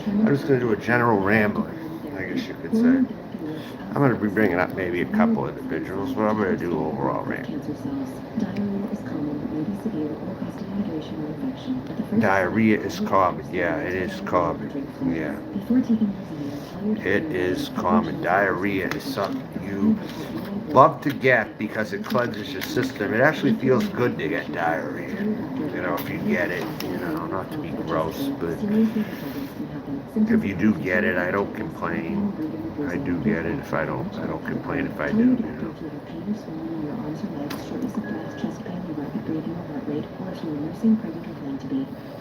I'm just going to do a general rambling, I guess you could say. I'm going to be bringing up maybe a couple individuals, but I'm going to do overall rambling. Diarrhea is common. Yeah, it is common. Yeah. It is common. Diarrhea is something you love to get because it cleanses your system. It actually feels good to get diarrhea. You know, if you get it, not to be gross, but if you do get it, I don't complain. I do get it. If I don't complain if I do.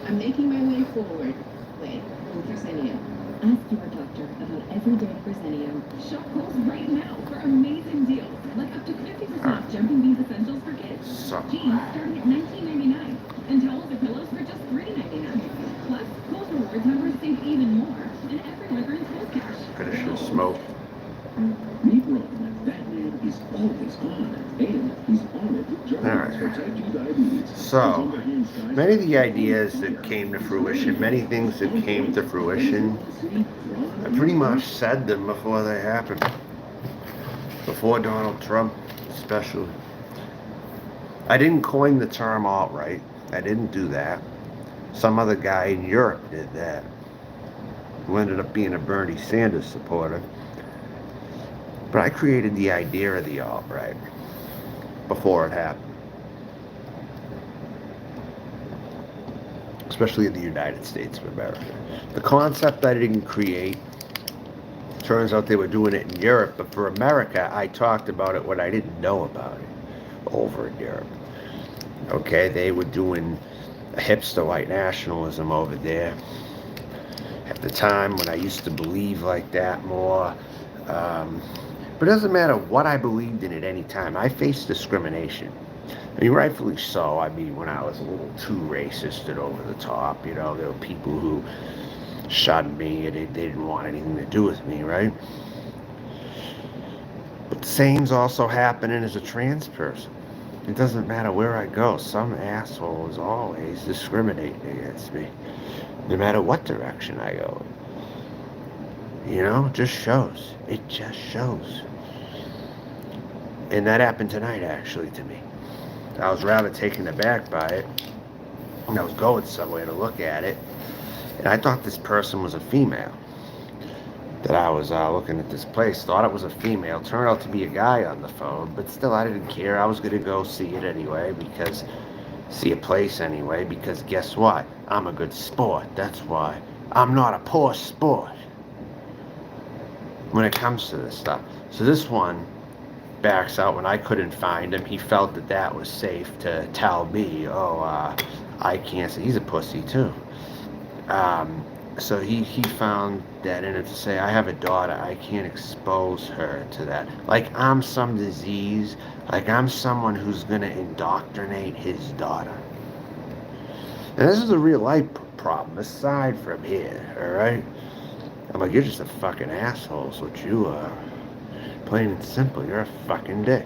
I'm making my way forward. Wait, Fresenium. Ask your doctor about everyday Fresenium. Shop calls right now for amazing deals, like up to 50% off jumping beans essentials for kids. Jeans starting at $19.99, and towels or pillows for just $3.99. Plus, Kohl's Rewards members save even more, and everyone earns Kohl's cash. Finish your smoke. Is always gone, and he's on it. All right. So, many of the ideas that came to fruition, many things that came to fruition, I pretty much said them before they happened. Before Donald Trump, especially. I didn't coin the term alt-right. I didn't do that. Some other guy in Europe did that, who ended up being a Bernie Sanders supporter. But I created the idea of the alt-right before it happened. Especially in the United States of America. The concept I didn't create. Turns out they were doing it in Europe, but for America, I talked about it when I didn't know about it over in Europe. Okay, they were doing a hipster white nationalism over there. At the time when I used to believe like that more. But it doesn't matter what I believed in at any time. I faced discrimination. I mean, rightfully so. I mean, when I was a little too racist and over the top, there were people who shunned me and they didn't want anything to do with me, right? But the same's also happening as a trans person. It doesn't matter where I go. Some asshole is always discriminating against me, no matter what direction I go. It just shows. It just shows. And that happened tonight, actually, to me. I was rather taken aback by it. And I was going somewhere to look at it. And I thought this person was a female. That I was looking at this place. Thought it was a female. Turned out to be a guy on the phone. But still, I didn't care. I was going to go see it anyway. See a place anyway. Because guess what? I'm a good sport. That's why. I'm not a poor sport. When it comes to this stuff. So this one backs out when I couldn't find him. He felt that was safe to tell me, I can't say. He's a pussy too. So he found that in it to say, I have a daughter. I can't expose her to that. Like I'm some disease. Like I'm someone who's going to indoctrinate his daughter. And this is a real life problem aside from here, all right? I'm like, you're just a fucking asshole, is what you are. Plain and simple, you're a fucking dick.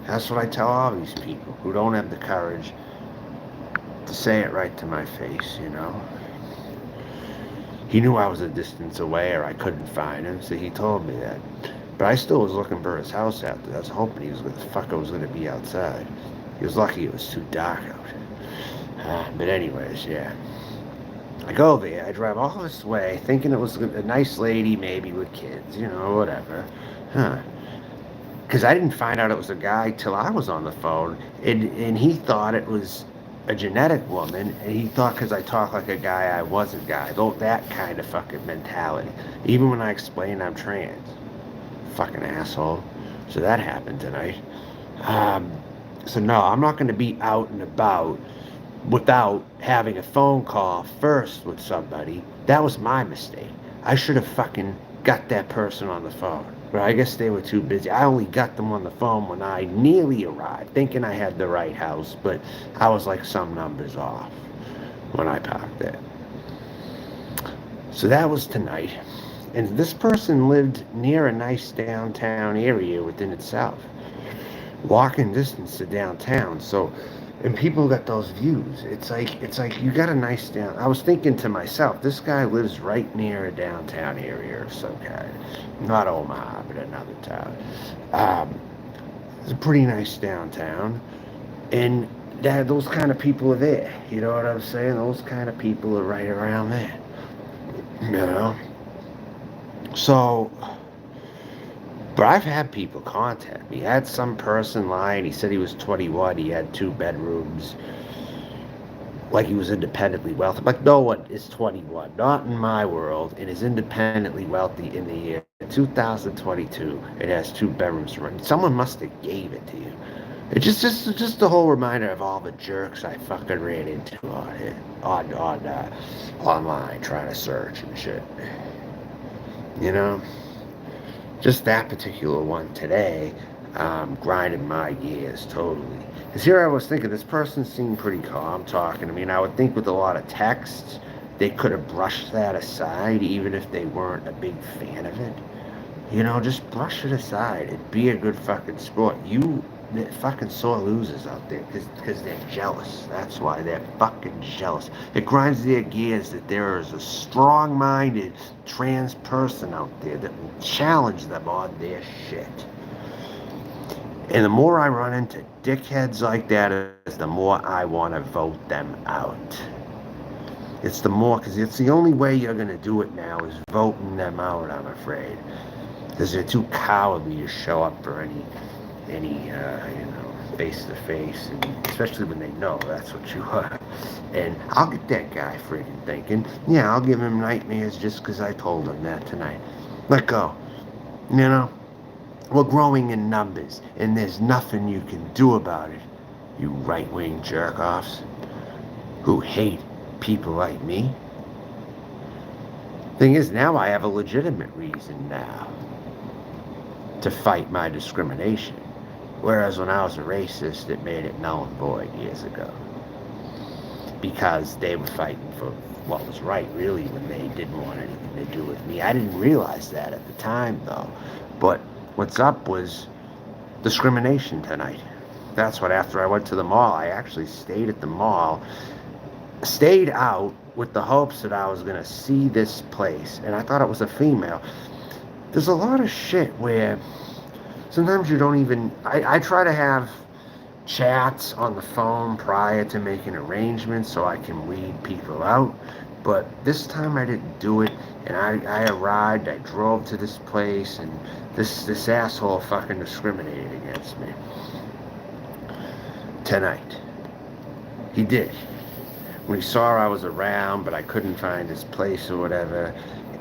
That's what I tell all these people who don't have the courage to say it right to my face, He knew I was a distance away or I couldn't find him, so he told me that. But I still was looking for his house out there. I was hoping the fucker was going to be outside. He was lucky it was too dark out. But anyways, yeah. I go there, I drive all this way, thinking it was a nice lady, maybe with kids, whatever. Because I didn't find out it was a guy till I was on the phone, and he thought it was a genetic woman, and he thought because I talk like a guy, I was a guy. That kind of fucking mentality. Even when I explain I'm trans. Fucking asshole. So that happened tonight. So no, I'm not going to be out and about without having a phone call first with somebody. That was my mistake. I should have fucking got that person on the phone. But I guess they were too busy. I only got them on the phone when I nearly arrived, thinking I had the right house, but I was like some numbers off when I parked there. So that was tonight. And this person lived near a nice downtown area within itself. Walking distance to downtown. So And people got those views. It's like you got a nice down. I was thinking to myself, this guy lives right near a downtown area of some kind, not Omaha, but another town. Um, it's a pretty nice downtown, and that those kind of people are there. You know what I'm saying? Those kind of people are right around there. You know. So, but I've had people contact me. I had some person lying. He said he was 21. He had 2 bedrooms. Like he was independently wealthy. Like no one is 21, not in my world, and is independently wealthy in the year 2022. It has 2 bedrooms. Someone must have gave it to you. It's just a whole reminder of all the jerks I fucking ran into on it, online trying to search and shit. You know, just that particular one today, grinded my gears totally. Because here I was thinking, this person seemed pretty calm talking to me, and I would think with a lot of texts, they could have brushed that aside, even if they weren't a big fan of it. You know, just brush it aside and be a good fucking sport. You fucking sore losers out there because they're jealous. That's why they're fucking jealous. It grinds their gears that there is a strong-minded trans person out there that will challenge them on their shit. And the more I run into dickheads like that, is the more I want to vote them out. It's the more, because it's the only way you're going to do it now is voting them out, I'm afraid. Because they're too cowardly to show up for any face-to-face, and especially when they know that's what you are. And I'll get that guy friggin' thinking, yeah, I'll give him nightmares just because I told him that tonight. Let go. You know? We're growing in numbers, and there's nothing you can do about it, you right-wing jerk-offs who hate people like me. Thing is, now I have a legitimate reason now to fight my discrimination. Whereas when I was a racist, it made it null and void years ago. Because they were fighting for what was right, really, when they didn't want anything to do with me. I didn't realize that at the time, though. But what's up was discrimination tonight. That's what, after I went to the mall, I actually stayed at the mall, stayed out with the hopes that I was going to see this place. And I thought it was a female. There's a lot of shit where sometimes you don't even, I try to have chats on the phone prior to making arrangements so I can weed people out, but this time I didn't do it, and I arrived, I drove to this place, and this asshole fucking discriminated against me tonight. He did. When he saw I was around, but I couldn't find his place or whatever,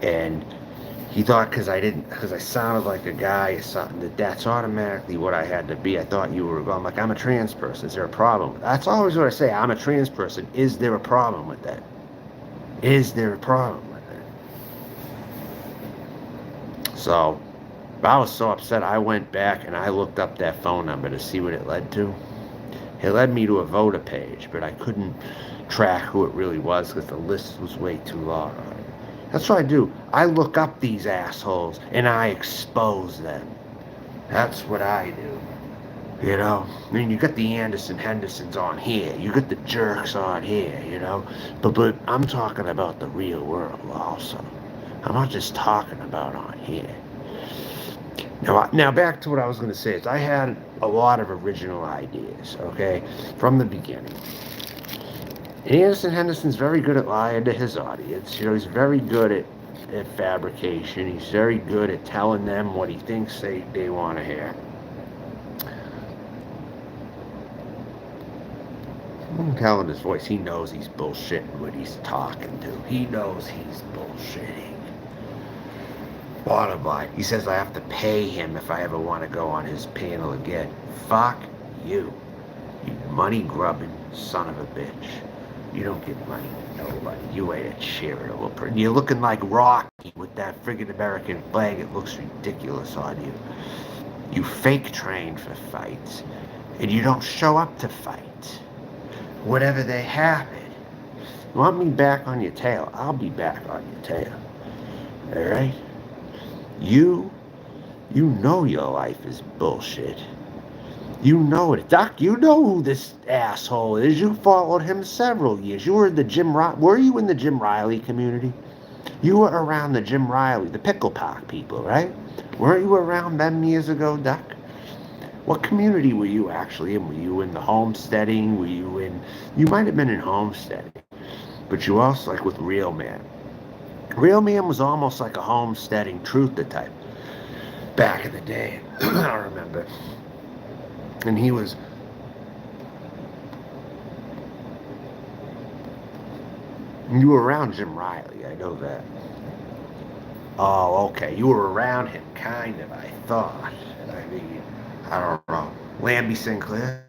and he thought because I sounded like a guy or something, that's automatically what I had to be. I thought you were, I'm like, I'm a trans person. Is there a problem? That's always what I say. I'm a trans person. Is there a problem with that? Is there a problem with that? So, I was so upset, I went back and I looked up that phone number to see what it led to. It led me to a voter page, but I couldn't track who it really was because the list was way too long. That's what I do. I look up these assholes and I expose them. That's what I do. You know? I mean, you got the Hendersons on here. You got the jerks on here, you know? But I'm talking about the real world also. I'm not just talking about on here. Now back to what I was going to say is I had a lot of original ideas, okay, from the beginning. Anderson Henderson's very good at lying to his audience. You know, he's very good at fabrication. He's very good at telling them what he thinks they want to hear. I can tell in his voice, he knows he's bullshitting what he's talking to. He knows he's bullshitting. Bottom line, he says I have to pay him if I ever want to go on his panel again. Fuck you, you money-grubbing son of a bitch. You don't give money to nobody. You ain't a charitable person. You're looking like Rocky with that friggin' American flag. It looks ridiculous on you. You fake train for fights, and you don't show up to fight. Whatever they happen. You want me back on your tail? I'll be back on your tail. Alright? You know your life is bullshit. You know it. Doc, you know who this asshole is. You followed him several years. You were in the were you in the Jim Riley community? You were around the Jim Riley, the Pickle Park people, right? Weren't you around them years ago, Doc? What community were you actually in? Were you in the homesteading? Were you in... You might have been in homesteading. But you also, like with Real Man. Real Man was almost like a homesteading truther type back in the day. I remember. And he was... You were around Jim Riley, I know that. Oh, okay. You were around him, kind of, I thought. I mean, I don't know. Lambie Sinclair?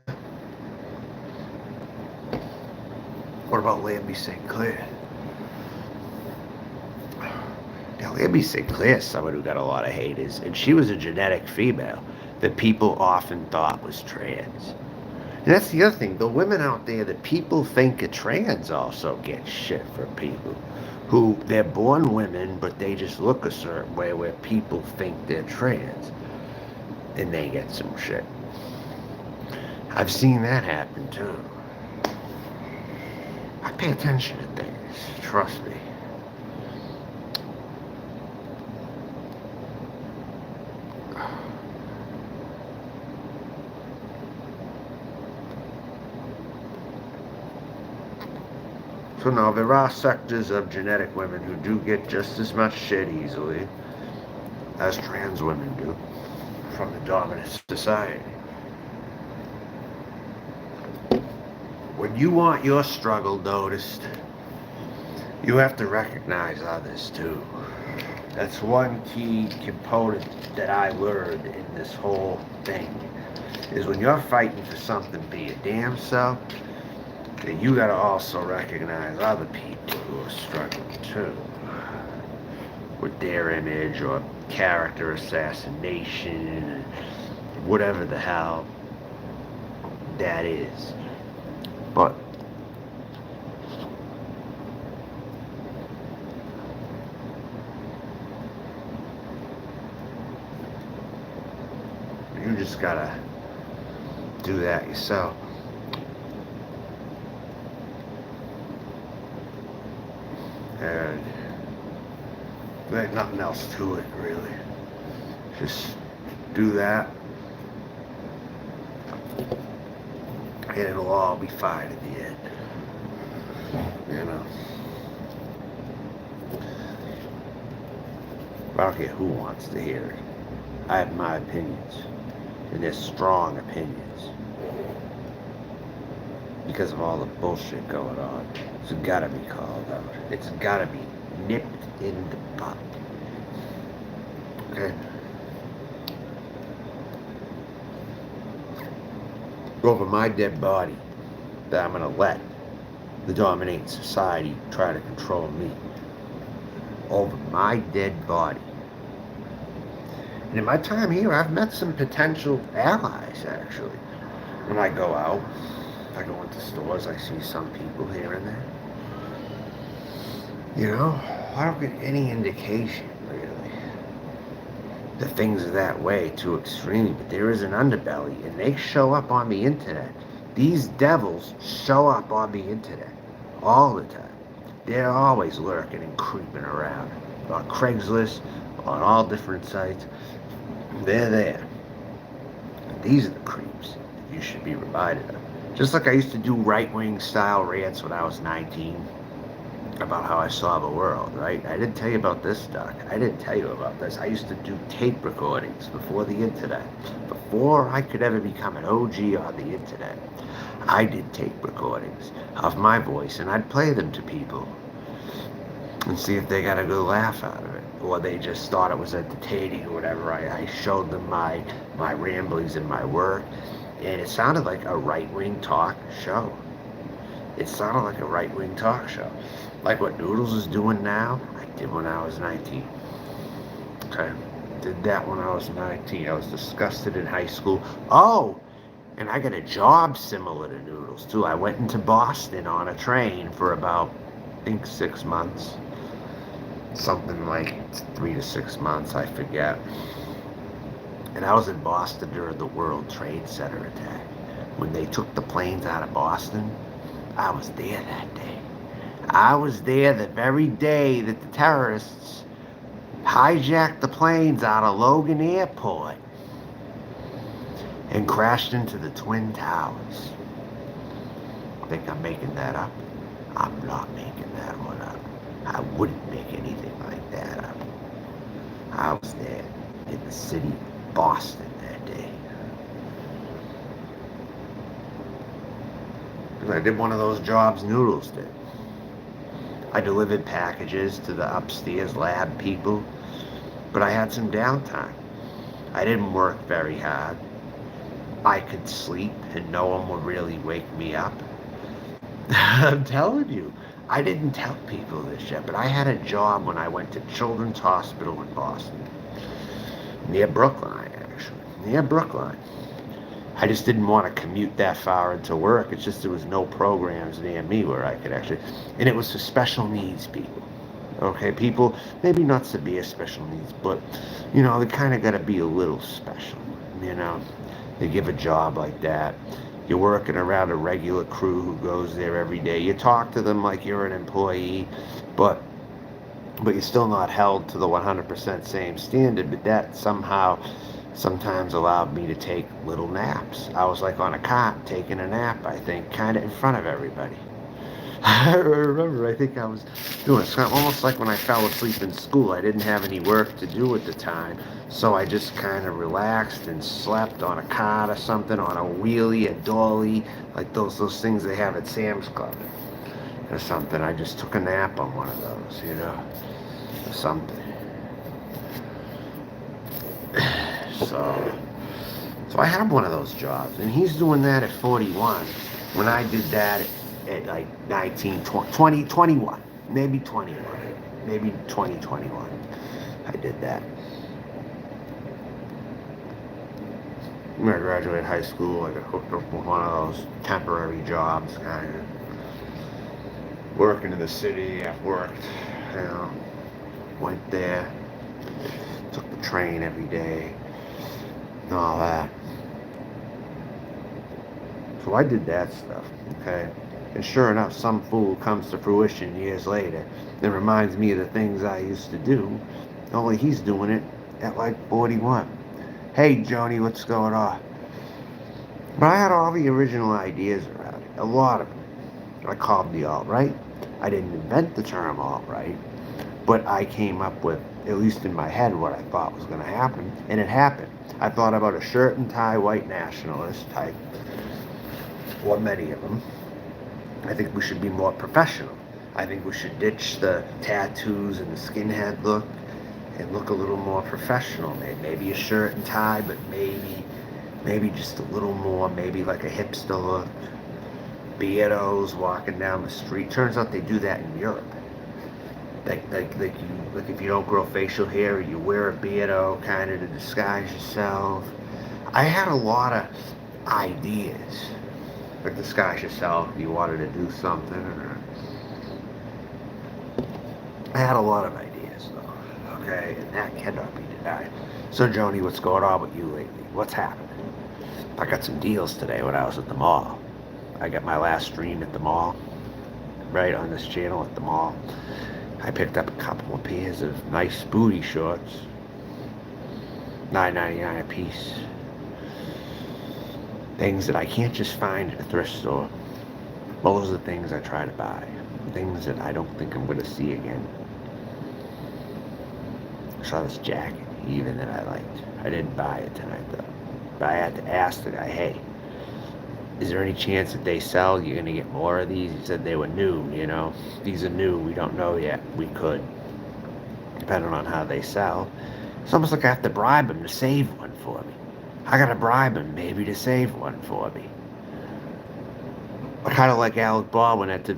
What about Lambie Sinclair? Now, Lambie Sinclair is someone who got a lot of haters, and she was a genetic female that people often thought was trans. And that's the other thing. The women out there that people think are trans also get shit from people who they're born women, but they just look a certain way where people think they're trans. And they get some shit. I've seen that happen too. I pay attention to things. Trust me. So now there are sectors of genetic women who do get just as much shit easily as trans women do from the dominant society. When you want your struggle noticed, you have to recognize others too. That's one key component that I learned in this whole thing, is when you're fighting for something for your damn self, then you gotta also recognize other people who are struggling too with their image or character assassination, whatever the hell that is. But you just gotta do that yourself. And there ain't nothing else to it, really. Just do that, and it'll all be fine at the end. You know? I don't care who wants to hear it. I have my opinions, and they're strong opinions. Because of all the bullshit going on. It's gotta be called out. It's gotta be nipped in the bud. Okay? Over my dead body that I'm gonna let the dominant society try to control me. Over my dead body. And in my time here, I've met some potential allies, actually. When I go out, I go into stores, I see some people here and there. You know, I don't get any indication, really, that things are that way too extreme, but there is an underbelly, and they show up on the internet. These devils show up on the internet all the time. They're always lurking and creeping around on Craigslist, on all different sites. They're there. These are the creeps that you should be reminded of. Just like I used to do right-wing style rants when I was 19 about how I saw the world, right? I didn't tell you about this, Doc. I didn't tell you about this. I used to do tape recordings before the internet. Before I could ever become an OG on the internet, I did tape recordings of my voice, and I'd play them to people and see if they got a good laugh out of it, or they just thought it was entertaining or whatever. I showed them my ramblings and my work, and it sounded like a right-wing talk show. It sounded like a right-wing talk show. Like what Noodles is doing now, I did when I was 19. Okay? Did that when I was 19. I was disgusted in high school. Oh! And I got a job similar to Noodles, too. I went into Boston on a train for about, I think, 6 months. Something like 3 to 6 months, I forget. And I was in Boston during the World Trade Center attack. When they took the planes out of Boston, I was there that day. I was there the very day that the terrorists hijacked the planes out of Logan Airport and crashed into the Twin Towers. Think I'm making that up? I'm not making that one up. I wouldn't make anything like that up. I was there in the city of Boston that day. I did one of those jobs Noodles did. I delivered packages to the upstairs lab people, but I had some downtime. I didn't work very hard. I could sleep and no one would really wake me up. I'm telling you, I didn't tell people this yet, but I had a job when I went to Children's Hospital in Boston. Near Brookline, actually. Near Brookline. I just didn't want to commute that far into work. It's just there was no programs near me where I could actually... And it was for special needs people. Okay, people, maybe not severe special needs, but, you know, they kind of got to be a little special, you know. They give a job like that. You're working around a regular crew who goes there every day. You talk to them like you're an employee, but you're still not held to the 100% same standard. But that somehow sometimes allowed me to take little naps. I was like on a cot taking a nap, I think, kind of in front of everybody. I remember, I think I was doing it almost like when I fell asleep in school. I didn't have any work to do at the time, so I just kind of relaxed and slept on a cot or something, on a wheelie, a dolly, like those things they have at Sam's Club or something. I just took a nap on one of those, you know, or something. So I had one of those jobs, and he's doing that at 41. When I did that at like 19, 20, 21, maybe 21, maybe 2021, I did that. When I graduated high school, I got hooked up with one of those temporary jobs, kind of working in the city. I've worked, you know, went there, took the train every day, and all that. So I did that stuff, okay? And sure enough, some fool comes to fruition years later and reminds me of the things I used to do, only he's doing it at like 41. Hey, Joni, what's going on? But I had all the original ideas around it, a lot of them. I called the alt-right. I didn't invent the term alt-right, but I came up with, at least in my head, what I thought was going to happen, and it happened. I thought about a shirt and tie white nationalist type, or many of them. I think we should be more professional. I think we should ditch the tattoos and the skinhead look and look a little more professional. Maybe a shirt and tie, but maybe just a little more, maybe like a hipster look. Beardos walking down the street. Turns out they do that in Europe. Like if you don't grow facial hair, you wear a beardo kind of to disguise yourself. I had a lot of ideas. Like disguise yourself if you wanted to do something. Or... I had a lot of ideas though, okay, and that cannot be denied. So Joni, what's going on with you lately? What's happening? I got some deals today when I was at the mall. I got my last stream at the mall, right on this channel at the mall. I picked up a couple of pairs of nice booty shorts, $9.99 a piece. Things that I can't just find at a thrift store. Those are the things I try to buy. Things that I don't think I'm going to see again. I saw this jacket, even that I liked. I didn't buy it tonight though. But I had to ask the guy, hey, is there any chance that they sell? You're going to get more of these? He said they were new, you know. These are new. We don't know yet. We could, depending on how they sell. It's almost like I have to bribe them to save one for me. I gotta bribe him maybe to save one for me. I kind of like Alec Baldwin had to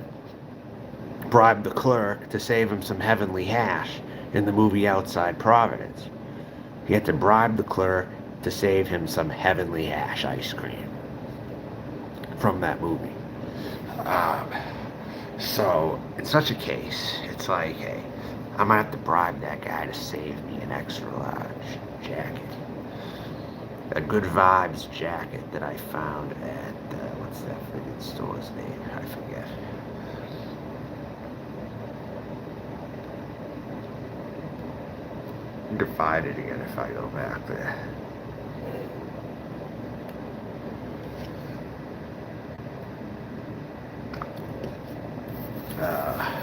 bribe the clerk to save him some heavenly hash in the movie Outside Providence. He had to bribe the clerk to save him some heavenly hash ice cream from that movie. So in such a case, it's like, hey, I'm gonna have to bribe that guy to save me an extra large jacket. a good vibes jacket that I found at, what's that friggin' store's name? I forget. I can find it again if I go back there. Uh,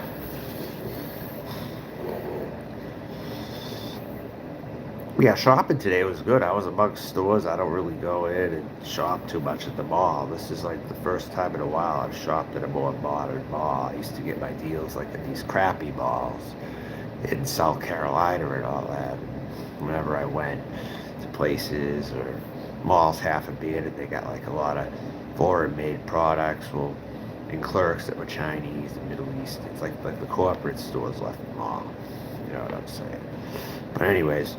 yeah, shopping today was good. I was amongst stores. I don't really go in and shop too much at the mall. This is like the first time in a while I've shopped at a more modern mall. I used to get my deals like at these crappy malls in South Carolina and all that. Whenever I went to places or malls half abandoned, they got like a lot of foreign-made products. Well, and clerks that were Chinese and Middle East. It's like the corporate stores left the mall. You know what I'm saying? But anyways,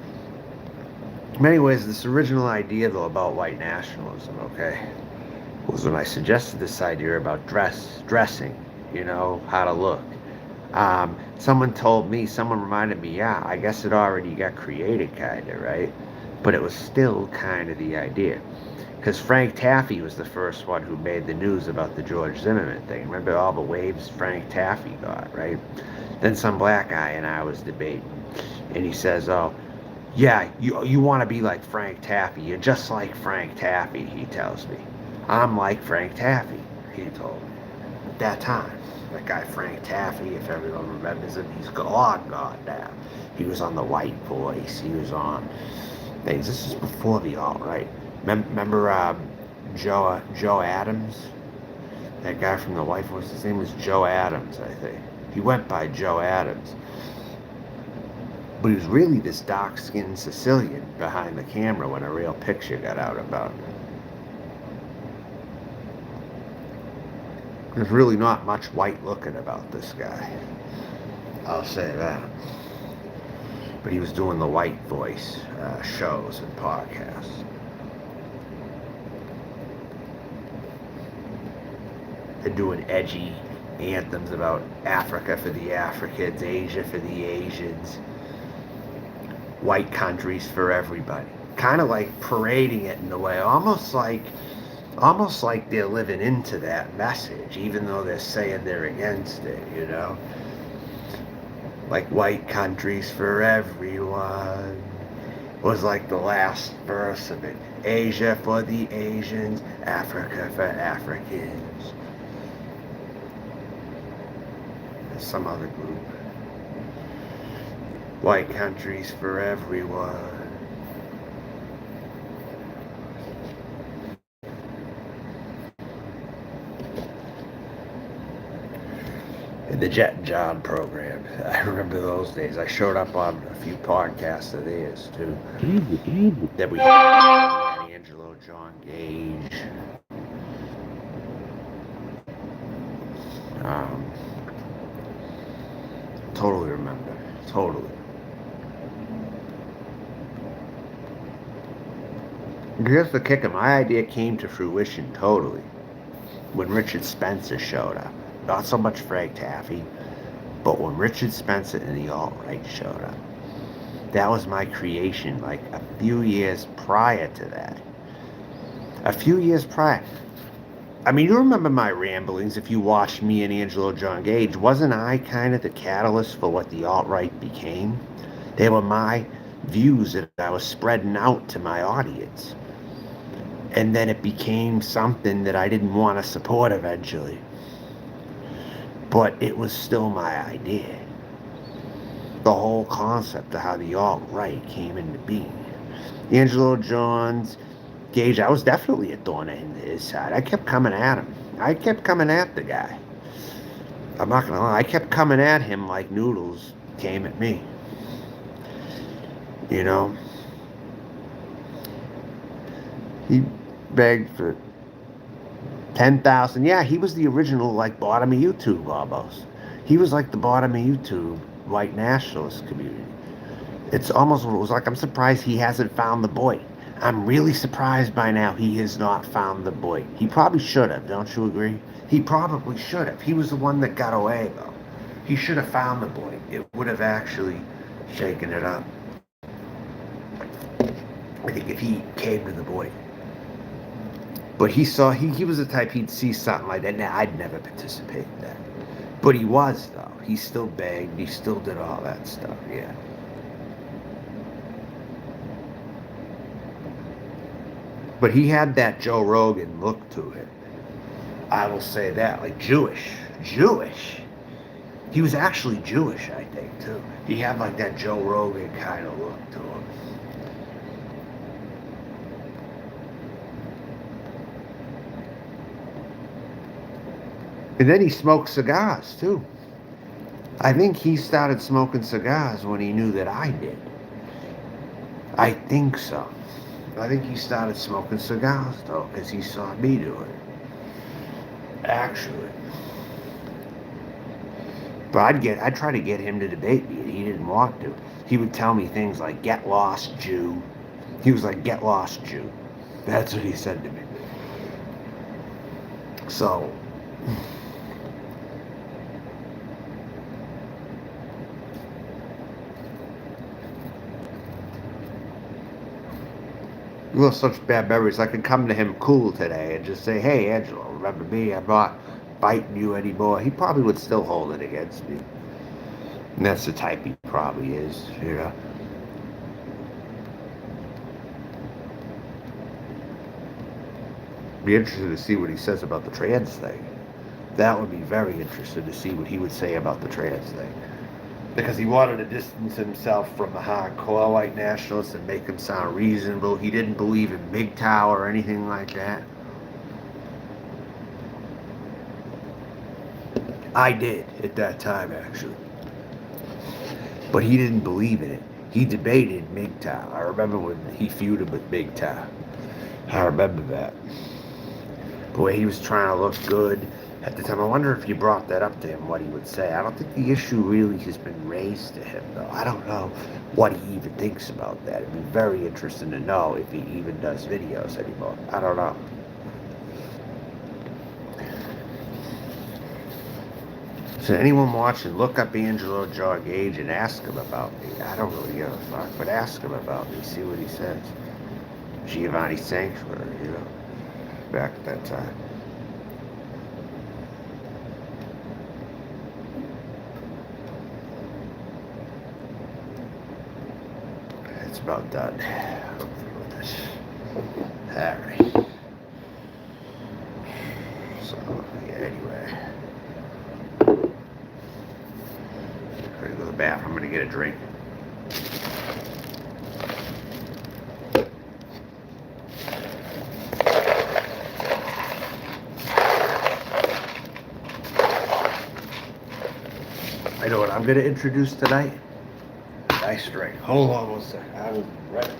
in many ways, this original idea though about white nationalism, okay, was when I suggested this idea about dressing, you know, how to look. Someone reminded me, yeah, I guess it already got created, kind of, right? But it was still kind of the idea. Because Frank Taffy was the first one who made the news about the George Zimmerman thing. Remember all the waves Frank Taffy got, right? Then some black guy and I was debating, and he says, oh, yeah, you want to be like Frank Taffy. You're just like Frank Taffy, he tells me. I'm like Frank Taffy, he told me. At that time, that guy Frank Taffy, if everyone remembers him, he's gone now. He was on The White Voice. He was on things. This is before the alt-right. Remember Joe Adams? That guy from The White Voice? His name was Joe Adams, I think. He went by Joe Adams. But he was really this dark-skinned Sicilian behind the camera when a real picture got out about him. There's really not much white looking about this guy. I'll say that. But he was doing the White Voice shows and podcasts. They're doing edgy anthems about Africa for the Africans, Asia for the Asians, white countries for everybody. Kind of like parading it in a way, almost like they're living into that message, even though they're saying they're against it, you know? Like white countries for everyone was like the last verse of it. Asia for the Asians, Africa for Africans. There's some other group. White countries for everyone. In the Jet and John program. I remember those days. I showed up on a few podcasts of theirs too. That we had Angelo, John Gage. Totally remember. Totally. Here's the kicker. My idea came to fruition totally when Richard Spencer showed up. Not so much Frank Taffy, but when Richard Spencer and the alt-right showed up. That was my creation like a few years prior to that. A few years prior. I mean, you remember my ramblings if you watched me and Angelo John Gage. Wasn't I kind of the catalyst for what the alt-right became? They were my views that I was spreading out to my audience. And then it became something that I didn't want to support eventually. But it was still my idea. The whole concept of how the alt-right came into being. Angelo Johns, Gage, I was definitely a thorn in his side. I kept coming at him. I kept coming at the guy. I'm not gonna lie, I kept coming at him like Noodles came at me. You know? He begged for 10,000. Yeah, he was the original, like, bottom of YouTube almost. He was like the bottom of YouTube white nationalist community. It's almost what it was like. I'm surprised he hasn't found the boy. I'm really surprised by now he has not found the boy. He probably should have, don't you agree? He probably should have. He was the one that got away, though. He should have found the boy. It would have actually shaken it up. I think if he came to the boy. But he was the type he'd see something like that. Nah, I'd never participate in that. But he was, though. He still begged. He still did all that stuff, yeah. But he had that Joe Rogan look to him. I will say that. Like Jewish. Jewish. He was actually Jewish, I think, too. He had like that Joe Rogan kind of look to him. And then he smoked cigars, too. I think he started smoking cigars when he knew that I did. I think so. I think he started smoking cigars, though, because he saw me do it. Actually. But I'd try to get him to debate me, and he didn't want to. He would tell me things like, get lost, Jew. He was like, get lost, Jew. That's what he said to me. So, well, such bad memories. I could come to him cool today and just say, hey, Angelo, remember me? I'm not biting you anymore. He probably would still hold it against me. And that's the type he probably is, you know. Be interested to see what he says about the trans thing. That would be very interesting to see what he would say about the trans thing. Because he wanted to distance himself from the hardcore white nationalists and make him sound reasonable. He didn't believe in MGTOW or anything like that. I did at that time, actually. But he didn't believe in it. He debated MGTOW. I remember when he feuded with MGTOW. I remember that. The way he was trying to look good at the time. I wonder if you brought that up to him, what he would say. I don't think the issue really has been raised to him, though. I don't know what he even thinks about that. It'd be very interesting to know if he even does videos anymore. I don't know. So anyone watching, look up Angelo Jaw Gage and ask him about me. I don't really give a fuck, but ask him about me. See what he says. Giovanni Sanctuary, you know, back at that time. It's about done. I'm through with this. Alright. So, yeah, anyway. I'm gonna go to the bathroom. I'm gonna get a drink. I know what I'm gonna introduce tonight. Nice drink. Hold on one second. I will be right back.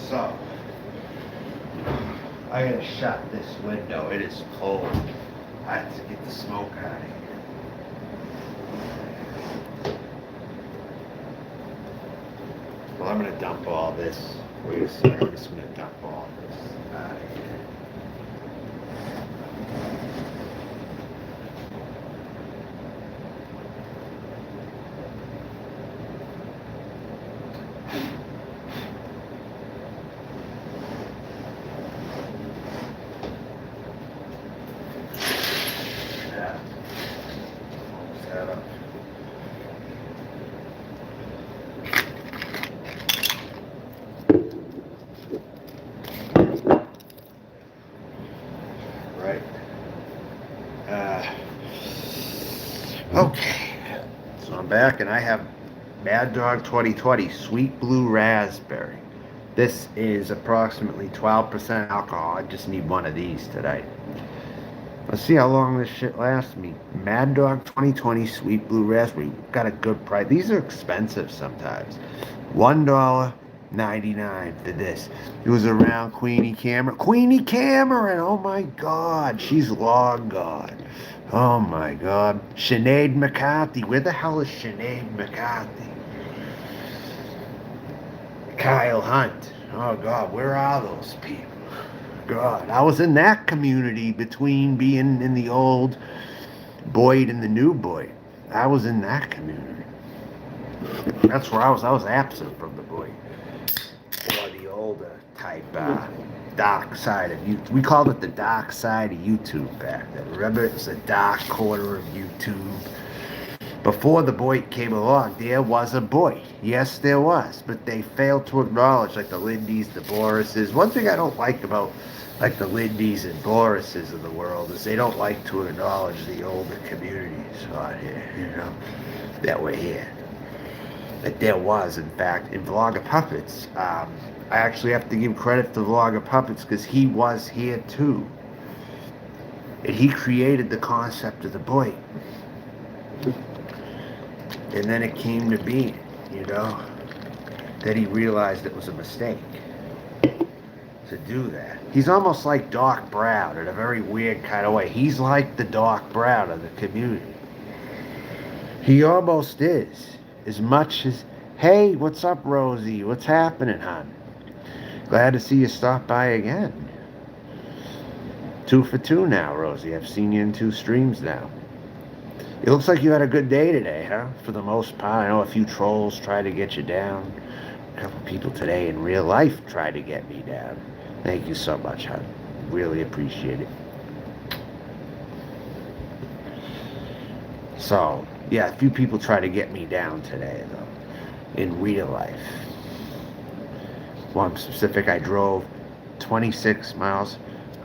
So, I gotta shut this window. It is cold. I have to get the smoke out of here. Well, I'm gonna dump all this. Wait a second. I'm just gonna dump all this out of here. I'm back and I have Mad Dog 2020 Sweet Blue Raspberry. This is approximately 12% alcohol. I just need one of these today. Let's see how long this shit lasts me. Mad Dog 2020 Sweet Blue Raspberry. Got a good price. These are expensive sometimes. $1.99 for this. It was around Queenie Cameron. Queenie Cameron! Oh my God. She's long gone. Oh my God. Sinead McCarthy. Where the hell is Sinead McCarthy? Kyle Hunt. Oh God, where are those people? God, I was in that community between being in the old Boyd and the new Boyd. I was in that community. That's where I was. I was absent from the Boyd. Or the older type dark side of YouTube. We called it the dark side of YouTube back then. Remember, it was the dark corner of YouTube. Before the Boyd came along, there was a Boyd. Yes, there was. But they failed to acknowledge, like the Lindys, the Borises. One thing I don't like about like the Lindys and Borises of the world is they don't like to acknowledge the older communities out here, you know, that were here. That there was, in fact, in Vlogger Puppets. I actually have to give credit to Vlogger Puppets because he was here too. And he created the concept of the Boyd. And then it came to be, you know, that he realized it was a mistake to do that. He's almost like Doc Brown in a very weird kind of way. He's like the Doc Brown of the community. He almost is. As much as, hey, what's up, Rosie? What's happening, hon? Glad to see you stop by again. 2 for 2 now, Rosie. I've seen you in 2 streams now. It looks like you had a good day today, huh? For the most part. I know a few trolls tried to get you down. A couple people today in real life tried to get me down. Thank you so much, hon. Really appreciate it. So, yeah, a few people tried to get me down today, though, in real life. One specific, I drove 26 miles.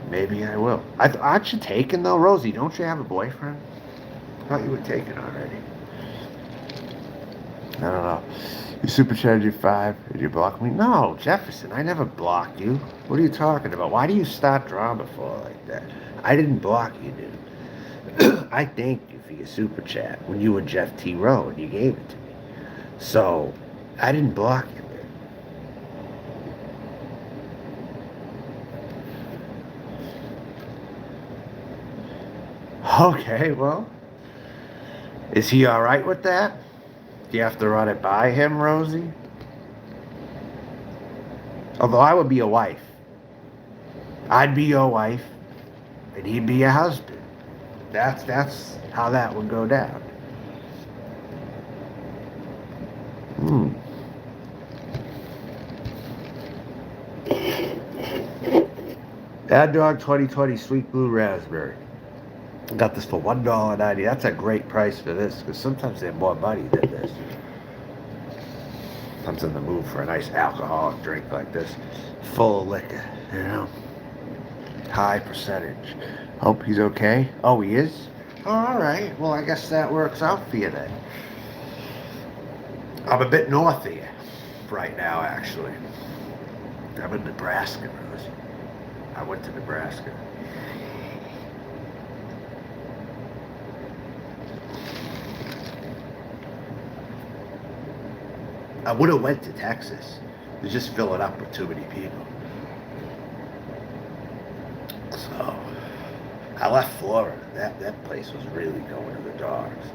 Maybe I will. Aren't you taken, though, Rosie? Don't you have a boyfriend? I thought you were taken already. I don't know. You supercharged your 5. Did you block me? No, Jefferson, I never blocked you. What are you talking about? Why do you start drama for like that? I didn't block you, dude. I thanked you for your super chat when you were Jeff T. Rowe and you gave it to me. So, I didn't block you, man. Okay, well. Is he alright with that? Do you have to run it by him, Rosie? Although I would be a wife. I'd be your wife, and he'd be your husband. That's how that would go down. Mad Dog 2020 Sweet Blue Raspberry. Got this for $1.90. That's a great price for this, because sometimes they have more money than this. I'm in the mood for a nice alcoholic drink like this. Full of liquor, you know. High percentage. Hope he's okay. Oh, he is? Oh, alright. Well, I guess that works out for you then. I'm a bit north of you right now, actually. I'm in Nebraska, Rosie. I went to Nebraska. I would have went to Texas. To just fill it up with too many people. So, I left Florida. That place was really going to the dogs.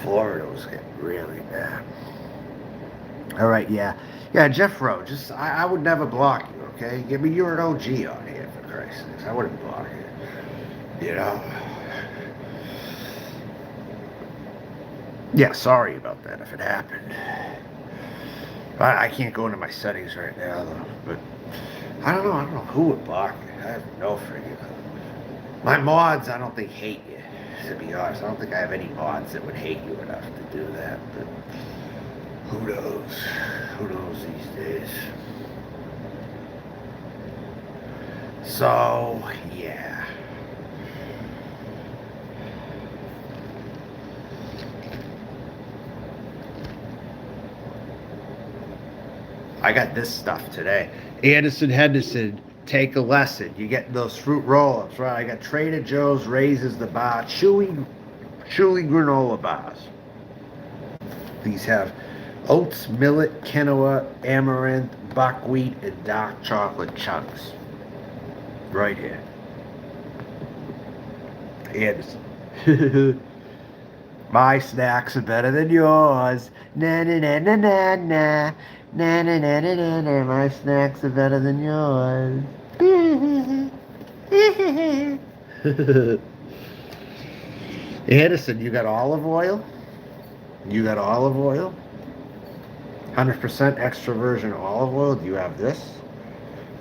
Florida was getting really bad. All right, yeah. Yeah, Jeff Rowe, just, I would never block you, okay? I mean, you're an OG on here, for Christ's sakes. I wouldn't block you. You know? Yeah, sorry about that if it happened. I can't go into my settings right now, though. But I don't know who would block you. I have no freaking clue. My mods, I don't think hate you, to be honest. I don't think I have any mods that would hate you enough to do that. But who knows? Who knows these days? So, yeah. I got this stuff today. Anderson Henderson, take a lesson. You get those fruit roll-ups, right? I got Trader Joe's raises the bar, chewy granola bars. These have oats, millet, quinoa, amaranth, buckwheat, and dark chocolate chunks. Right here. Anderson. My snacks are better than yours. Na na na na na na. Na na na na na na. My snacks are better than yours. Anderson, you got olive oil? You got olive oil? 100% extra virgin olive oil. Do you have this?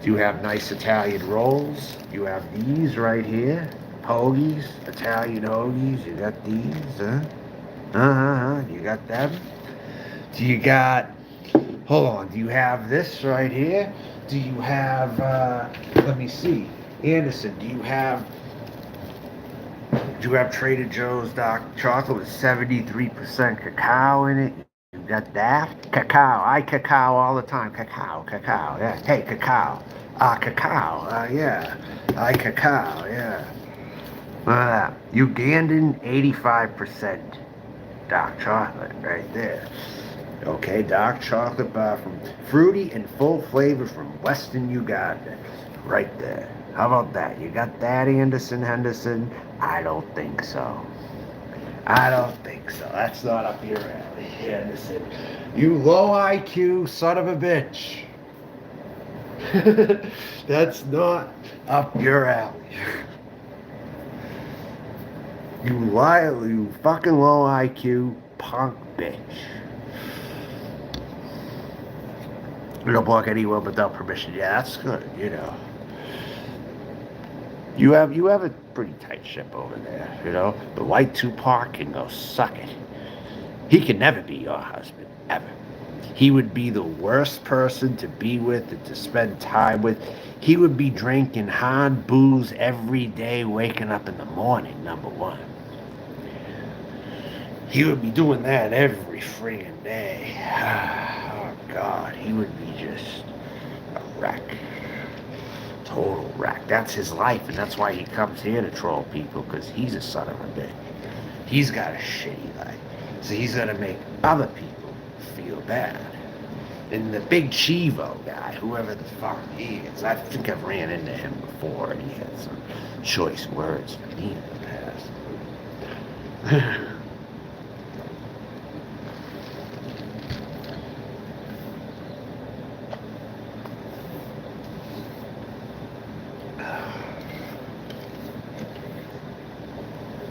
Do you have nice Italian rolls? You have these right here. Hoagies, Italian hoagies. You got these, huh? You got them? Do you got, hold on, do you have this right here? Do you have, let me see. Anderson, do you have Trader Joe's dark chocolate with 73% cacao in it? You got that? Cacao. I cacao all the time. Cacao. Yeah. Hey, cacao. Cacao. Yeah. I cacao. Yeah. Look at that. Ugandan 85% dark chocolate right there. Okay, dark chocolate bar from fruity and full flavor from Western Uganda. Right there. How about that? You got that, Anderson Henderson? I don't think so. That's not up your alley, Anderson. You low IQ son of a bitch. That's not up your alley. You fucking low IQ punk bitch. You don't walk anywhere without permission. Yeah, that's good, you know. You have a pretty tight ship over there, you know. The white Tupac can go suck it. He can never be your husband, ever. He would be the worst person to be with and to spend time with. He would be drinking hard booze every day, waking up in the morning, number one. He would be doing that every friggin' day. Oh, God, he would be just a wreck. Total wreck. That's his life, and that's why he comes here to troll people, because he's a son of a bitch. He's got a shitty life. So he's gonna make other people feel bad. And the big Chivo guy, whoever the fuck he is, I think I've ran into him before, and he had some choice words for me in the past.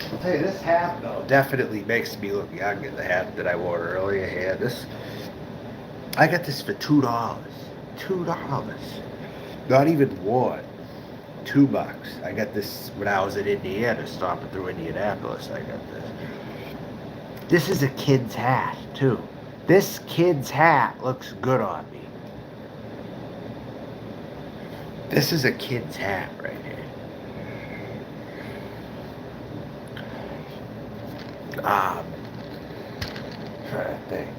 I'll tell you, this hat though definitely makes me look younger. The hat that I wore earlier here, I got this for $2. $2. Not even one. $2. I got this when I was in Indiana, stopping through Indianapolis. I got this. This is a kid's hat too. This kid's hat looks good on me. This is a kid's hat right here. Trying to think.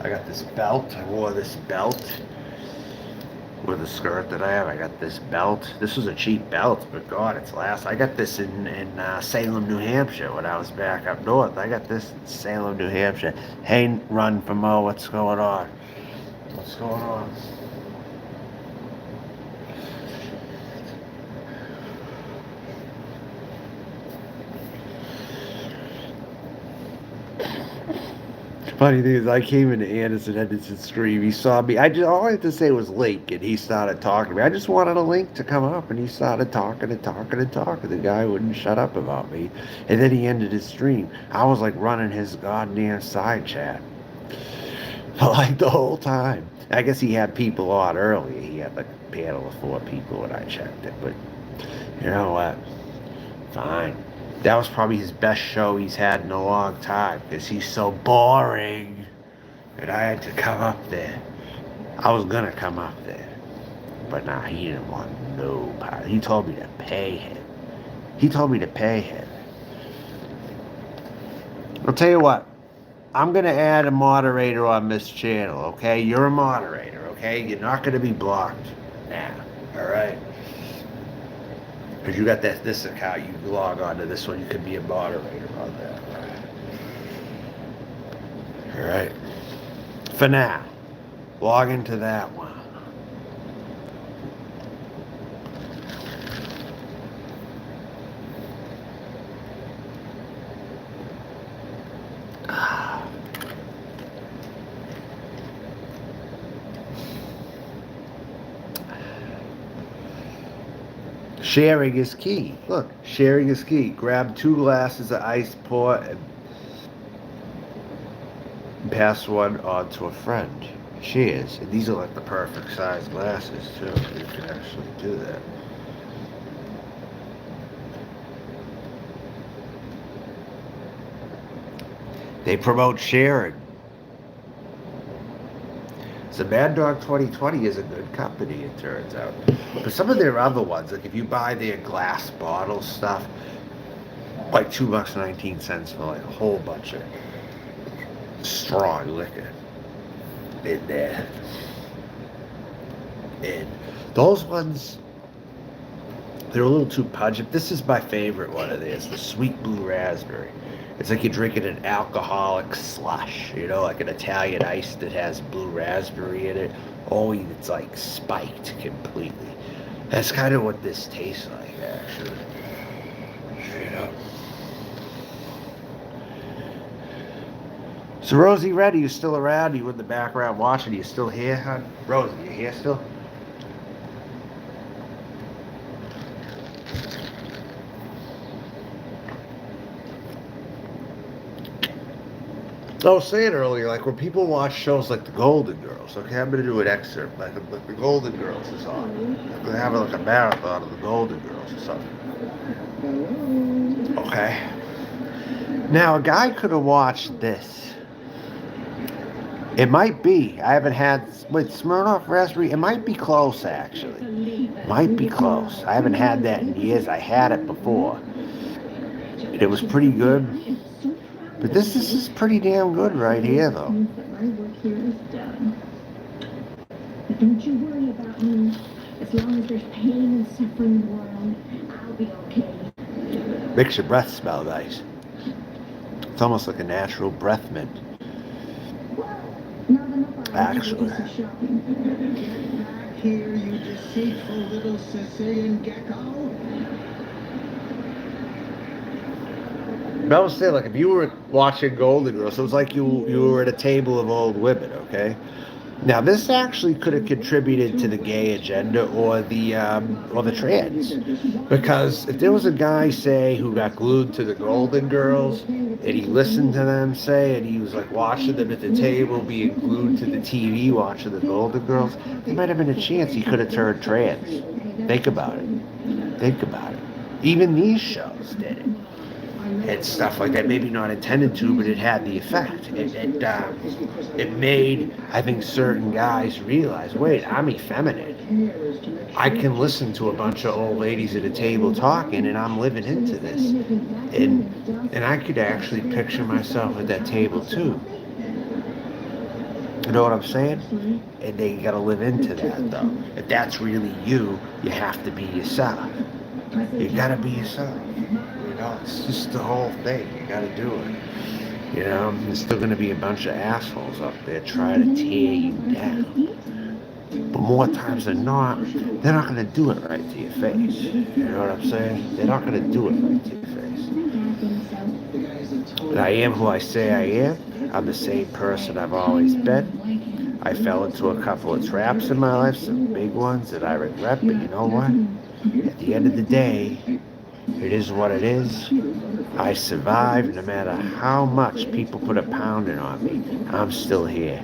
I got this belt. I wore this belt with the skirt that I have. I got this belt. This was a cheap belt, but God, it's last. I got this in Salem, New Hampshire when I was back up north. I got this in Salem, New Hampshire. Hey, Run for Mo, what's going on? What's going on? Funny thing is, I came into Henderson's stream. He saw me. All I had to say was link, and he started talking to me. I just wanted a link to come up, and he started talking and talking and talking. The guy wouldn't shut up about me, and then he ended his stream. I was like running his goddamn side chat for like the whole time. I guess he had people on earlier. He had like a panel of 4 people when I checked it, but you know what? Fine. That was probably his best show he's had in a long time because he's so boring. And I had to come up there. I was gonna come up there. But nah, he didn't want no part. He told me to pay him. I'll tell you what. I'm gonna add a moderator on this channel. Okay, you're a moderator. Okay, you're not gonna be blocked now. All right. Because you got this account, you log on to this one, you could be a moderator on that. All right. For now, log into that one. Sharing is key. Look, sharing is key. Grab 2 glasses of ice, pour, and pass one on to a friend. Cheers. And these are like the perfect size glasses, too. You can actually do that. They promote sharing. So Mad Dog 2020 is a good company, it turns out. But some of their other ones, like if you buy their glass bottle stuff, like $2.19 for like a whole bunch of strong liquor in there. And those ones, they're a little too pungent. This is my favorite one of theirs, the Sweet Blue Raspberry. It's like you're drinking an alcoholic slush, you know, like an Italian ice that has blue raspberry in it. Only it's like spiked completely. That's kind of what this tastes like, actually. Straight up. So Rosie Red, are you still around? Are you in the background watching? Are you still here, hon? Rosie, you here still? I was saying earlier, like when people watch shows like The Golden Girls, okay, I'm gonna do an excerpt, like The Golden Girls is on. I'm gonna have like a marathon of The Golden Girls or something. Okay. Now a guy could have watched this. It might be. I haven't had with Smirnoff Raspberry. It might be close actually. Might be close. I haven't had that in years. I had it before. It was pretty good. But this is pretty damn good right here, though. My work here is done. But don't you worry about me. As long as there's pain and suffering in the world, I'll be okay. Makes your breath smell nice. It's almost like a natural breath mint. Actually. Get back here, you deceitful little Sicilian gecko. I was saying, like, if you were watching Golden Girls, it was like you were at a table of old women, okay? Now, this actually could have contributed to the gay agenda or the trans, because if there was a guy, say, who got glued to the Golden Girls, and he listened to them say, and he was like watching them at the table, being glued to the TV, watching the Golden Girls, there might have been a chance he could have turned trans. Think about it. Think about it. Even these shows did it. And stuff like that, maybe not intended to, but it had the effect. It made, I think, certain guys realize, wait, I'm effeminate. I can listen to a bunch of old ladies at a table talking, and I'm living into this. And I could actually picture myself at that table too. You know what I'm saying? And they gotta live into that, though. If that's really you, you have to be yourself. You gotta be yourself. You know, it's just the whole thing. You gotta do it. You know, there's still gonna be a bunch of assholes up there trying to tear you down. But more times than not, they're not gonna do it right to your face. You know what I'm saying? They're not gonna do it right to your face. But I am who I say I am. I'm the same person I've always been. I fell into a couple of traps in my life, some big ones that I regret, but you know what? At the end of the day, it is what it is. I survived no matter how much people put a pounding on me. I'm still here.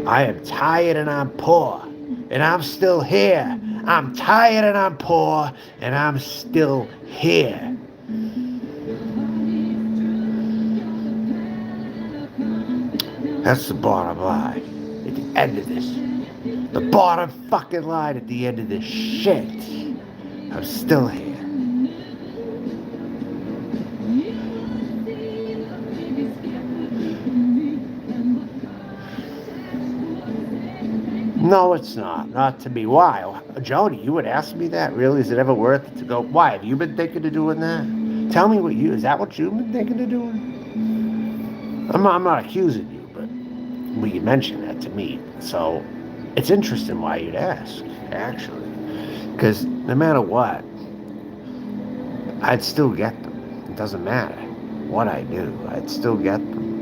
I am tired and I'm poor, and I'm still here. I'm tired and I'm poor, and I'm still here. That's the bottom line at the end of this. The bottom fucking line at the end of this shit. I'm still here. No, it's not. Not to me. Why? Jody, you would ask me that? Really? Is it ever worth it to go? Why? Have you been thinking of doing that? Tell me what you... Is that what you've been thinking of doing? I'm not accusing you, but well, you mentioned that to me. So it's interesting why you'd ask, actually. Because no matter what, I'd still get them. It doesn't matter what I do. I'd still get them.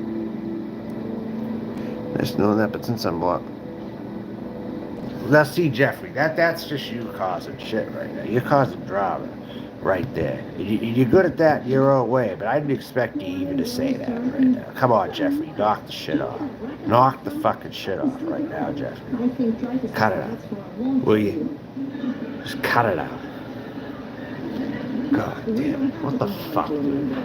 There's no that, but since I'm blocked. Now, see, Jeffrey, that's just you causing shit right now. You're causing drama right there. You're good at that in your own way, but I didn't expect you even to say that right now. Come on, Jeffrey, knock the shit off. Knock the fucking shit off right now, Jeffrey. Cut it out. Will you? Just cut it out. God damn it. What the fuck, dude?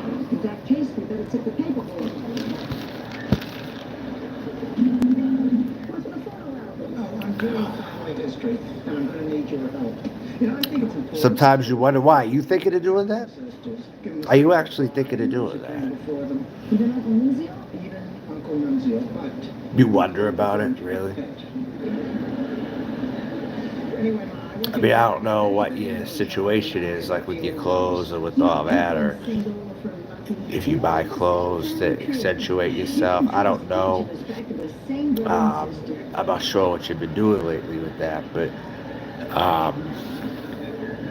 Sometimes you wonder why. You thinking of doing that? Are you actually thinking of doing that? You wonder about it, really? I mean, I don't know what your situation is, like with your clothes or with all that, or if you buy clothes to accentuate yourself. I don't know. I'm not sure what you've been doing lately with that, but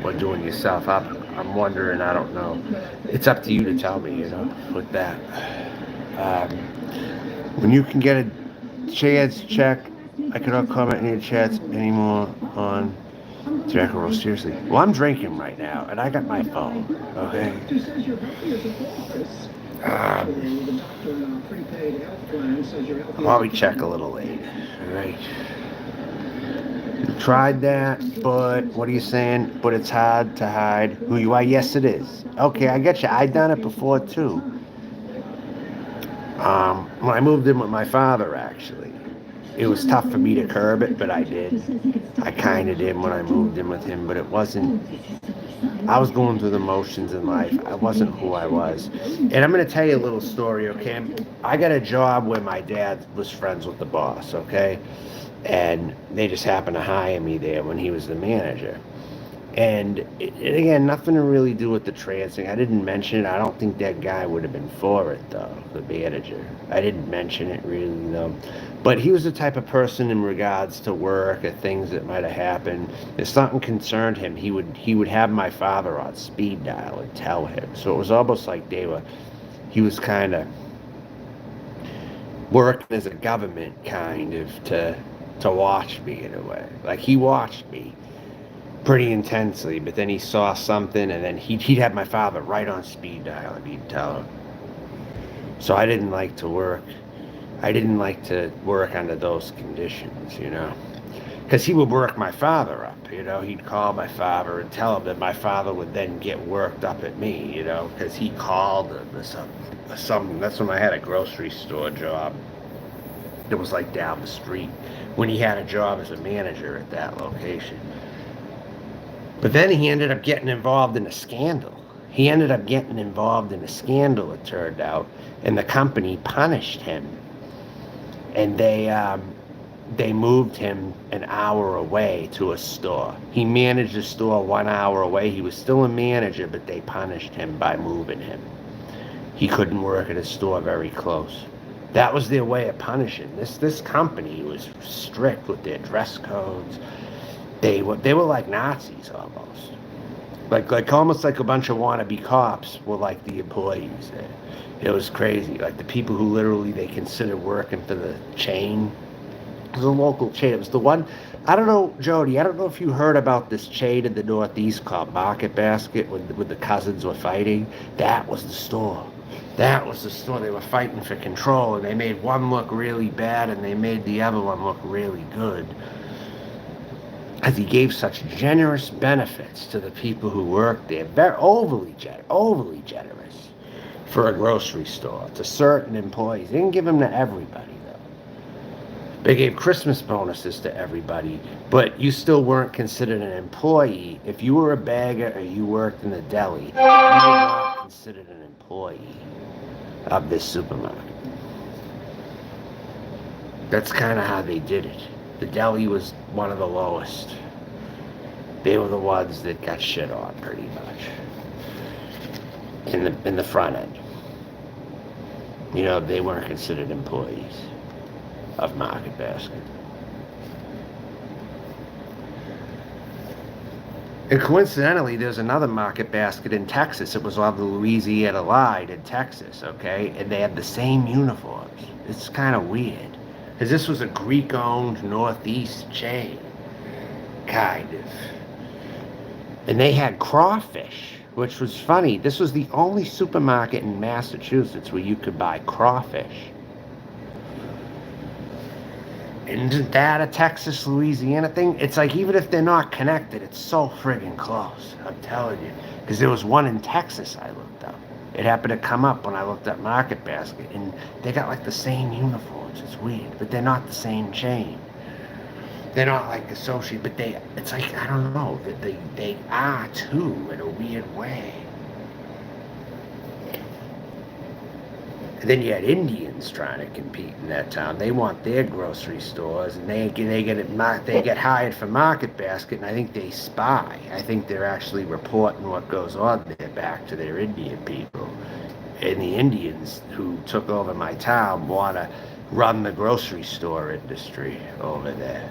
or doing yourself up. I'm wondering, I don't know. It's up to you to tell me, with that. When you can get a chance, check. I cannot comment in your chats anymore on Jack and Rose, seriously. Well, I'm drinking right now, and I got my phone, okay? I'll probably check a little later, alright? Tried that, but what are you saying? But it's hard to hide who you are. Yes, it is. Okay, I get you. I done it before too. When I moved in with my father, actually, it was tough for me to curb it, but I did. I kind of did when I moved in with him, but it wasn't. I was going through the motions in life. I wasn't who I was. And I'm going to tell you a little story, okay? I got a job where my dad was friends with the boss, okay? And they just happened to hire me there when he was the manager. And again, nothing to really do with the trancing. I didn't mention it. I don't think that guy would have been for it, though, the manager. I didn't mention it really, though. But he was the type of person in regards to work or things that might have happened. If something concerned him, he would have my father on speed dial and tell him. So it was almost like he was kind of working as a government kind of to watch me in a way. Like he watched me pretty intensely, but then he saw something, and then he'd have my father right on speed dial, and he'd tell him. So I didn't like to work under those conditions, because he would work my father up, he'd call my father and tell him that my father would then get worked up at me, because he called him or something. That's when I had a grocery store job. It was like down the street when he had a job as a manager at that location. But then he ended up getting involved in a scandal. It turned out, and the company punished him. And they moved him an hour away to a store. He managed a store 1 hour away. He was still a manager, but they punished him by moving him. He couldn't work at a store very close. That was their way of punishing. This company was strict with their dress codes. They were like Nazis almost. Like almost like a bunch of wannabe cops were like the employees there. It was crazy. Like the people who literally they considered working for the chain. It was a local chain. It was the one, I don't know, Jody, I don't know if you heard about this chain in the Northeast called Market Basket when the cousins were fighting. That was the store. They were fighting for control, and they made one look really bad, and they made the other one look really good. As he gave such generous benefits to the people who worked there, very overly generous for a grocery store, to certain employees. They didn't give them to everybody, though. They gave Christmas bonuses to everybody, but you still weren't considered an employee. If you were a bagger or you worked in the deli, you were not considered an employee of this supermarket. That's kind of how they did it. The deli was one of the lowest. They were the ones that got shit on pretty much in the front end. You know, they weren't considered employees of Market Basket. And coincidentally, there's another Market Basket in Texas. It was on the Louisiana line in Texas, okay? And they had the same uniforms. It's kind of weird. Because this was a Greek-owned Northeast chain, kind of. And they had crawfish, which was funny. This was the only supermarket in Massachusetts where you could buy crawfish. Isn't that a Texas, Louisiana thing? It's like, even if they're not connected, it's so friggin' close. I'm telling you. Because there was one in Texas I looked up. It happened to come up when I looked up Market Basket. And they got like the same uniforms. It's weird. But they're not the same chain. They're not like associated, but it's like, I don't know, they are too, in a weird way. And then you had Indians trying to compete in that town. They want their grocery stores, and they get hired for Market Basket, and I think they spy. I think they're actually reporting what goes on there back to their Indian people. And the Indians who took over my town want to run the grocery store industry over there.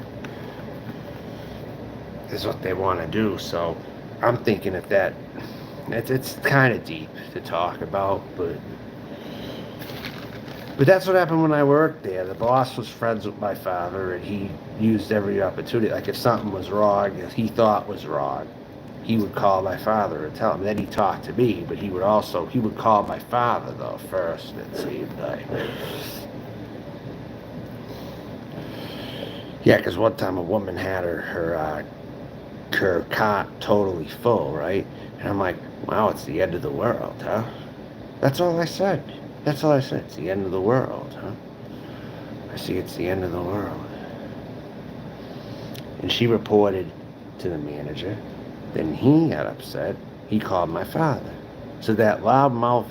Is what they want to do. So I'm thinking that it's kind of deep to talk about, but that's what happened when I worked there. The boss was friends with my father, and he used every opportunity. Like, if something was wrong, if he thought was wrong, he would call my father and tell him. Then he talked to me, but he would call my father though first. It seemed like. Yeah, because one time a woman had her cart totally full, right? And I'm like, wow, it's the end of the world, huh? That's all I said. It's the end of the world, huh? I see it's the end of the world. And she reported to the manager. Then he got upset. He called my father. So that loudmouth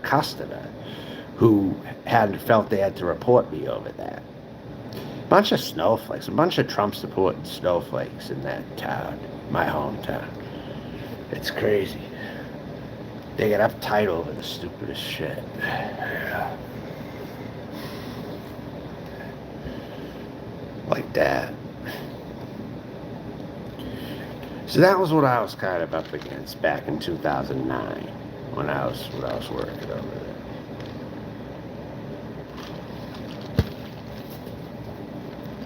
customer who felt they had to report me over that. Bunch of snowflakes, a bunch of Trump-supporting snowflakes in that town, my hometown. It's crazy. They get uptight over the stupidest shit. Like that. So that was what I was kind of up against back in 2009 when I was working over there.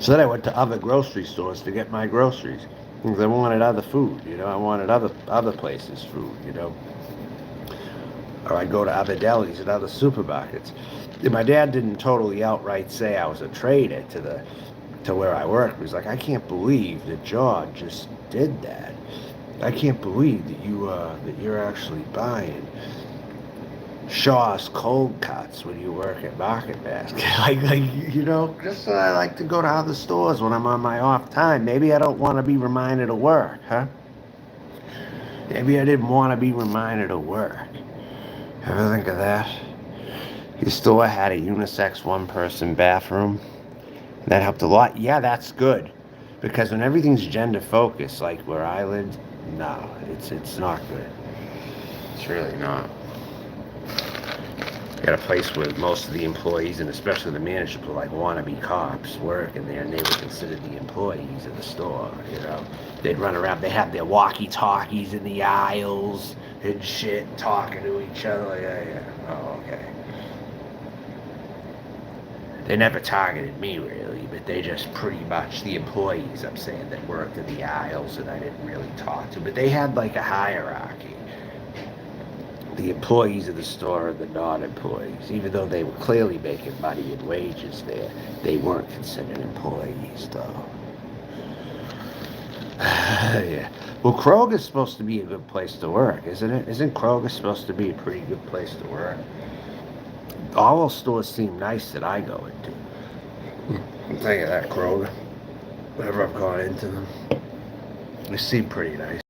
So then I went to other grocery stores to get my groceries. Because I wanted other food, you know. I wanted other places' food, you know. Or I'd go to other delis and other supermarkets. And my dad didn't totally outright say I was a traitor to where I worked. He was like, I can't believe that John just did that. I can't believe that you're actually buying Shaw's cold cuts when you work at Market Basket. like, you know, just I like to go to other stores when I'm on my off time. Maybe I don't want to be reminded of work, huh? Maybe I didn't want to be reminded of work. Ever think of that? Your store had a unisex one-person bathroom. That helped a lot. Yeah, that's good. Because when everything's gender-focused, like where I lived, no, it's not good. It's really not. Got a place where most of the employees, and especially the managers, were like wannabe cops working there, and they were considered the employees of the store, you know. They'd run around, they had their walkie-talkies in the aisles and shit, talking to each other, like, yeah. Oh, okay. They never targeted me, really, but they just pretty much, the employees, I'm saying, that worked in the aisles that I didn't really talk to, but they had like a hierarchy. The employees of the store and the non-employees, even though they were clearly making money and wages there, they weren't considered employees, though. Yeah. Well, Kroger's supposed to be a good place to work, isn't it? Isn't Kroger supposed to be a pretty good place to work? All those stores seem nice that I go into. I'll tell you that, Kroger. Whenever I've gone into them, they seem pretty nice.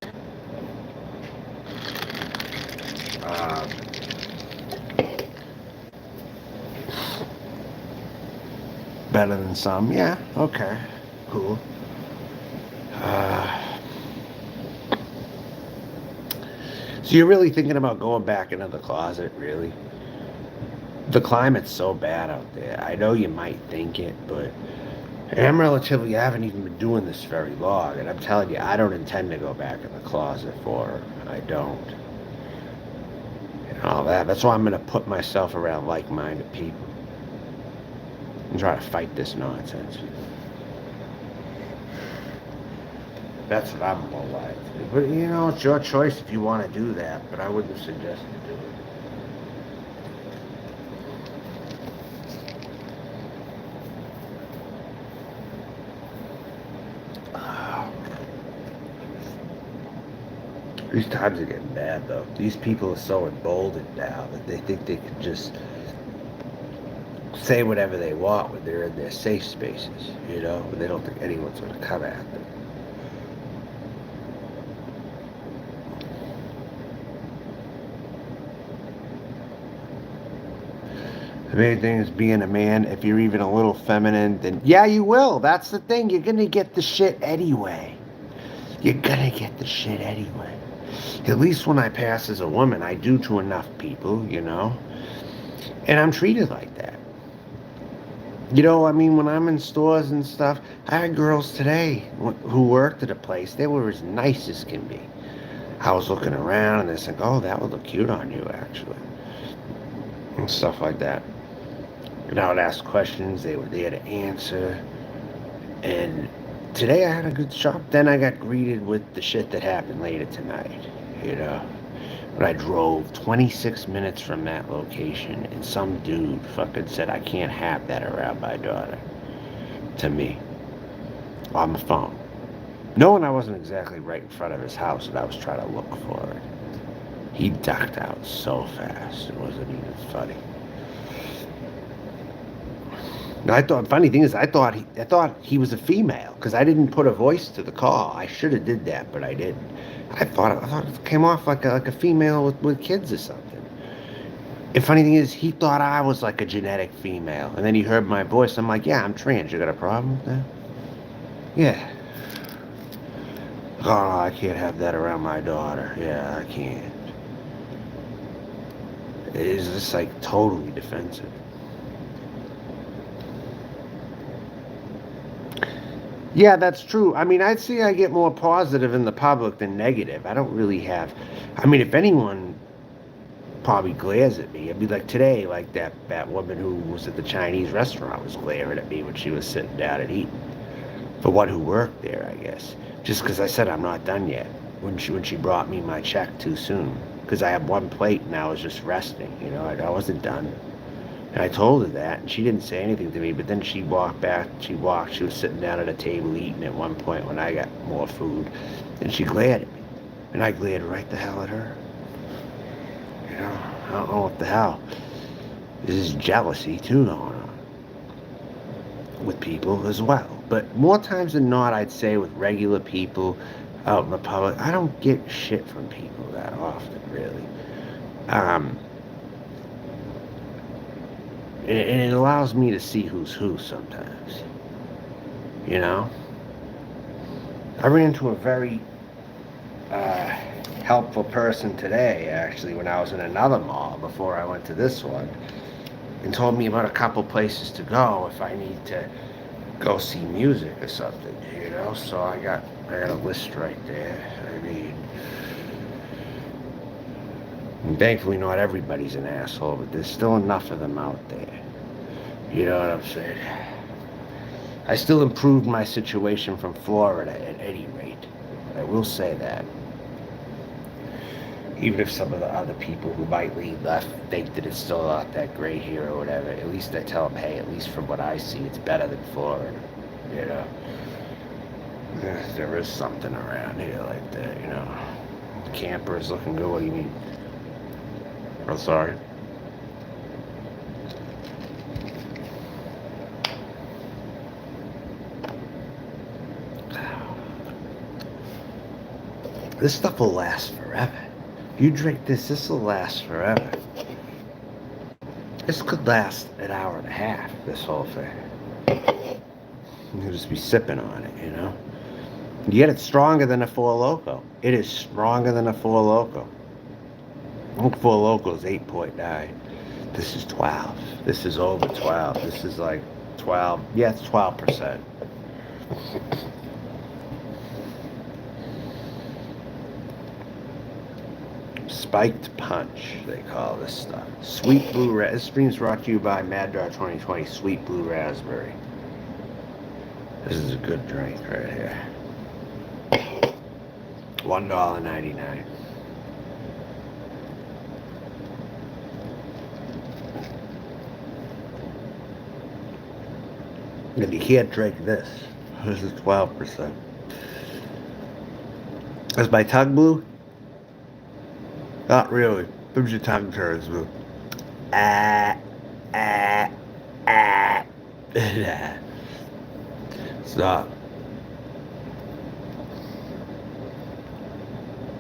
Better than some, yeah, okay. cool. So you're really thinking about going back into the closet, really? The climate's so bad out there. I know you might think it, but I haven't even been doing this very long, and I'm telling you, I don't intend to go back in the closet for her. I don't. And all that. That's why I'm going to put myself around like-minded people and try to fight this nonsense. That's what I'm more like. But, you know, it's your choice if you want to do that, but I wouldn't suggest you do it. These times are getting bad, though. These people are so emboldened now that they think they can just say whatever they want when they're in their safe spaces, you know? They don't think anyone's going to come at them. The main thing is being a man. If you're even a little feminine, then yeah, you will. That's the thing. You're going to get the shit anyway. You're going to get the shit anyway. At least when I pass as a woman, I do to enough people, you know? And I'm treated like that. You know, I mean, when I'm in stores and stuff, I had girls today who worked at a place. They were as nice as can be. I was looking around and they're saying, oh, that would look cute on you, actually. And stuff like that. And I would ask questions. They were there to answer. And today I had a good shop. Then I got greeted with the shit that happened later tonight, you know. But I drove 26 minutes from that location, and some dude fucking said, I can't have that around my daughter. To me. On the phone. Knowing I wasn't exactly right in front of his house, and I was trying to look for it. He ducked out so fast, it wasn't even funny. Now, funny thing is, I thought he was a female, because I didn't put a voice to the call. I should have did that, but I didn't. I thought it came off like a female with kids or something. And funny thing is, he thought I was like a genetic female. And then he heard my voice. I'm like, yeah, I'm trans. You got a problem with that? Yeah. Oh, no, I can't have that around my daughter. Yeah, I can't. It is just like totally defensive. Yeah, that's true. I mean, I'd say I get more positive in the public than negative. I don't really have. I mean, if anyone probably glares at me, it'd be like today, like that woman who was at the Chinese restaurant was glaring at me when she was sitting down and eating. The one who worked there, I guess. Just because I said I'm not done yet. When she brought me my check too soon. Because I had one plate and I was just resting. You know, I wasn't done. And I told her that, and she didn't say anything to me, but then she walked back, she was sitting down at a table eating at one point when I got more food, and she glared at me. And I glared right the hell at her. You know, I don't know what the hell. This is jealousy, too, going on. With people as well. But more times than not, I'd say with regular people out in the public, I don't get shit from people that often, really. And it allows me to see who's who sometimes. You know? I ran into a very helpful person today, actually, when I was in another mall before I went to this one, and told me about a couple places to go if I need to go see music or something, you know? So I got a list right there. I mean, and thankfully not everybody's an asshole, but there's still enough of them out there. You know what I'm saying? I still improved my situation from Florida at any rate. I will say that. Even if some of the other people who might leave left think that it's still not that great here or whatever, at least I tell them, hey, at least from what I see, it's better than Florida. You know? There is something around here like that, you know? The camper is looking good. What do you mean? I'm sorry. This stuff will last forever. You drink this will last forever. This could last an hour and a half, this whole thing. You'll just be sipping on it, you know. You get it stronger than a Four Loko. It is stronger than a Four Loko. I think Four Loko is 8.9. This is 12. This is over 12. This is like 12. Yeah, it's 12%. Spiked Punch, they call this stuff. Sweet Blue Raspberry. This stream's brought to you by Mad Dog 2020 Sweet Blue Raspberry. This is a good drink right here. $1.99. And you can't drink this. This is 12%. Is my tongue blue? Not really. Who's your tongue turns blue? Ah, ah, ah. Stop.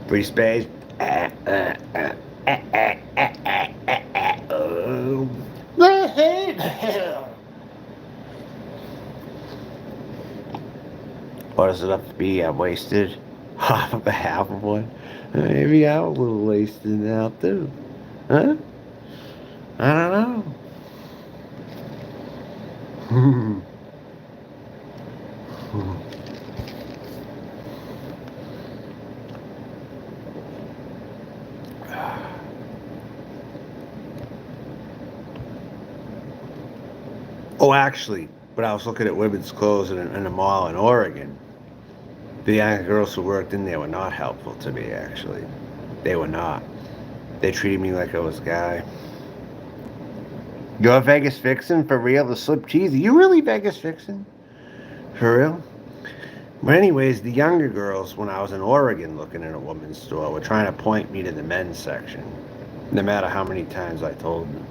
Free space. What does it have to be? I'm wasted. Half of one. Maybe I'm a little wasted now too. Huh? I don't know. Oh, actually, but I was looking at women's clothes in a mall in Oregon. The young girls who worked in there were not helpful to me, actually. They were not. They treated me like I was a guy. You're Vegas Vixen? For real? The slip cheesy? You really Vegas Vixen? For real? But anyways, the younger girls, when I was in Oregon looking at a woman's store, were trying to point me to the men's section. No matter how many times I told them.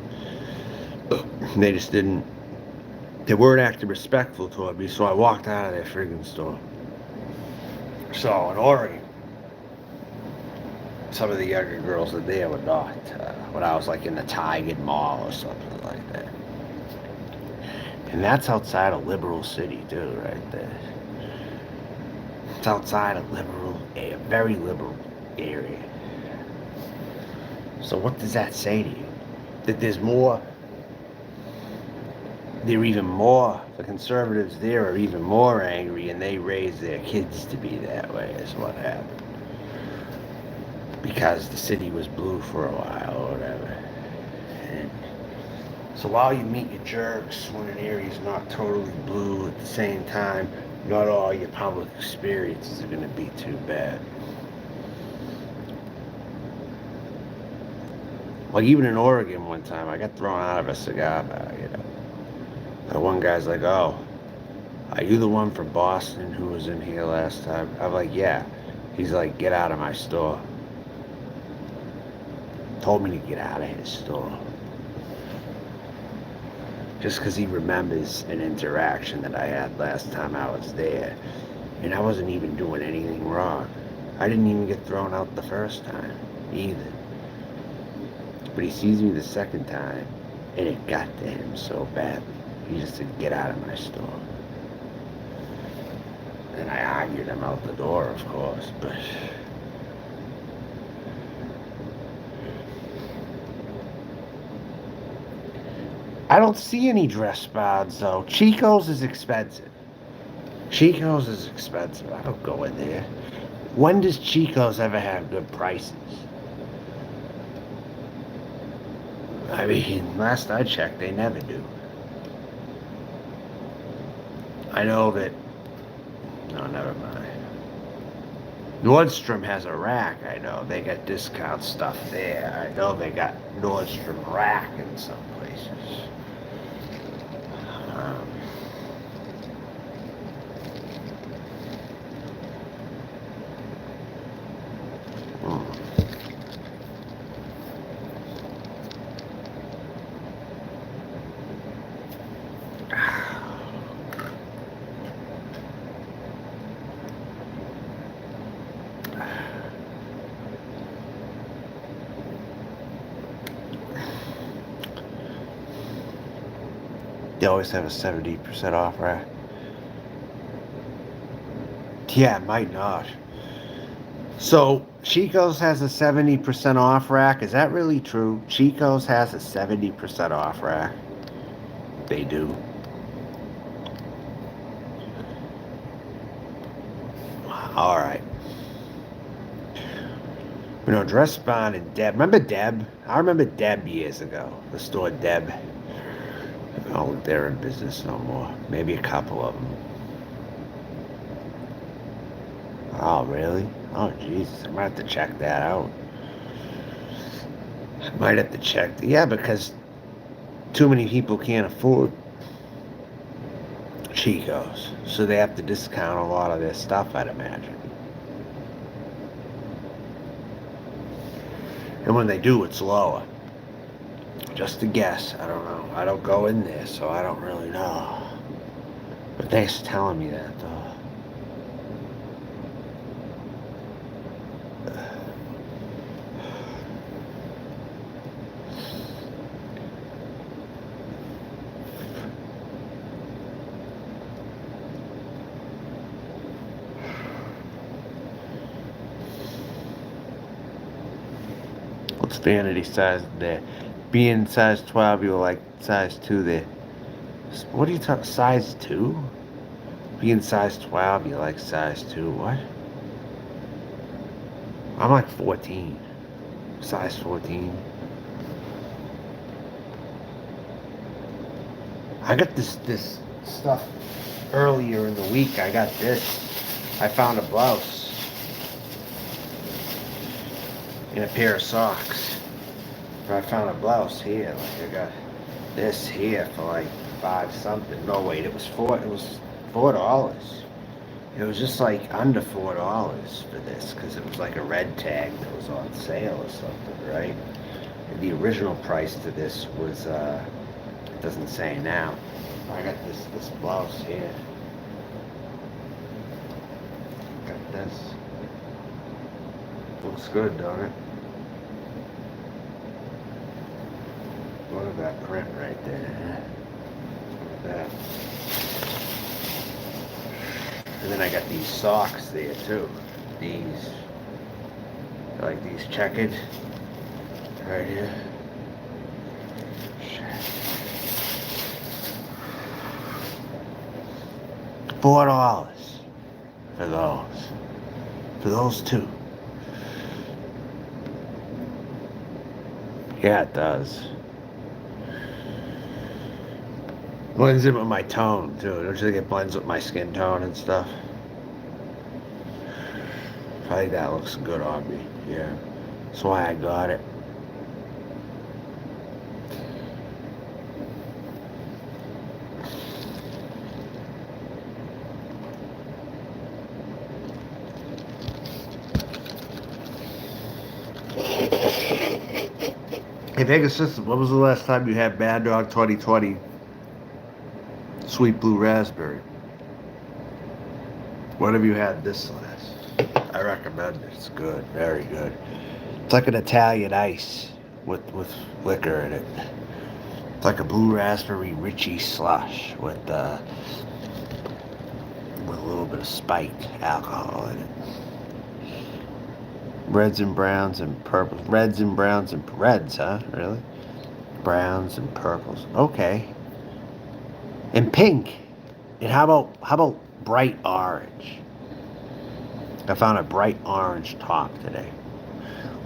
They just didn't. They weren't acting respectful toward me, so I walked out of their friggin' store. So in Oregon, some of the younger girls in there were not. When I was like in the Tiger Mall or something like that. And that's outside of Liberal City too, right there. It's outside of a very liberal area. So what does that say to you? That there's more. They're even more, the conservatives there are even more angry, and they raise their kids to be that way, is what happened. Because the city was blue for a while or whatever. And so while you meet your jerks when an area's not totally blue, at the same time, not all your public experiences are going to be too bad. Like even in Oregon one time, I got thrown out of a cigar bar, you know. The one guy's like, oh, are you the one from Boston who was in here last time? I'm like, yeah. He's like, get out of my store. Told me to get out of his store. Just because he remembers an interaction that I had last time I was there. And I wasn't even doing anything wrong. I didn't even get thrown out the first time, either. But he sees me the second time, and it got to him so badly. He just said, get out of my store. And I argued him out the door, of course, but... I don't see any dress spots, though. Chico's is expensive. Chico's is expensive. I don't go in there. When does Chico's ever have good prices? I mean, last I checked, they never do. I know that... No, never mind. Nordstrom has a rack, I know. They got discount stuff there. I know they got Nordstrom rack in some places. They always have a 70% off rack. Yeah, it might not. So Chico's has a 70% off rack. Is that really true? Chico's has a 70% off rack. They do. All right. You know, Dress Barn and Deb. Remember Deb? I remember Deb years ago. The store Deb. Oh, they're in business no more. Maybe a couple of them. Oh, really? Oh, Jesus. I might have to check that out. I might have to check. Yeah, because too many people can't afford Chico's. So they have to discount a lot of their stuff, I'd imagine. And when they do, it's lower. Just a guess. I don't know. I don't go in there, so I don't really know. But thanks for telling me that, though. What's vanity size there? Being size 12, you're like size 2 there. What are you talking? Size 2? Being size 12, you like size 2. What? I'm like 14. Size 14. I got this stuff earlier in the week. I got this. I found a blouse and a pair of socks. But I found a blouse here. Like I got this here for like $5 something. No wait, it was $4. It was just like under $4 for this because it was like a red tag that was on sale or something, right? And the original price to this was it doesn't say now. I got this blouse here. Got this. Looks good, don't it? Look at that print right there. Look at that. And then I got these socks there too. These, like these checkered, right here. $4 for those. For those two. Yeah, it does. Blends in with my tone too. Don't you think it blends with my skin tone and stuff? I think that looks good on me. Yeah. That's why I got it. Hey, Vegas System, when was the last time you had Mad Dog 2020 Sweet Blue Raspberry? When have you had this last? I recommend it. It's good. Very good. It's like an Italian ice with liquor in it. It's like a blue raspberry Richie slush with a little bit of spiked alcohol in it. Reds and browns and purples. Reds and browns and reds, huh? Really? Browns and purples. Okay. And pink. And how about bright orange? I found a bright orange top today.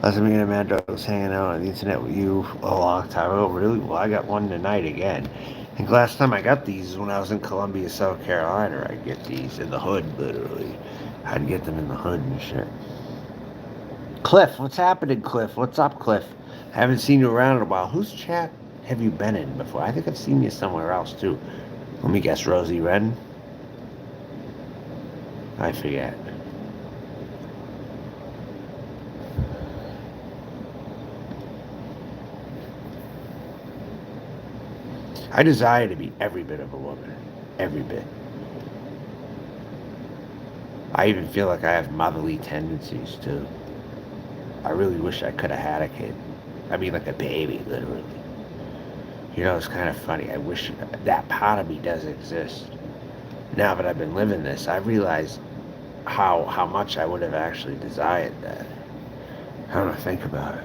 Last time me and Amanda was hanging out on the internet with you a long time ago. Really? Well, I got one tonight again. I think last time I got these is when I was in Columbia, South Carolina. I'd get these in the hood, literally. I'd get them in the hood and shit. Cliff, what's happening, Cliff? What's up, Cliff? I haven't seen you around in a while. Whose chat have you been in before? I think I've seen you somewhere else, too. Let me guess, Rosie Redden? I forget. I desire to be every bit of a woman. Every bit. I even feel like I have motherly tendencies, too. I really wish I could have had a kid. I mean, like a baby, literally. You know, it's kind of funny. I wish that part of me does exist. Now that I've been living this, I realize how much I would have actually desired that. I don't know, think about it.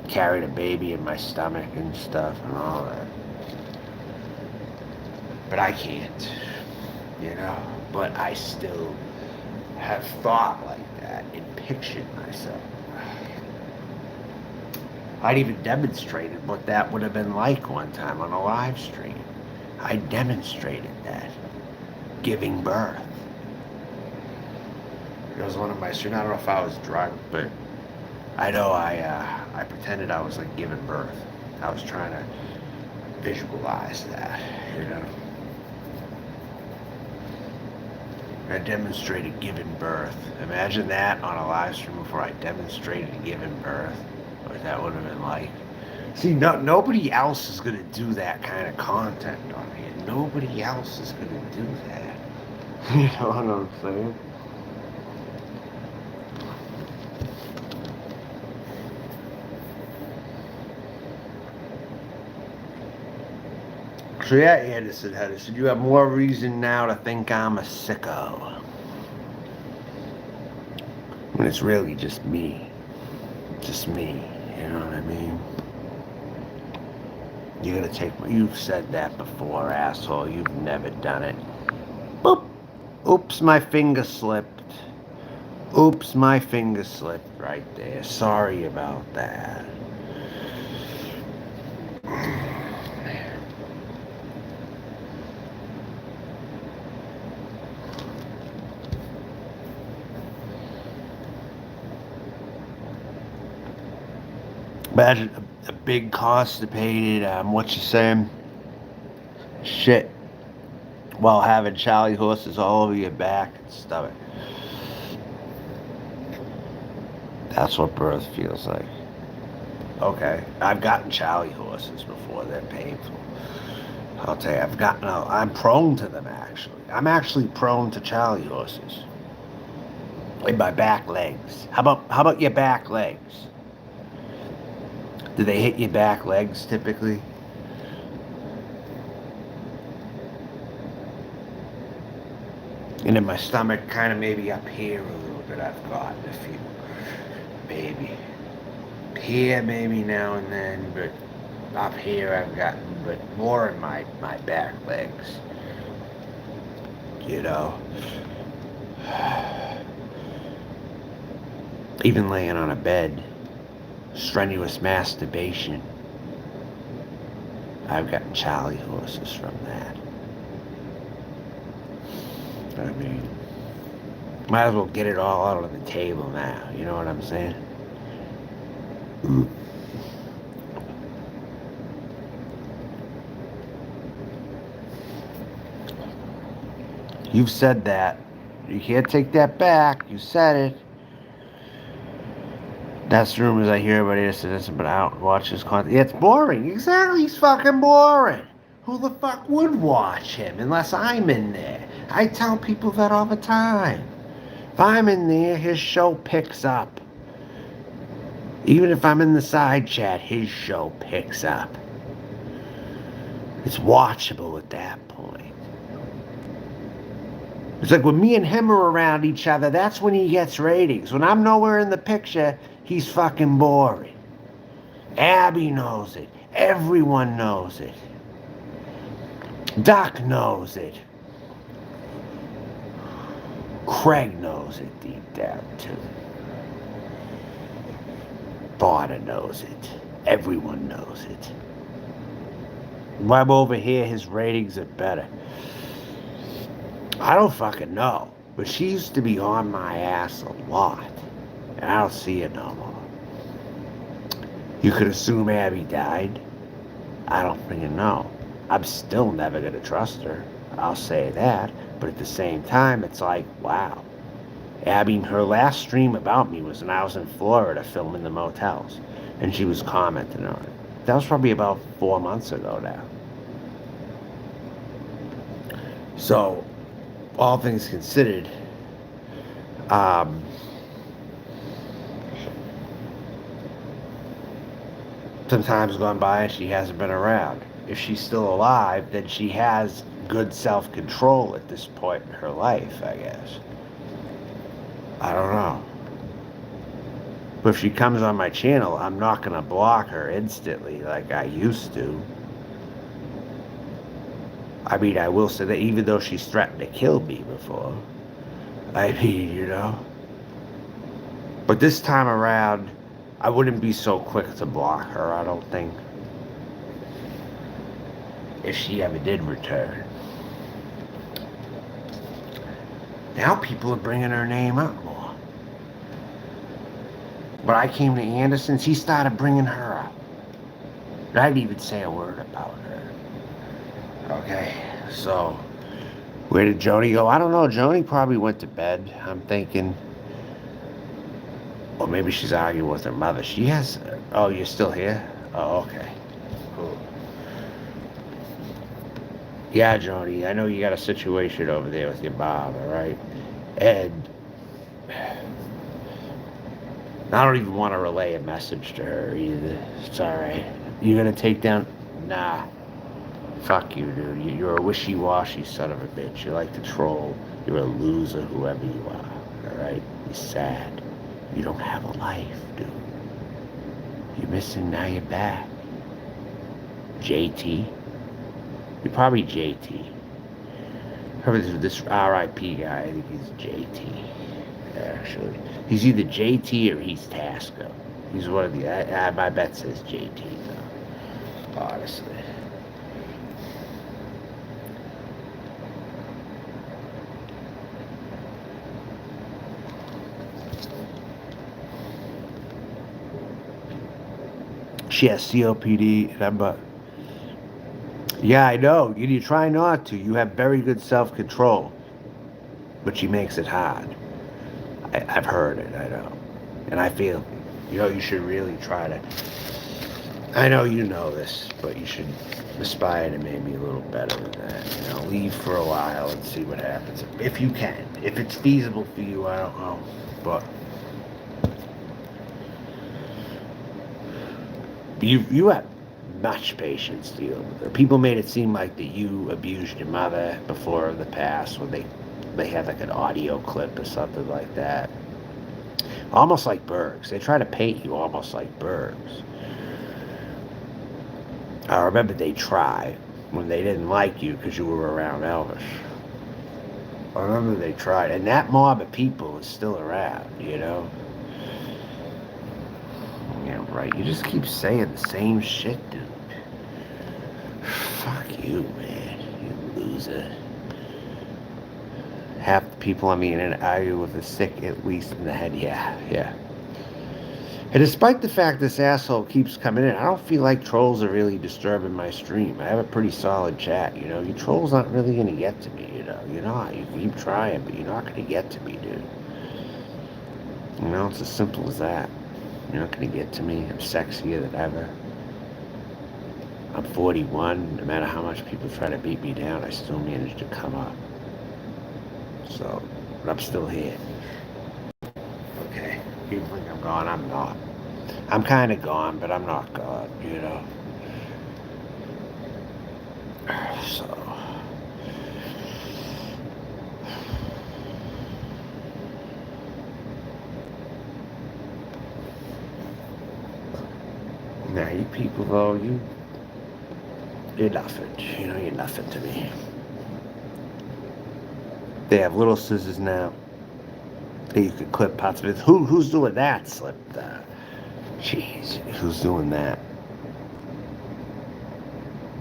Carried a baby in my stomach and stuff and all that. But I can't, you know. But I still have thought like that and pictured myself. I'd even demonstrated what that would have been like one time on a live stream. I demonstrated that. Giving birth. It was one of my streams. I don't know if I was drunk, but I know I pretended I was like giving birth. I was trying to visualize that, you know. I demonstrated giving birth. Imagine that on a live stream before I demonstrated giving birth. What that would have been like. See, nobody else is gonna do that kind of content on here. Nobody else is gonna do that. You know what I'm saying? So yeah, Henderson, you have more reason now to think I'm a sicko. When it's really just me. Just me. You know what I mean? You're gonna take, you've said that before, asshole. You've never done it. Boop. Oops, my finger slipped. Oops, my finger slipped right there. Sorry about that. Imagine a big constipated, what you saying? Shit. While having Charlie horses all over your back and stuff. That's what birth feels like. Okay. I've gotten Charlie horses before. They're painful. I'll tell you, I'm prone to them actually. I'm actually prone to Charlie horses. In my back legs. How about your back legs? Do they hit your back legs typically? And in my stomach, kind of maybe up here a little bit, I've gotten a few. Maybe. Here, maybe now and then, but up here I've gotten, but more in my back legs. You know? Even laying on a bed. Strenuous masturbation. I've gotten Charlie horses from that. I mean, might as well get it all out on the table now. You know what I'm saying? You've said that. You can't take that back. You said it. That's rumors I hear about this, but I don't watch his content. Yeah, it's boring. Exactly, he's fucking boring. Who the fuck would watch him unless I'm in there? I tell people that all the time. If I'm in there, his show picks up. Even if I'm in the side chat, his show picks up. It's watchable at that point. It's like when me and him are around each other, that's when he gets ratings. When I'm nowhere in the picture, he's fucking boring. Abby knows it. Everyone knows it. Doc knows it. Craig knows it deep down too. Barter knows it. Everyone knows it. When I'm over here, his ratings are better. I don't fucking know. But she used to be on my ass a lot. And I don't see it no more. You could assume Abby died. I don't freaking know. I'm still never gonna trust her. I'll say that. But at the same time, it's like, wow. Abby, her last stream about me was when I was in Florida filming the motels. And she was commenting on it. That was probably about 4 months ago now. So, all things considered, some time's gone by and she hasn't been around. If she's still alive, then she has good self-control at this point in her life, I guess. I don't know. But if she comes on my channel, I'm not going to block her instantly like I used to. I mean, I will say that even though she's threatened to kill me before. I mean, you know. But this time around, I wouldn't be so quick to block her, I don't think. If she ever did return. Now people are bringing her name up more. When I came to Anderson's, he started bringing her up. And I didn't even say a word about her. Okay, so where did Joni go? I don't know. Joni probably went to bed. I'm thinking, or maybe she's arguing with her mother. She has. Oh, you're still here? Oh, okay. Cool. Yeah, Joni, I know you got a situation over there with your mom, all right? And I don't even want to relay a message to her either. It's all right. You gonna take down? Nah. Fuck you, dude. You're a wishy-washy son of a bitch. You like to troll. You're a loser, whoever you are. All right? You're sad. You don't have a life, dude. You're missing, now you're back. JT? You're probably JT. This RIP guy, I think he's JT. Actually, he's either JT or he's Tasco. He's one of the. My bet says JT, though. Honestly. She has COPD, and I'm yeah, I know. You try not to. You have very good self-control, but she makes it hard. I've heard it, I know. And I feel, you should really try to, I know you know this, but you should aspire to maybe a little better than that. Leave for a while and see what happens. If you can. If it's feasible for you, I don't know. But you have much patience dealing with her. People made it seem like that you abused your mother before in the past when they had like an audio clip or something like that. Almost like Bergs. They try to paint you almost like Bergs. I remember they tried when they didn't like you because you were around Elvis. I remember they tried. And that mob of people is still around, Yeah, right. You just keep saying the same shit, dude. Fuck you, man. You loser. Half the people I'm meeting argue with a sick, at least in the head. Yeah. And despite the fact this asshole keeps coming in, I don't feel like trolls are really disturbing my stream. I have a pretty solid chat, You trolls aren't really going to get to me, You're not. You keep trying, but you're not going to get to me, dude. It's as simple as that. You're not going to get to me. I'm sexier than ever. I'm 41. No matter how much people try to beat me down, I still manage to come up. So, but I'm still here. Okay. People think I'm gone. I'm not. I'm kind of gone, but I'm not gone, So. Now, you people, though, you're nothing. You're nothing to me. They have little scissors now. You can clip parts of it. Who's doing that? Slipped. Jeez, who's doing that?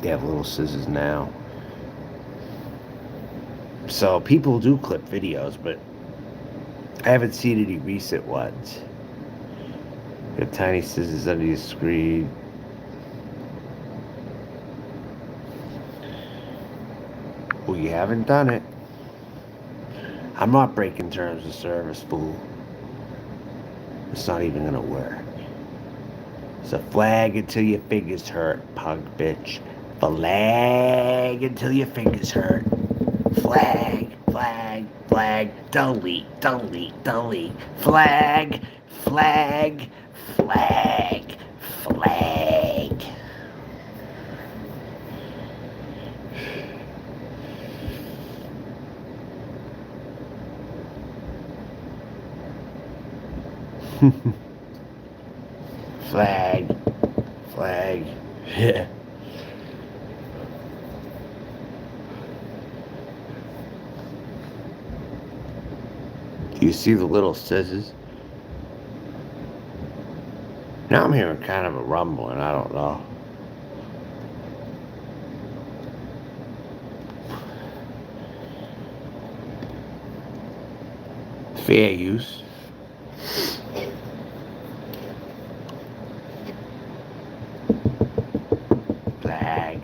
They have little scissors now. So people do clip videos, but I haven't seen any recent ones. You have tiny scissors under your screen. Well, you haven't done it. I'm not breaking terms of service, fool. It's not even gonna work. It's a flag until your fingers hurt, punk bitch. Flag until your fingers hurt. Flag, flag, flag. Delete, delete, delete. Flag, flag, flag, flag. Flag. Flag. Yeah. Do you see the little scissors? Now I'm hearing kind of a rumbling. I don't know. Fair use. Flag.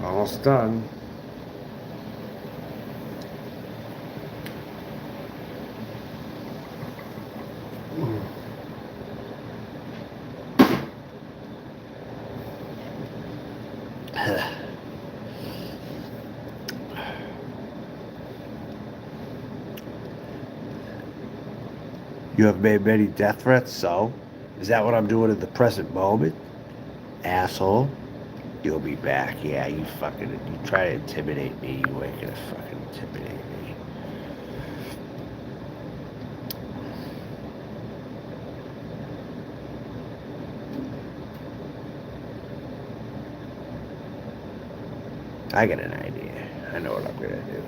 Almost done. You have made many death threats, so? Is that what I'm doing at the present moment? Asshole. You'll be back. Yeah, you try to intimidate me. You ain't gonna fucking intimidate me. I got an idea. I know what I'm gonna do.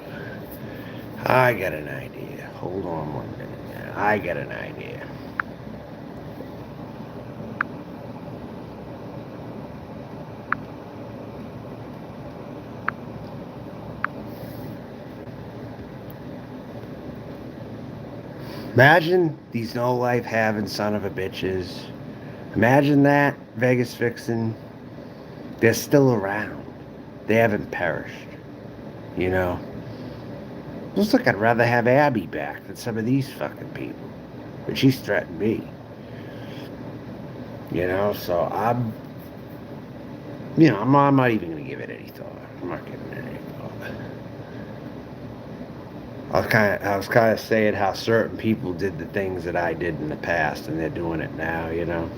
I got an idea. Hold on 1 minute now. I got an idea. Imagine these no-life having son of a bitches. Imagine that, Vegas Vixen. They're still around. They haven't perished. You know? Looks like I'd rather have Abby back than some of these fucking people. But she's threatened me. You know, so I'm not even going to give it any thought. I'm not giving it any thought. I was kind of saying how certain people did the things that I did in the past, and they're doing it now, you know?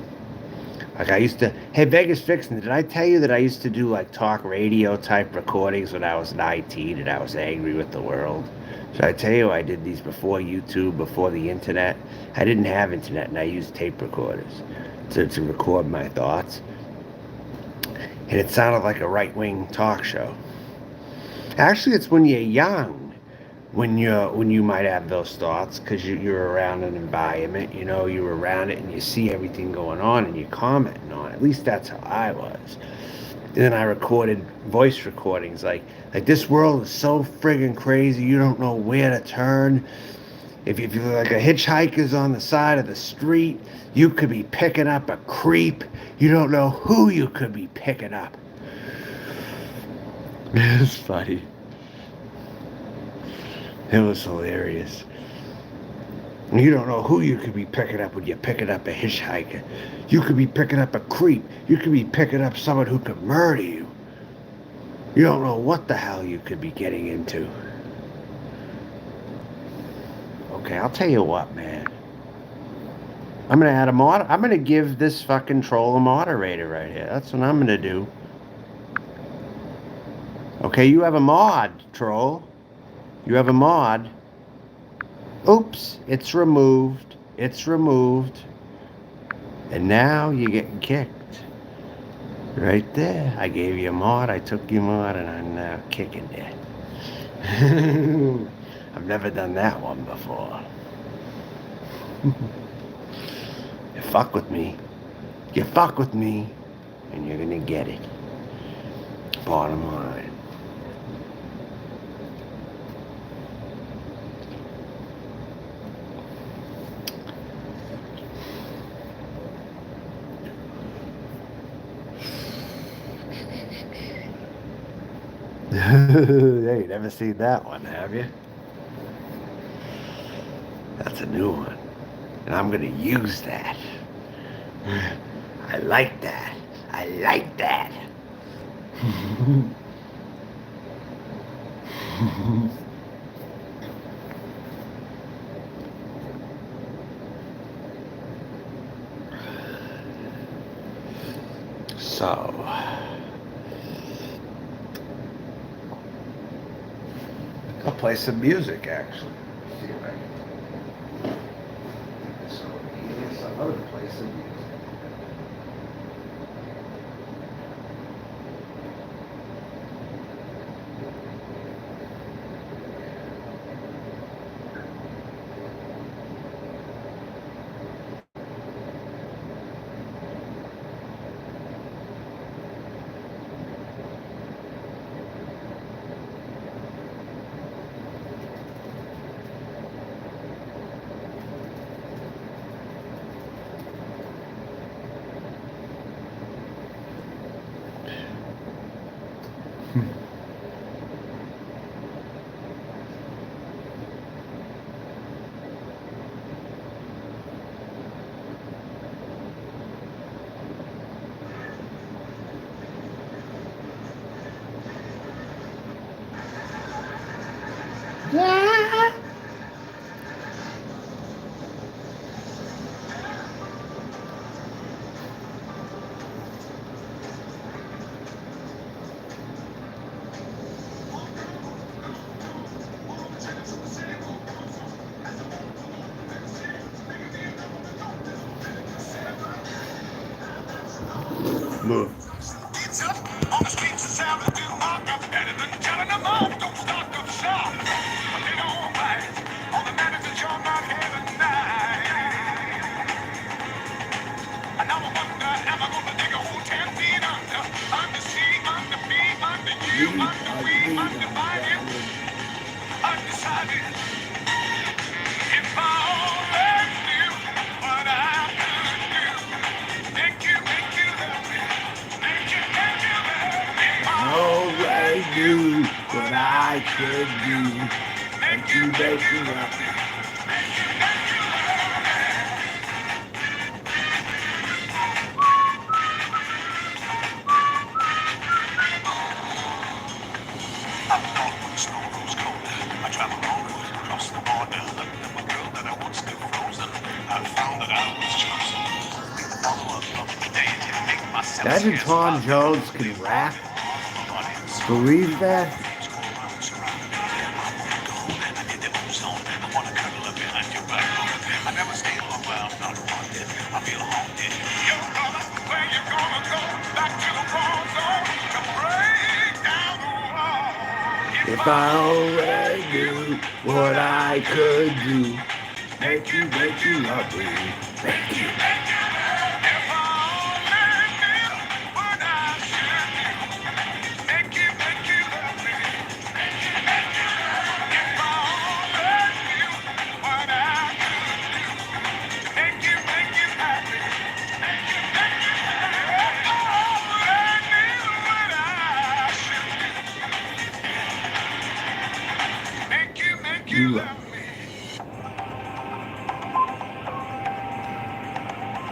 Like I used to, hey, Vegas Vixen, did I tell you that I used to do like talk radio type recordings when I was in IT and I was angry with the world? Should I tell you I did these before YouTube, before the internet? I didn't have internet and I used tape recorders to record my thoughts. And it sounded like a right-wing talk show. Actually, it's when you're young when you might have those thoughts because you're around an environment, you know, you're around it and you see everything going on and you're commenting on it. At least that's how I was. And then I recorded voice recordings like this world is so friggin' crazy, you don't know where to turn. If you're like a hitchhiker's on the side of the street, you could be picking up a creep. You don't know who you could be picking up. It's funny. It was hilarious. You don't know who you could be picking up when you're picking up a hitchhiker. You could be picking up a creep. You could be picking up someone who could murder you. You don't know what the hell you could be getting into. Okay, I'll tell you what, man. I'm gonna add I'm gonna give this fucking troll a moderator right here. That's what I'm gonna do. Okay, you have a mod, troll. You have a mod. Oops, it's removed. It's removed. And now you're getting kicked. Right there. I gave you a mod, I took you mod, and I'm now kicking you. I've never done that one before. You fuck with me. You fuck with me, and you're gonna get it. Bottom line. Hey, you never seen that one, have you? That's a new one. And I'm gonna use that. I like that. I like that. So, I'll play some music, actually. See if I can. So, yes, I'm going to play some music. Move. On the streets of South Dumarca, better than telling them off, don't start to shop. They don't bite on the matters that you're not here tonight. And now I wonder, am I gonna dig a hole 10 feet under sea, under me, under you, under we, undivided, undecided? If I only knew what I could do, make you love me, make you love me. If I Always do what I could do. Make you love me. Up north when the snow grows colder, I travel on across the border, looking at my girl that I once knew frozen. I found that I was chosen. Be the follower of the deity to make myself Imagine scarce. Tom Jones can rap. My body and soul. Believe that? Things go around, surrounding me. I wanna go, I need the ozone. I wanna cuddle up behind your backbone. I never stay long where I'm not wanted. I feel haunted. Yo, brother, where you gonna go? Back to the wrong zone to break down the wall. If I only knew what I could do. Make you love me. Make you. If I only knew what I should do. Make you love me. If I only knew what I could do. Make you happy. If I only knew what I should do. Make you love me.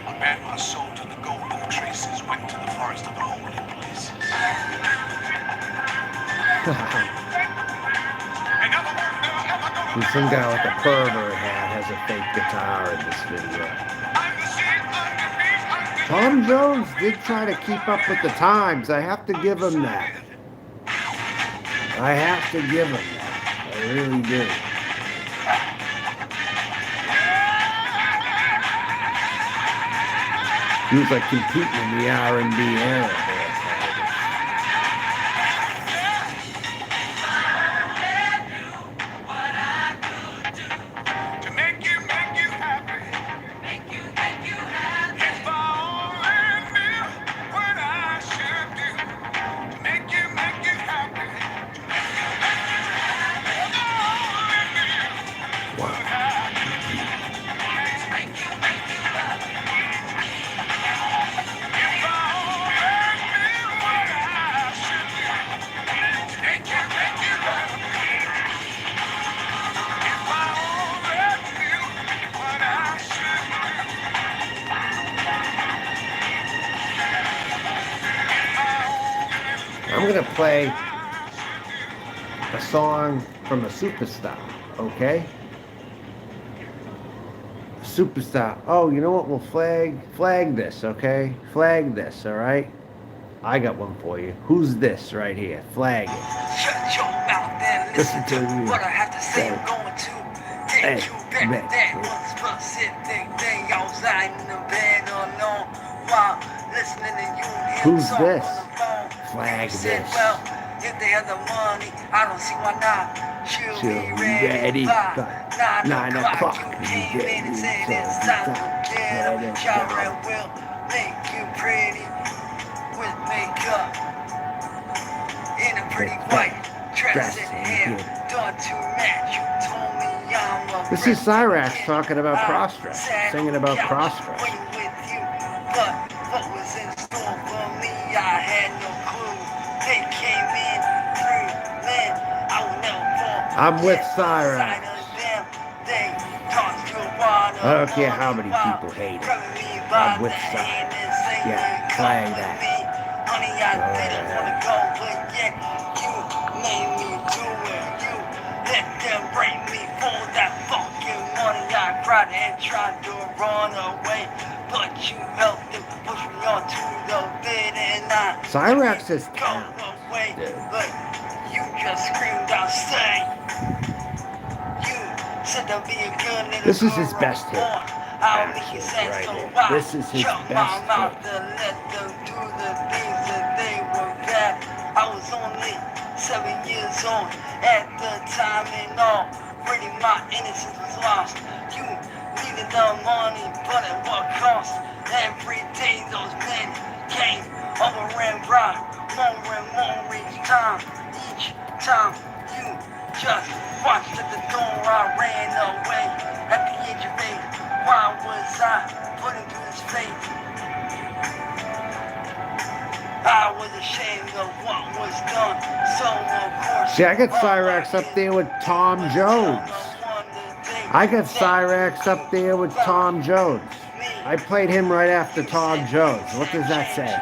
I bared my soul to the golden traces, went to the forest of the holy places. And now I wonder, am I gonna And some guy with a pervert hat has a fake guitar in this video. Tom Jones did try to keep up with the times. I have to give him that. I have to give him that. I really do. He was like competing in the R&B era. to make you happy. If I only knew what I should do. To make you happy. If I only knew what I could do. If I only knew what I should do. To make you happy. If I only knew what I should do. I'm going to play a song from a superstar, okay? Superstar. Oh, you know what? We'll flag this, okay? Flag this, all right? I got one for you. Who's this right here? Flag it. Shut your mouth and Listen to what I have to say. I'm say. going to Hey, take you back. man. That was a specific day. I was lying in the bed alone while listening to you and him Who's talk this? on the phone. Flag You said, this. well, if they have the money, I don't see why not. She'll be ready by 9 o'clock. You came in and said it's time to get up. Shower will make you pretty with makeup in a pretty white dress and hair done to match. You told me I'm a This is Cyrax kid. talking about I cross-dress, sat singing on about the couch cross-dress. waiting with you, but what was in store for me, I had no clue. They came in 3 men, I will never fall. I'm with Yes, Cyrax. beside of them, they tossed you water I don't care on how me many while people hate it. grabbing me I'm by with the hand and Cyrax. saying, Yeah, "Come flag with that. me." Honey, I didn't Alright. wanna go, but yet you made me do it. You let them break me for that fucking money. I cried and tried to run away, but you helped them push me onto the bed, and I Cyrax is go talent, away, dude. but you just screamed out, "Stay!" You said to be a good little This is girl, his best hit, boy. I'll make you actually, sad, right so here. I This is his shut best my mouth hit. and let them do the things that they were bad. I was only 7 years old at the time, and already my innocence was lost. You needed the money, but at what cost? Every day those men came over and brought more and more each time. Each time you just watched at the door, I ran away at the age of 8. Why was I putting through this fate? I was ashamed of what was done, so of course. See, I got Cyrax up there with Tom Jones. I got Cyrax up there with Tom Jones. I played him right after Tom Jones. What does that say?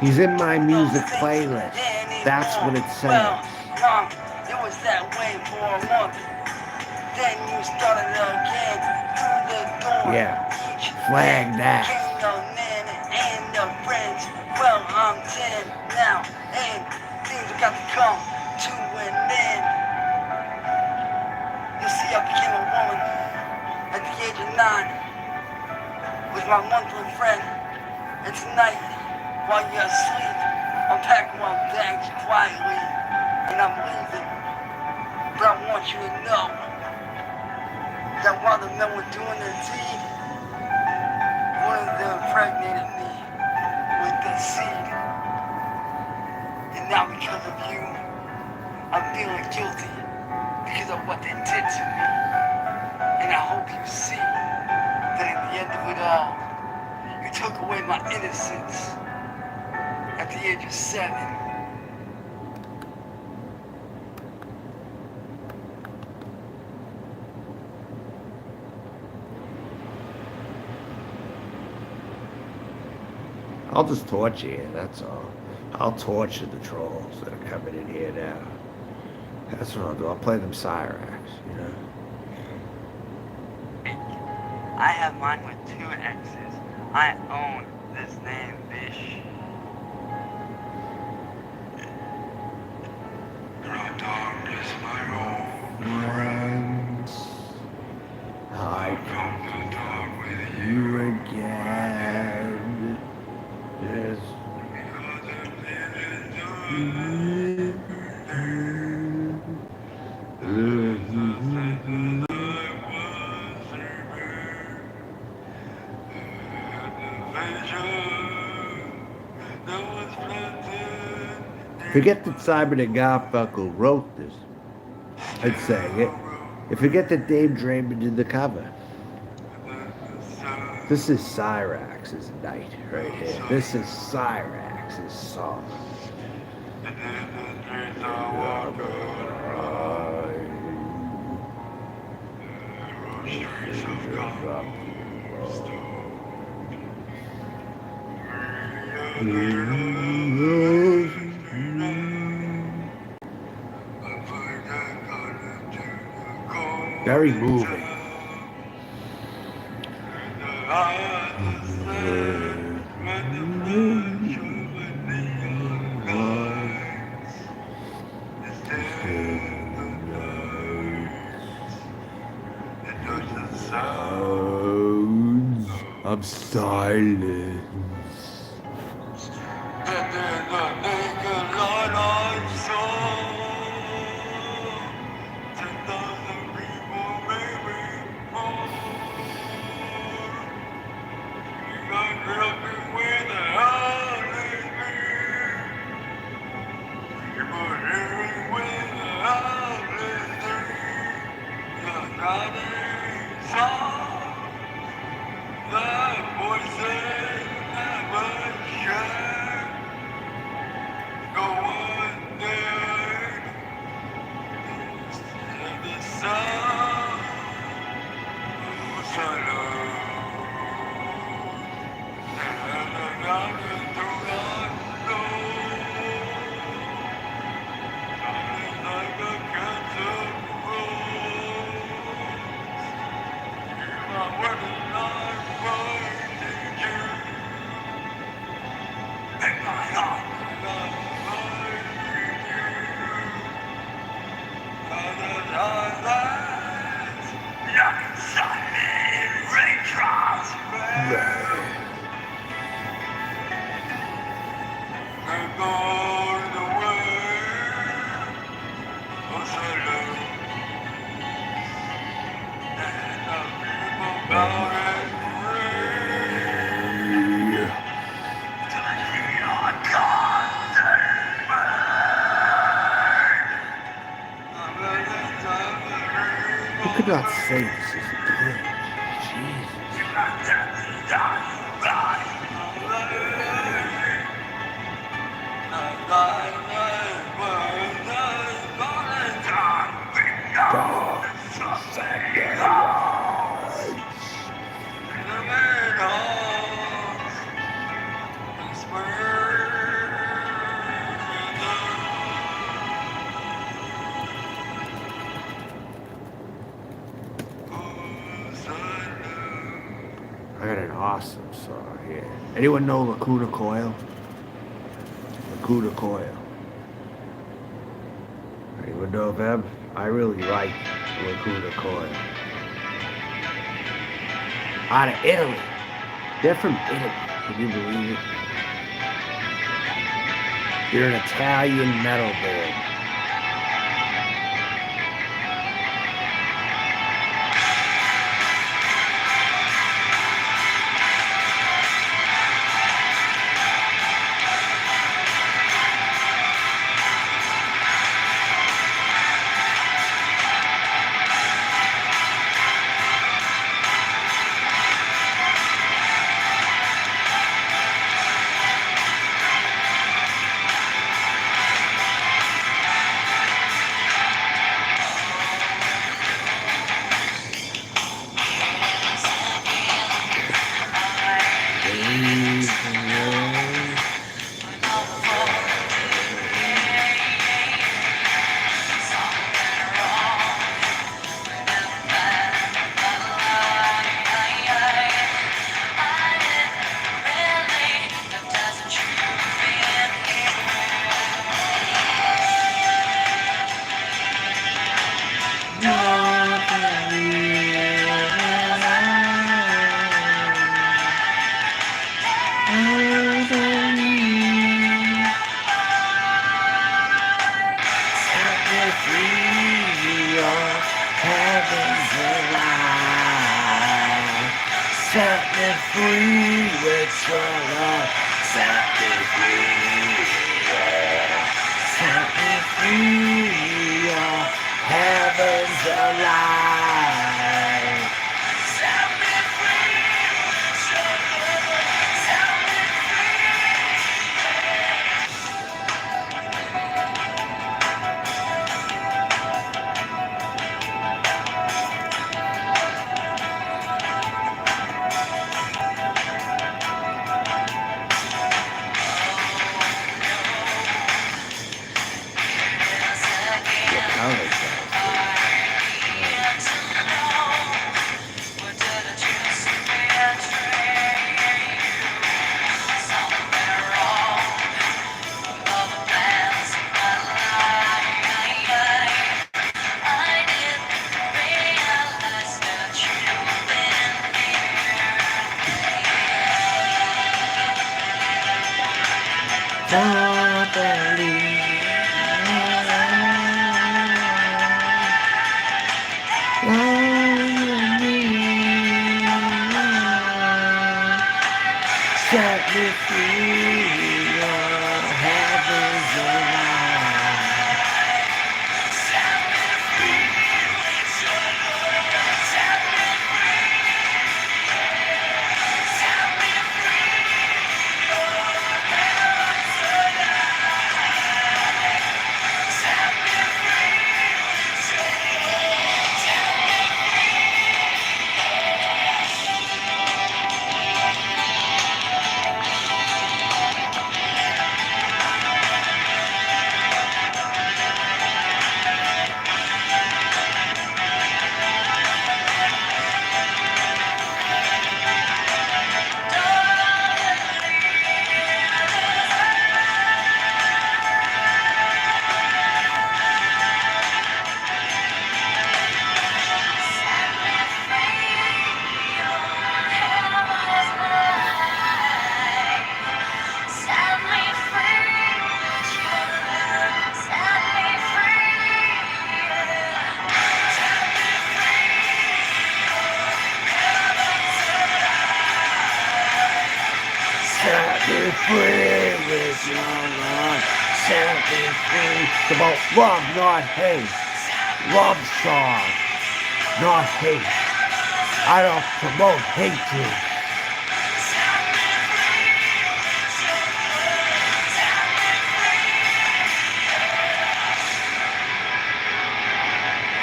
He's in my music playlist. That's what it says. Mom, it was that way for a month. Then you started again through the door. Yeah. Each Flag that. came the men and the friends. Well, I'm 10 now, and things have got to come to an end. You see, I became a woman at the age of 9 with my monthly friend. And tonight, while you're asleep, I'm packing my bags quietly, and I'm leaving. But I want you to know that while the men were doing their deed, one of them impregnated me with the seed. And now because of you, I'm feeling guilty because of what they did to me. And I hope you see that at the end of it all, you took away my innocence at the age of 7. I'll just torture you, that's all. I'll torture the trolls that are coming in here now. That's what I'll do. I'll play them Cyrax, you know? I have mine with 2 X's. I own this name, bish. From darkness, my own Friends, I come to talk with you again. Yes. Forget that Simon and Garfunkel wrote this. I'd say it. And forget that Dave Draymond did the cover. This is Cyrax's night right here. This is Cyrax's song. Very moving. Sounds of silence. You could not say this is a play. Jesus. I got an awesome song here. Anyone know Lacuna Coil? Lacuna Coil. Anyone know them? I really like Lacuna Coil. Out of Italy. They're from Italy. Can you believe it? They're an Italian metal band. Set me free with your love. Set me free. Set me free. Your heaven's alive. Set me free with your love. Set me It's about love, not hate. Love song, not hate. I don't promote hatred.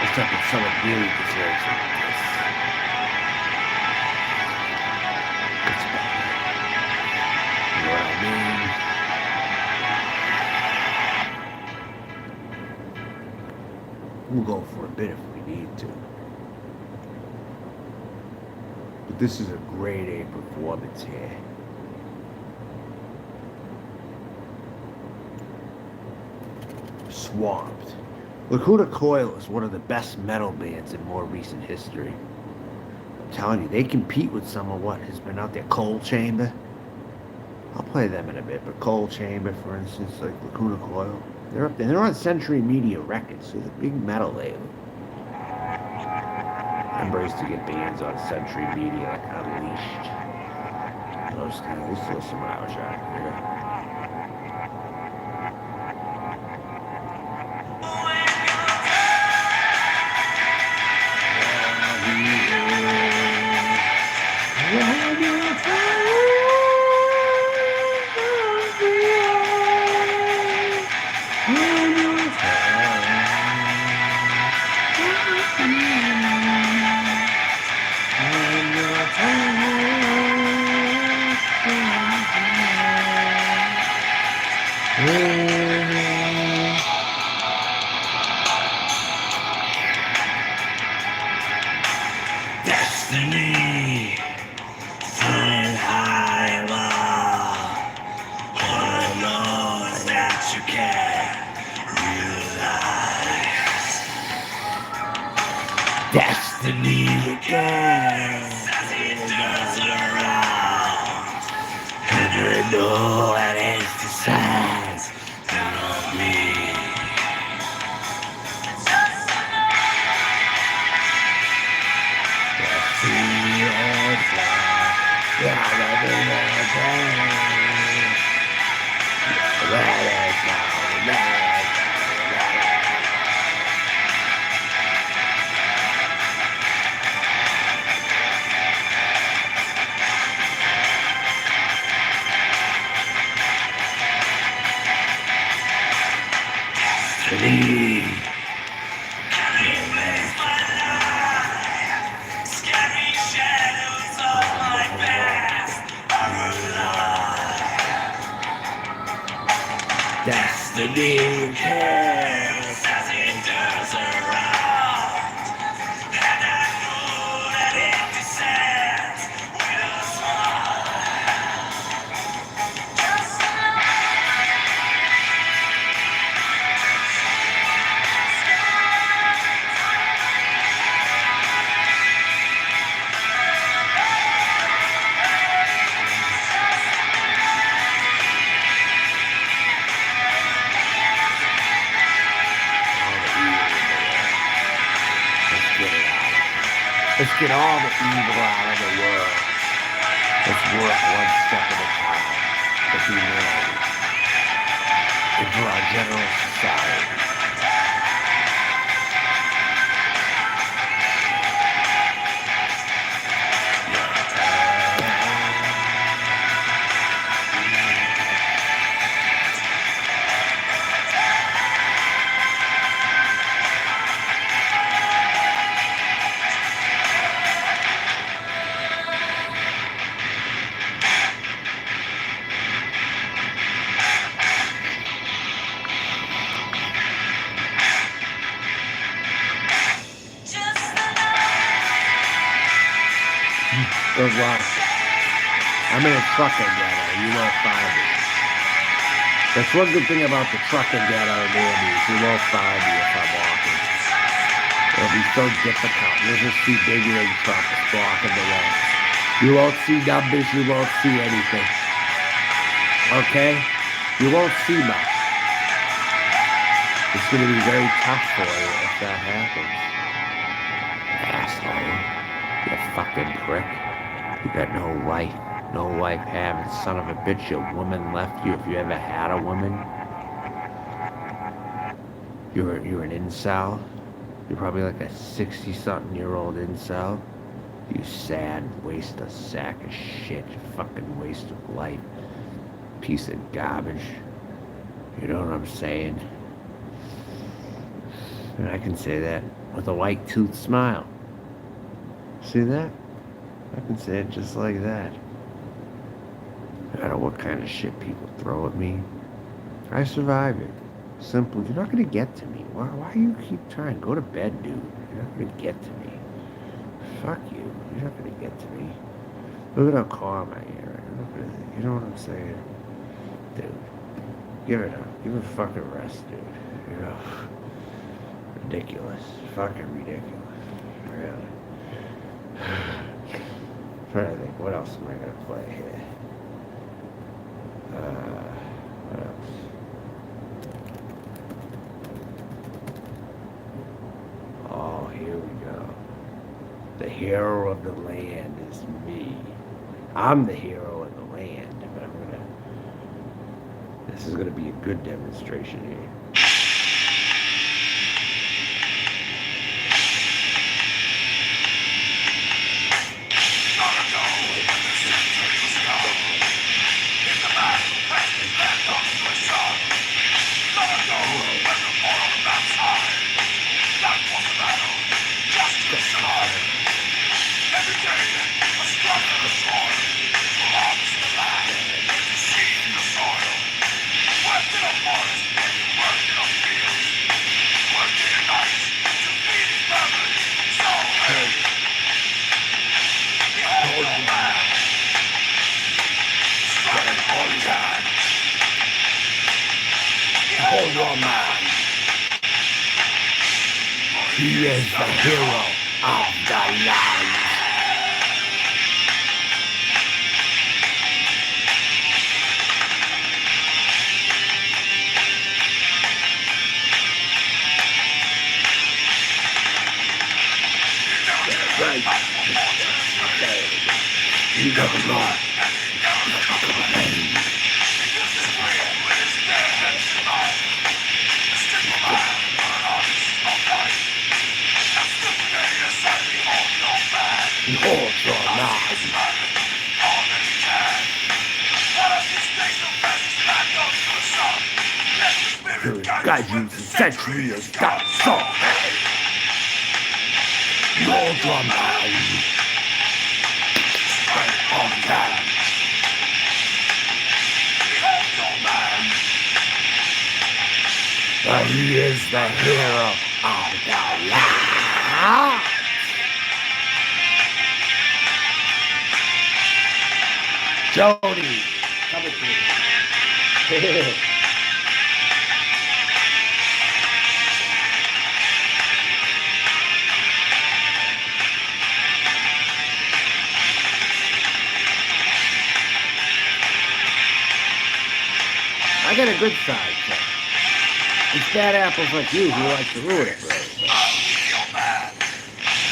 Except if someone really deserves it. It's better. You know what I mean? We'll go for a bit if we need to. But this is a grade A performance here. Swamped. Lacuna Coil is one of the best metal bands in more recent history. I'm telling you, they compete with some of what has been out there. Coal Chamber. I'll play them in a bit, but Coal Chamber, for instance, like Lacuna Coil, they're up there. They're on Century Media Records, so they're a big metal label. I remember I used to get bands on Century Media, like Unleashed. Those kind of, I used to listen when I was younger. Destiny, flying high above, all alone that you can't realize. Destiny again, as it turns around, and I know that it's the signs of me. Destiny. Scary shadows of my past are alive. Destiny cares as it turns around, and I know that it descends with a smile. Let's get all the evil out of the world. Let's work one step at a time for humanity and for our general society. Good luck. I'm in a trucking ghetto. You won't find me. That's one good thing about the trucking ghetto near me is you won't find me if I'm walking. It'll be so difficult. You'll just see big rig trucks blocking the way. You won't see numbers. You won't see anything. Okay? You won't see much. It's going to be very tough for you if that happens. Asshole. You fucking prick. You got no life having son of a bitch. Your woman left you if you ever had a woman. You're an incel. You're probably like a 60-something-year-old incel. You sad waste of sack of shit. Fucking waste of life. Piece of garbage. You know what I'm saying? And I can say that with a white tooth smile. See that? I can say it just like that. No matter what kind of shit people throw at me, I survive it. Simple. You're not gonna get to me. Why do you keep trying? Go to bed, dude. You're not gonna get to me. Fuck you. You're not gonna get to me. Look at how calm I am. You know what I'm saying? Dude. Give it up. Give it a fucking rest, dude. You know? Ridiculous. Fucking ridiculous. Really. Trying to think, what else am I gonna play here? What else? Oh, here we go. The hero of the land is me. I'm the hero of the land, but this is gonna be a good demonstration here. Hold your mind. He is the hero of the land. Right. You don't know. Hold your mind. The guidance essentially is that song. Hold your mind. Hold that. But he is the hero of the land. Jody, coming through. I got a good side, so. It's bad apples like you who like to ruin it for everybody.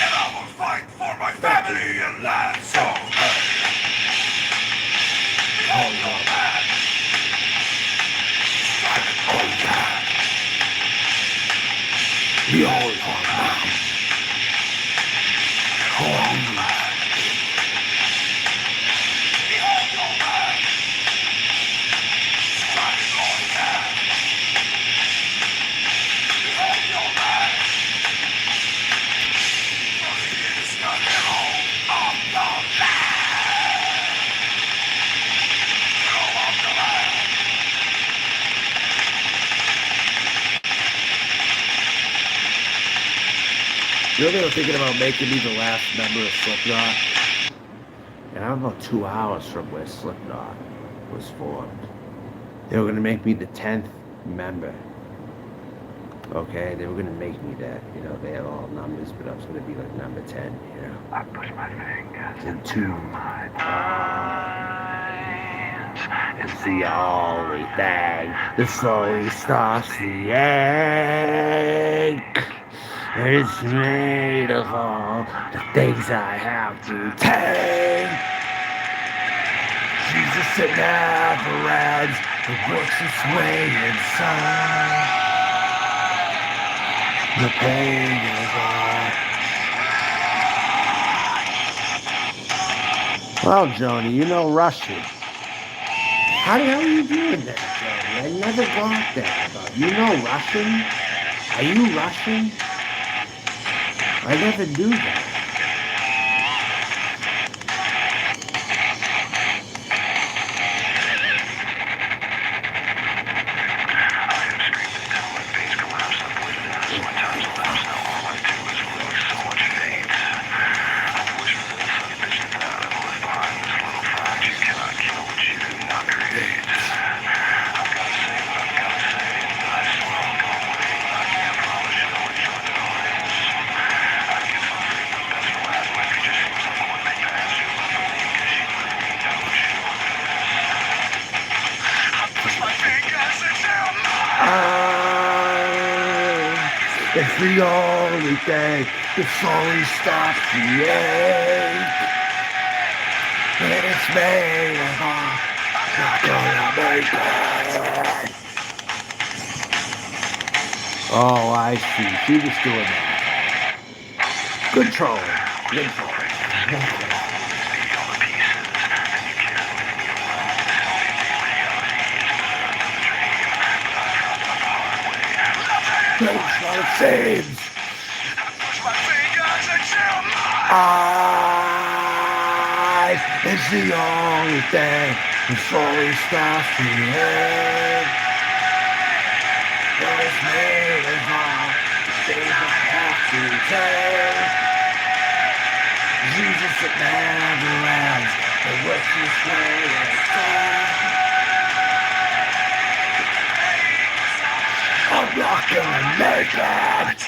And I will fight for my family and land. So, behold your man. Behold that. Behold your man. Behold your man. Behold your man. Strike on that. Behold your man. For he is the hero of the land. Hero of the land. You know they were thinking about making me the last member of Slipknot? And I'm about 2 hours from where Slipknot was formed. They were gonna make me the 10th member. Okay, they were gonna make me that. You know, they had all numbers, but I was gonna be like number 10, you know. I push my fingers Into my eyes. It's the only thing that slowly starts the ache. It's made of all the things I have to take. Jesus, it never ends. It works its way inside. The pain is all. Well, Joni, you know Russian. How the hell are you doing that, Joni? I never got that about you. Know Russian? Are you Russian? I never do that. It's the only thing that slowly stops the ache. And it's me, and I'm not gonna make it. Oh, I see. She was doing that. Good trolling. Good trolling. That's what it seems. Eyes is the only thing that slowly stops the ache. And it's me, and all the things I have to take. Jesus, it never ends. The richest way it's I'm not gonna make it.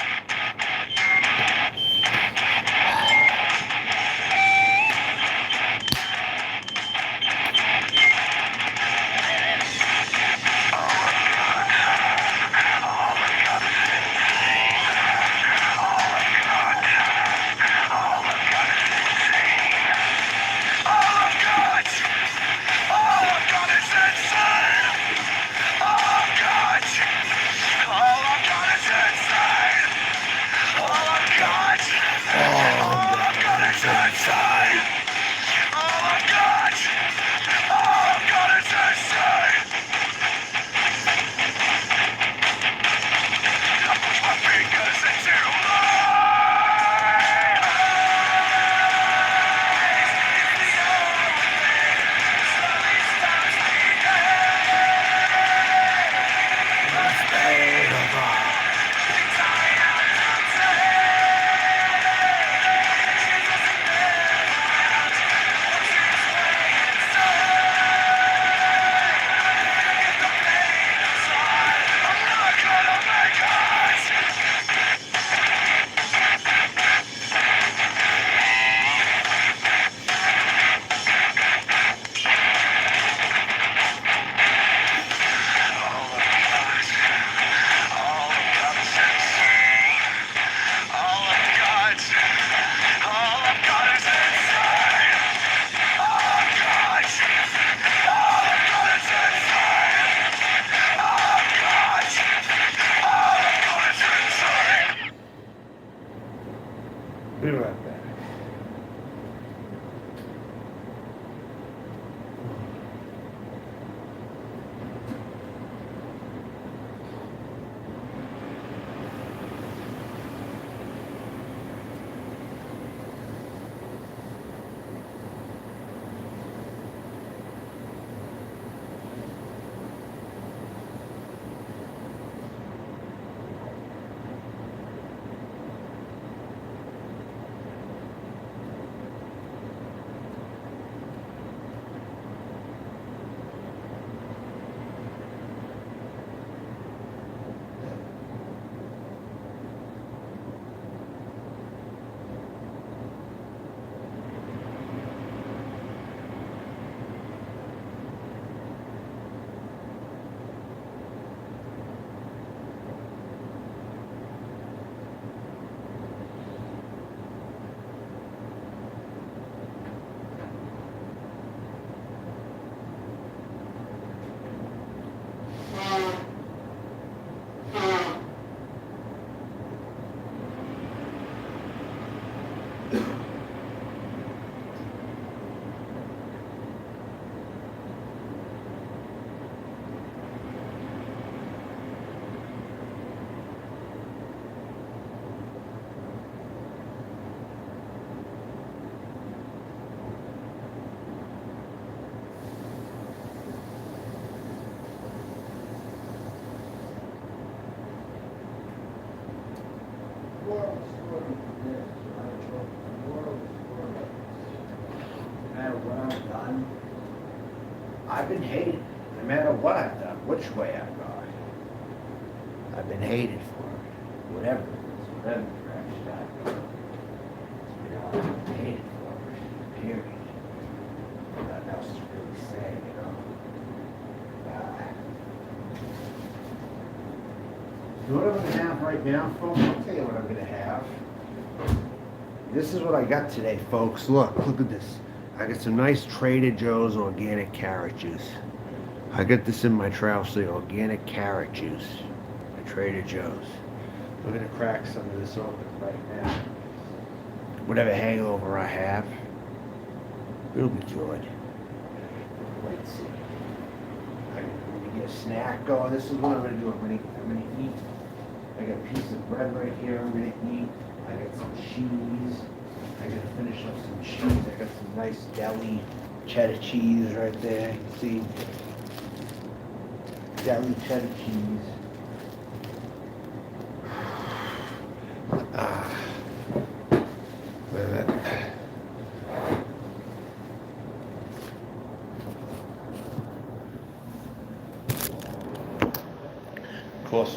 Be right back. I've been hated, no matter what I've done, which way I've gone. I've been hated for it, whatever it is, whatever direction I've gone. You know, I've been hated for it, period. Nothing else to really say, you know. You know what I'm gonna have right now, folks? I'll tell you what I'm gonna have. This is what I got today, folks. Look at this. I got some nice Trader Joe's organic carrot juice. I got this in my trouser, the organic carrot juice at Trader Joe's. I'm gonna crack some of this open right now. Whatever hangover I have, it'll be good. Let's see. I'm gonna get a snack going. This is what I'm gonna do. I'm gonna eat. I got a piece of bread right here. I'm gonna eat. I got some cheese. I gotta finish up some cheese. I got some nice deli cheddar cheese right there. You see? Deli cheddar cheese. Wait a minute. Of course.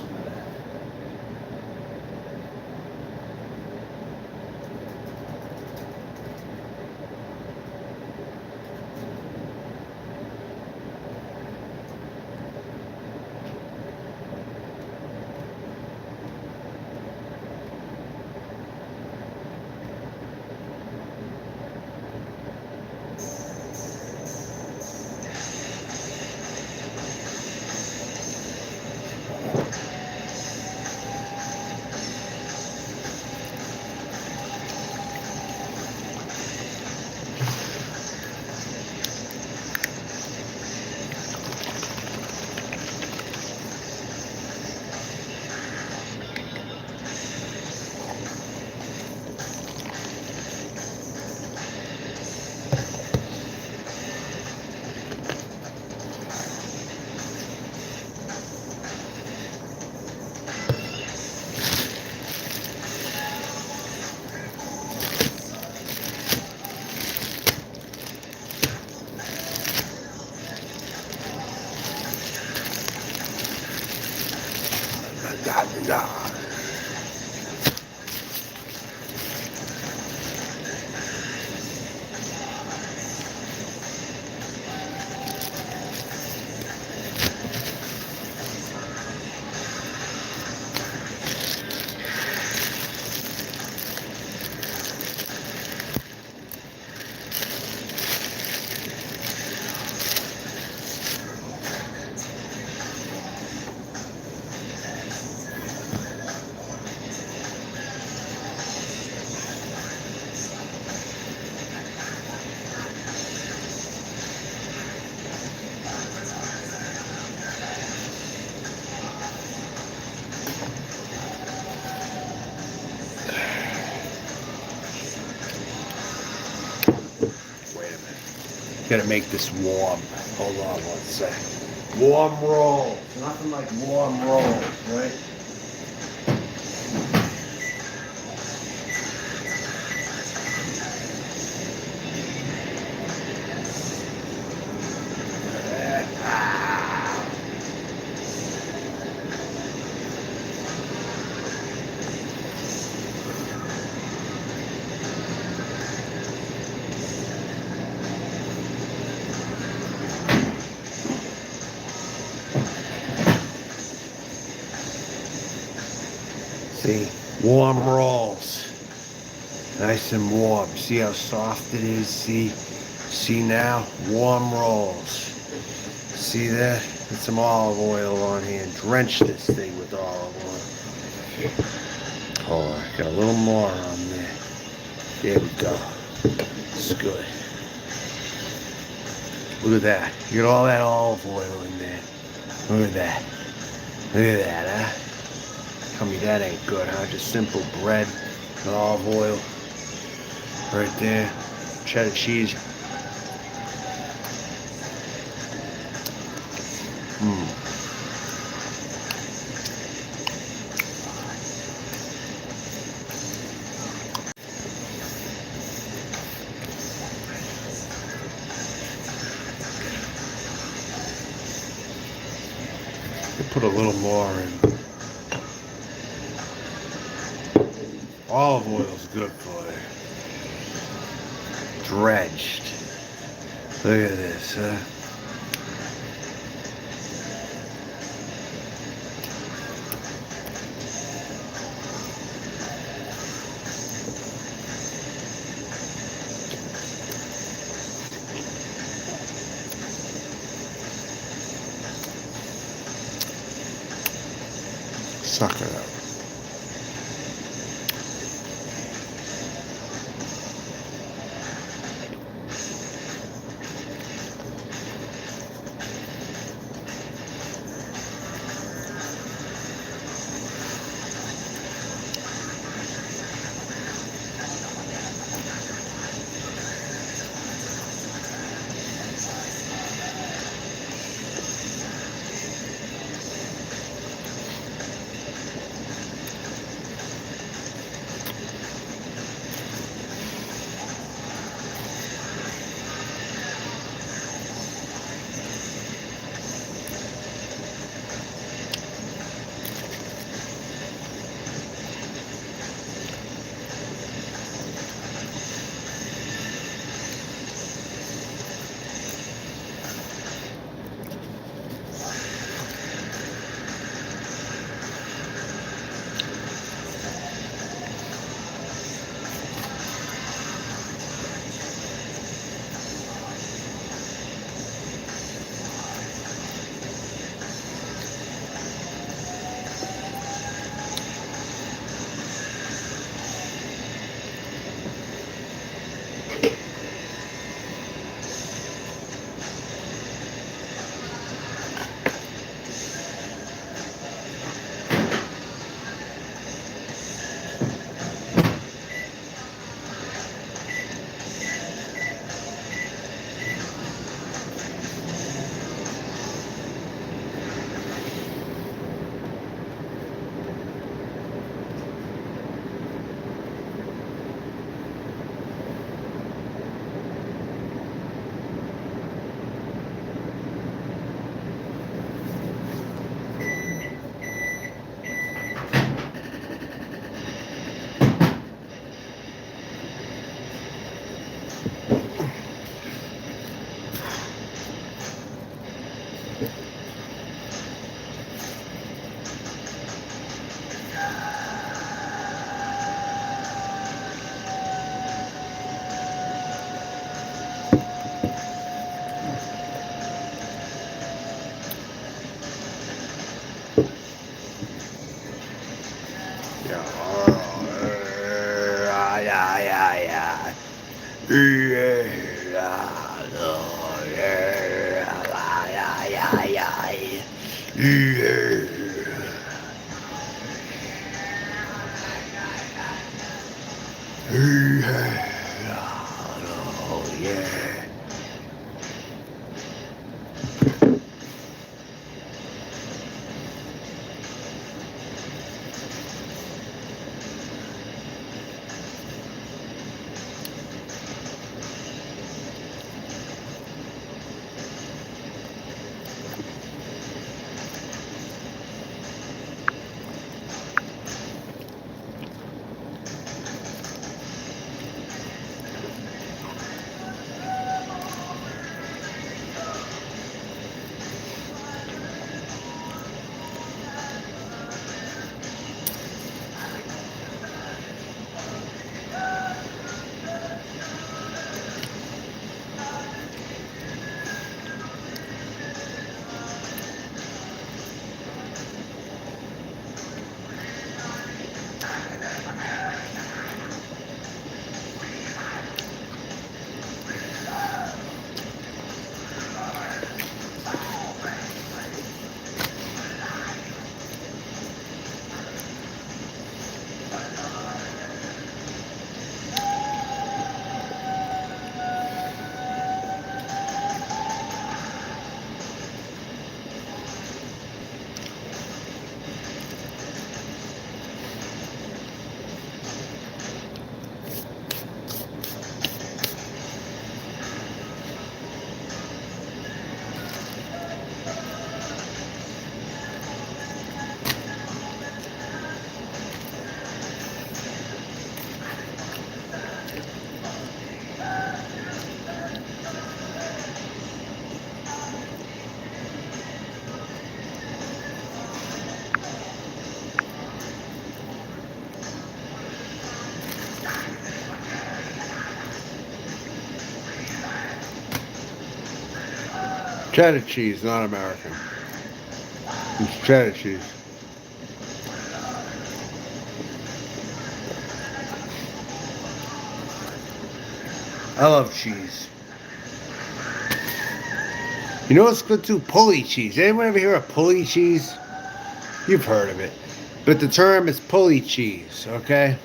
Gotta make this warm. Hold on one sec. Warm rolls. Nothing like warm rolls, right? See, warm rolls, nice and warm. See how soft it is? See now, warm rolls. See that? Get some olive oil on here and drench this thing with olive oil. Oh, I got a little more on there. There we go. It's good. Look at that. You got all that olive oil in there. Look at that. Look at that, huh? Tell me that ain't good, huh? Just simple bread and olive oil. Right there. Cheddar cheese. Mmm. Put a little more in. Olive oil's good for you. Dredged. Look at this, huh? Suck it up. Cheddar cheese, not American. It's cheddar cheese. I love cheese. You know what's good too? Pulley cheese. Anyone ever hear of pulley cheese? You've heard of it. But the term is pulley cheese, okay?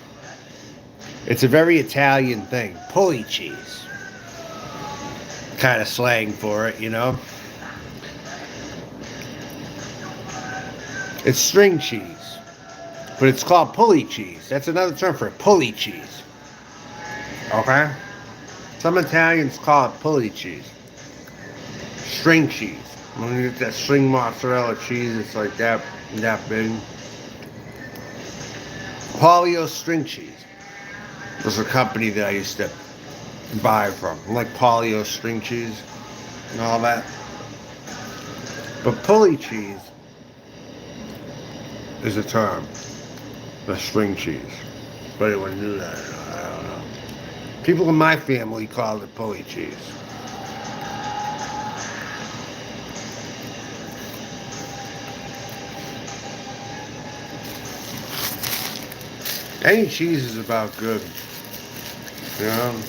It's a very Italian thing. Pulley cheese. Kind of slang for it, you know? It's string cheese. But it's called pulley cheese. That's another term for it. Pulley cheese. Okay? Some Italians call it pulley cheese. String cheese. When you get that string mozzarella cheese, it's like that big. Polio string cheese was a company that I used to buy from. I like Polio string cheese and all that. But pulley cheese is a term. The string cheese. If anyone knew that, I don't know. People in my family called it pulley cheese. Any cheese is about good, you know?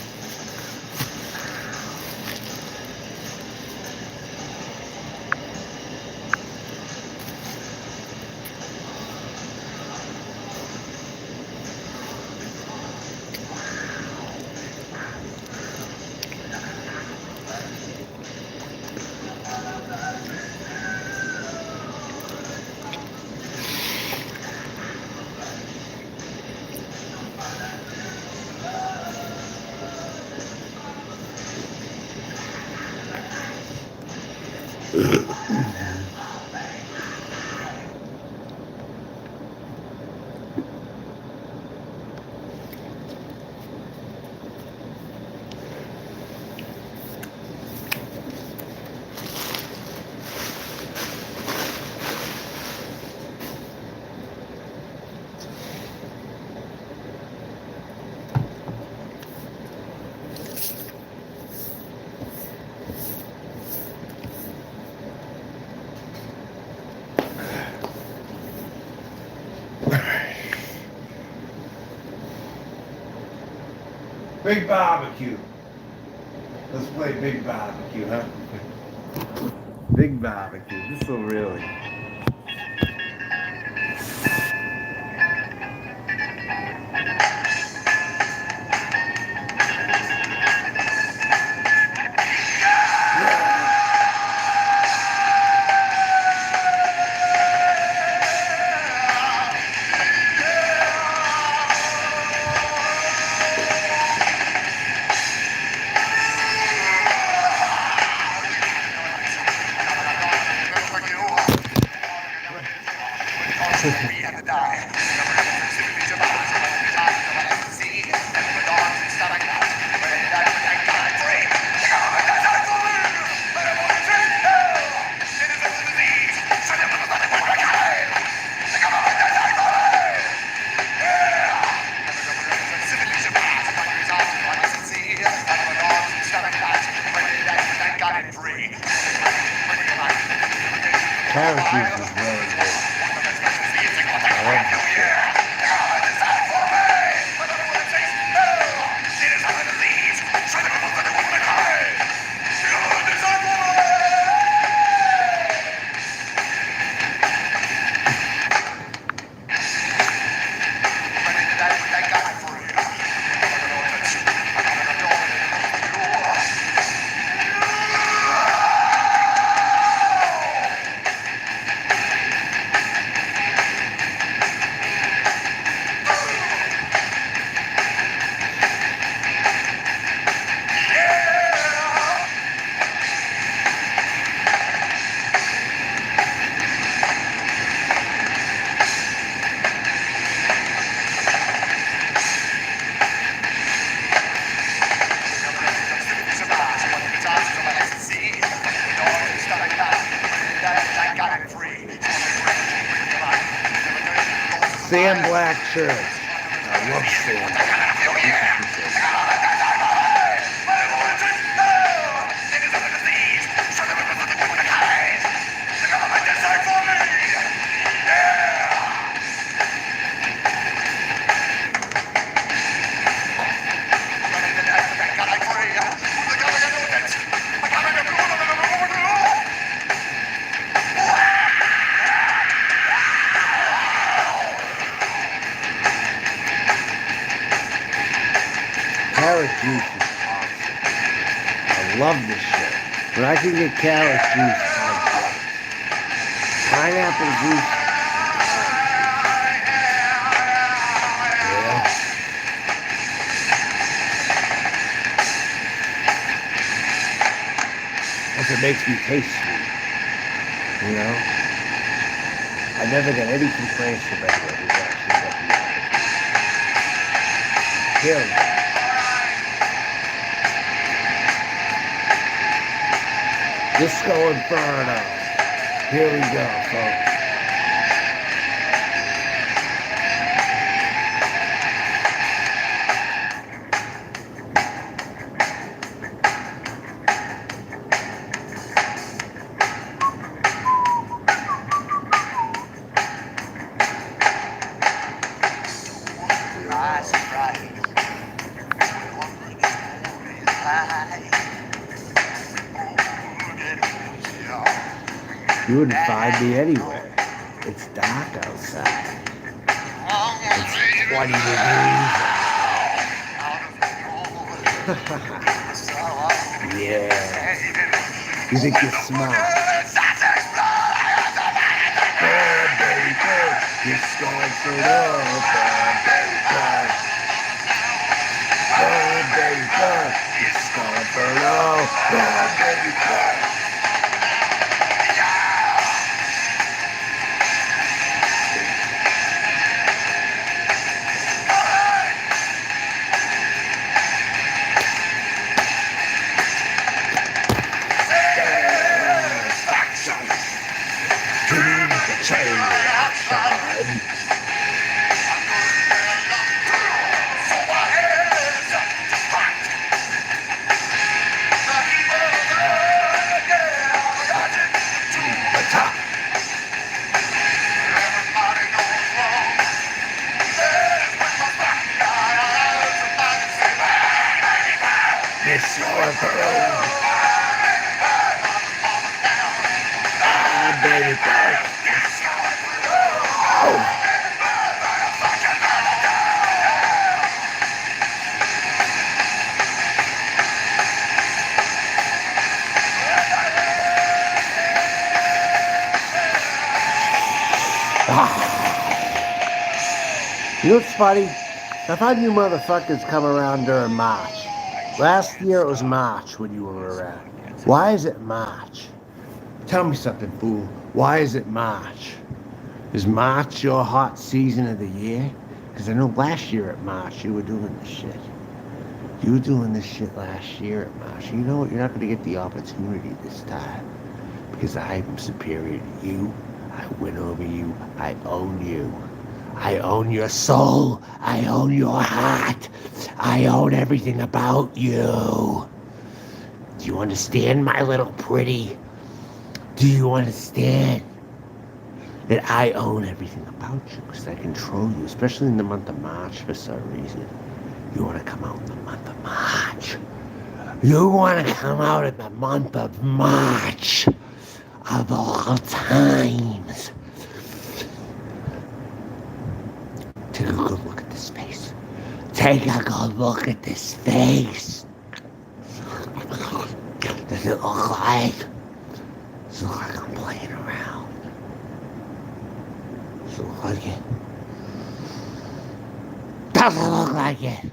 Big barbecue. Let's play big barbecue, huh? Big barbecue. This will really. Carrot juice is really good. I love this shit. Sam Black shirts. I love Sam Black. Carrot juice is awesome. I love this shit. When I can get carrot juice, I'm great. Pineapple juice, yeah. That's what makes me taste sweet. You know? I never got any complaints from anyone who's actually got the opposite. Here we go. Disco Inferno. Here we go, folks. You wouldn't find me anywhere. It's dark outside. It's 20 degrees out. Yeah. You think you're smart? Bad baby, just going for it all. Bad baby, just going for it all. Bad baby, You know what's funny? I find you motherfuckers come around during March. Last year it was March when you were around. Why is it March? Tell me something, fool. Why is it March? Is March your hot season of the year? Because I know last year at March you were doing this shit. You were doing this shit last year at March. You know what? You're not going to get the opportunity this time. Because I'm superior to you. I win over you. I own you. I own your soul. I own your heart. I own everything about you. Do you understand, my little pretty? Do you understand that I own everything about you? Because I control you, especially in the month of March for some reason. You want to come out in the month of March. You want to come out in the month of March of all times. Take a good look at this face. Take a good look at this face. Does it look like? Does it look like I'm playing around? Does it look like it? Does it look like it?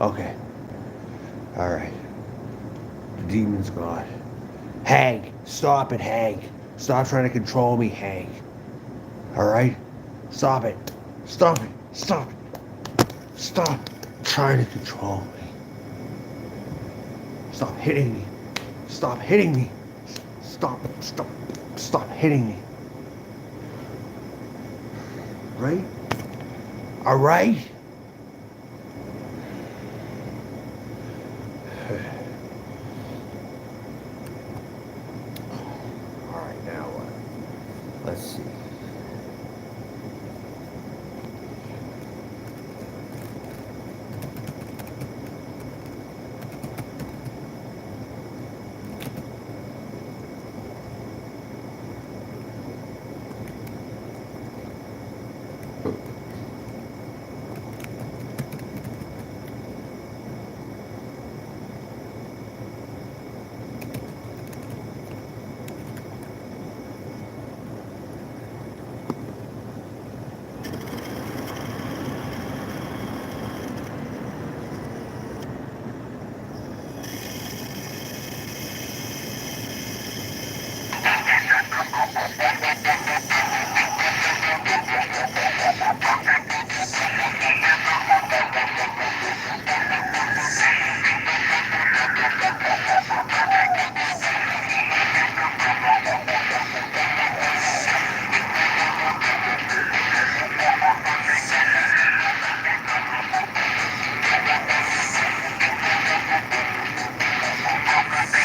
Okay. All right. The demon's gone. Hank, stop it, Hank. Stop trying to control me, Hank. All right? Stop it. Stop it. Stop it. Stop trying to control me. Stop hitting me. Stop hitting me. Stop hitting me. Right? All right? All right, now what? Let's see.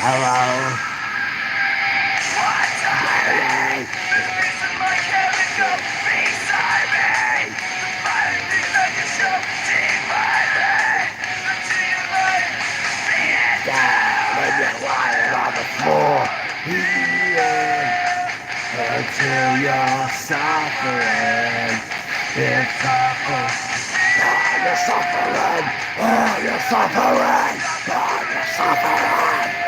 Hello. Down and you're lying on the floor, healing until you're suffering. You're suffering. Oh, you're suffering. Oh, you're suffering. Oh, you're suffering.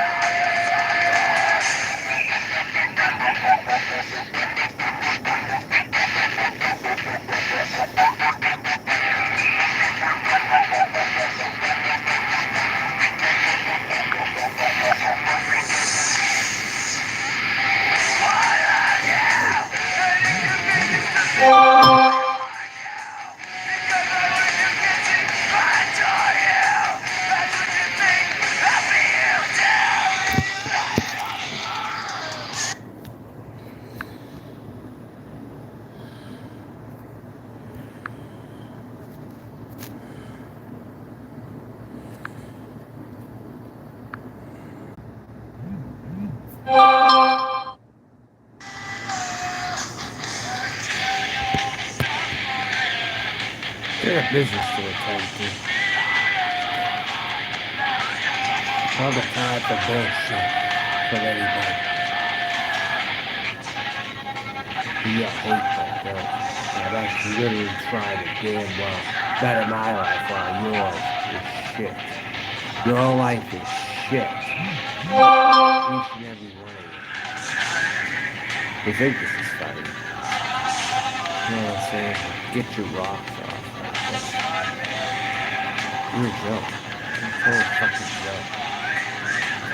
They got business to attend to. All the time for bullshit from anybody. You hate that girl. Now that's literally trying to damn well better my life while yours is shit. Your life is shit. Each and every one of you. You think this is funny. You know what I'm saying? Get your rocks off. You're a joke. You're a total fucking joke.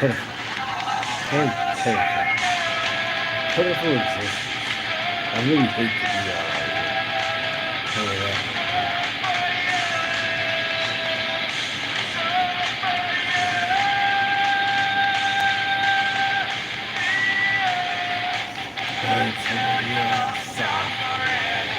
Pitiful. Pitiful. Pitiful existence. I really hate to be all right here. Tell you that. Until you're suffering.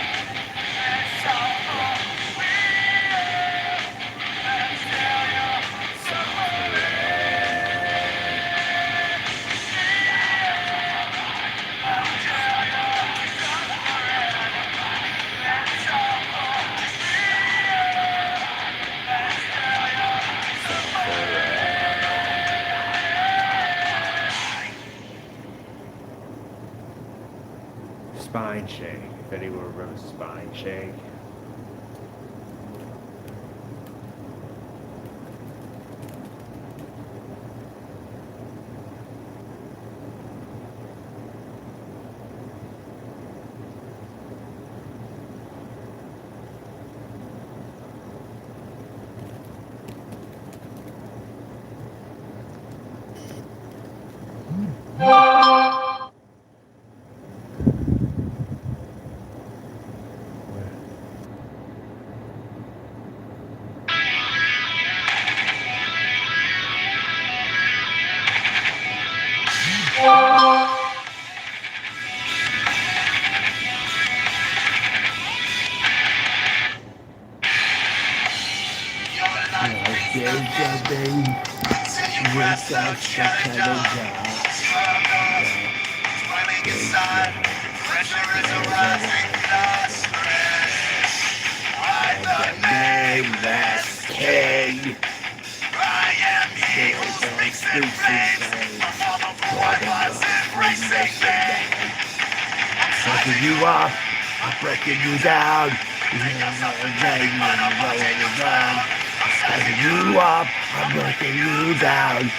Spine shake. If anyone remembers spine shake. Breaking you up, I'm breaking you down. Breaking you up, I'm breaking you down.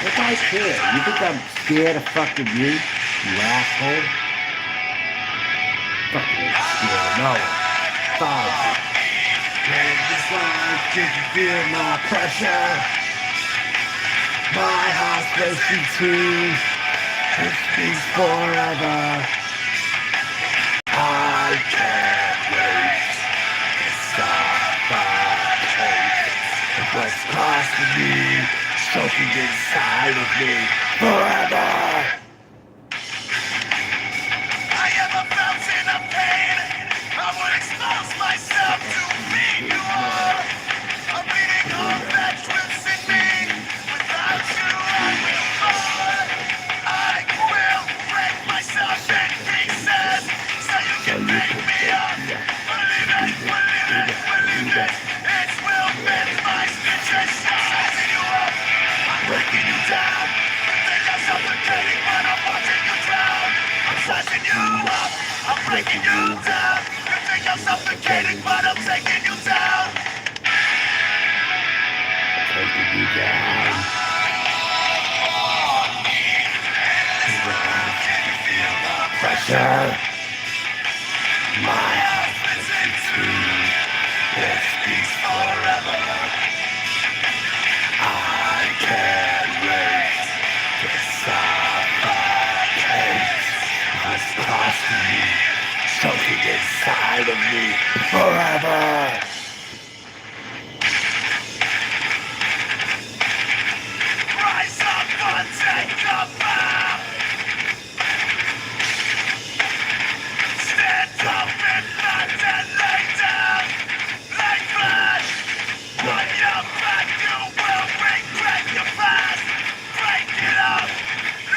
What do I care? You think I'm scared of fucking you asshole? Fucking ain't scared, no. Fine. Did you feel my pressure? My heart's racing too. It speaks forever. I can't wait to suffocate. What's costing me, choking inside of me forever. I am a fountain of pain. I would expose myself to be you are. Breaking you down. You think I'm suffocating, but I'm taking you down. Taking you down. Pressure. My this beats forever. I can't wait to suffocate. This cost me, choking inside of me forever. Rise up and take a bow. Stand up and not and lay down. Lay flat. On your back, you will regret your past. Break it up.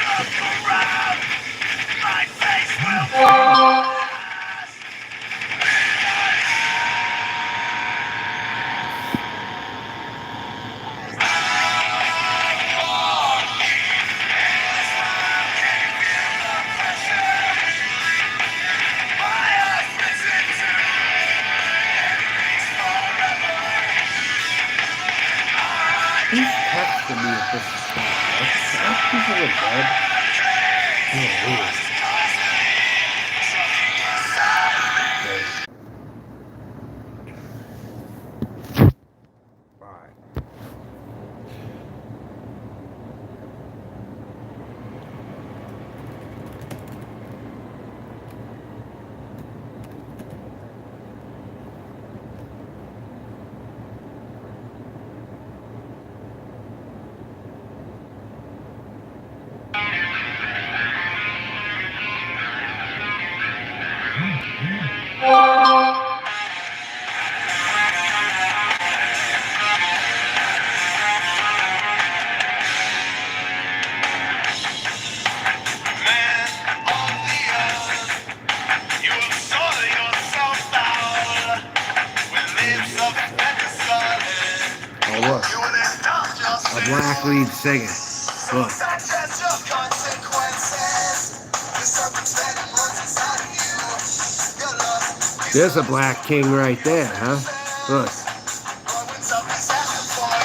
Look around. My face will fall. Who's texting me at this time? Are people in bed? Alright. Man on the earth, you have sold yourself out with lips of medicine. Oh look, You would indulge yourself. a black lead singing. Look. Such as your consequences. The serpent's venom runs inside of you. Your love is There's a black king right there, huh? Look. when something's happened for you.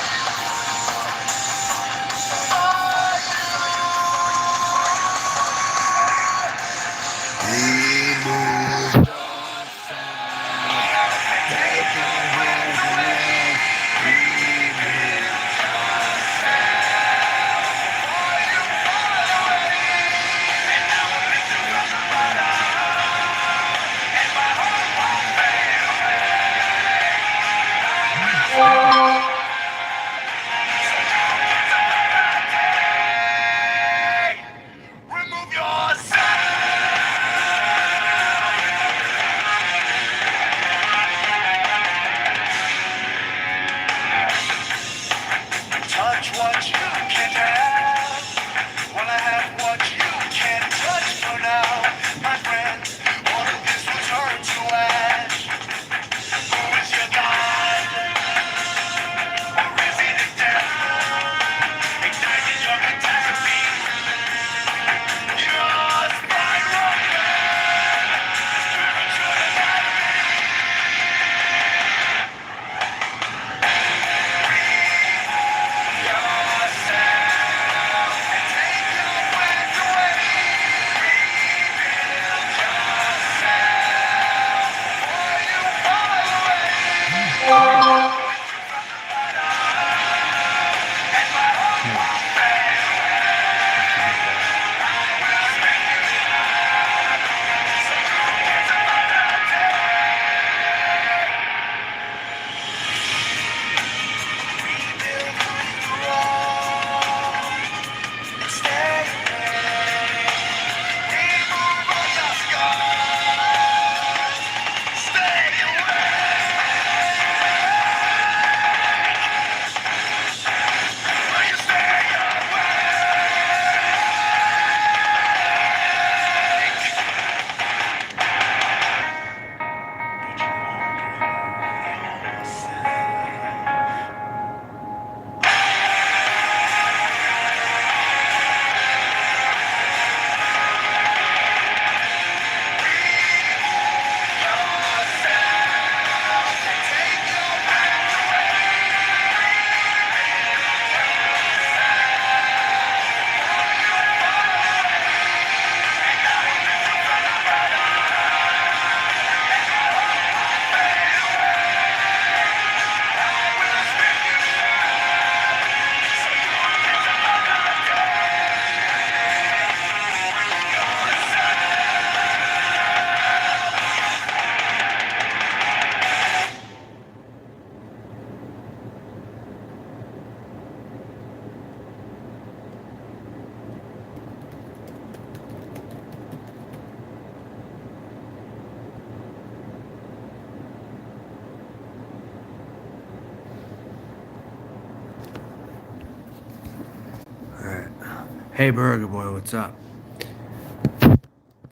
Hey, Burger Boy, what's up?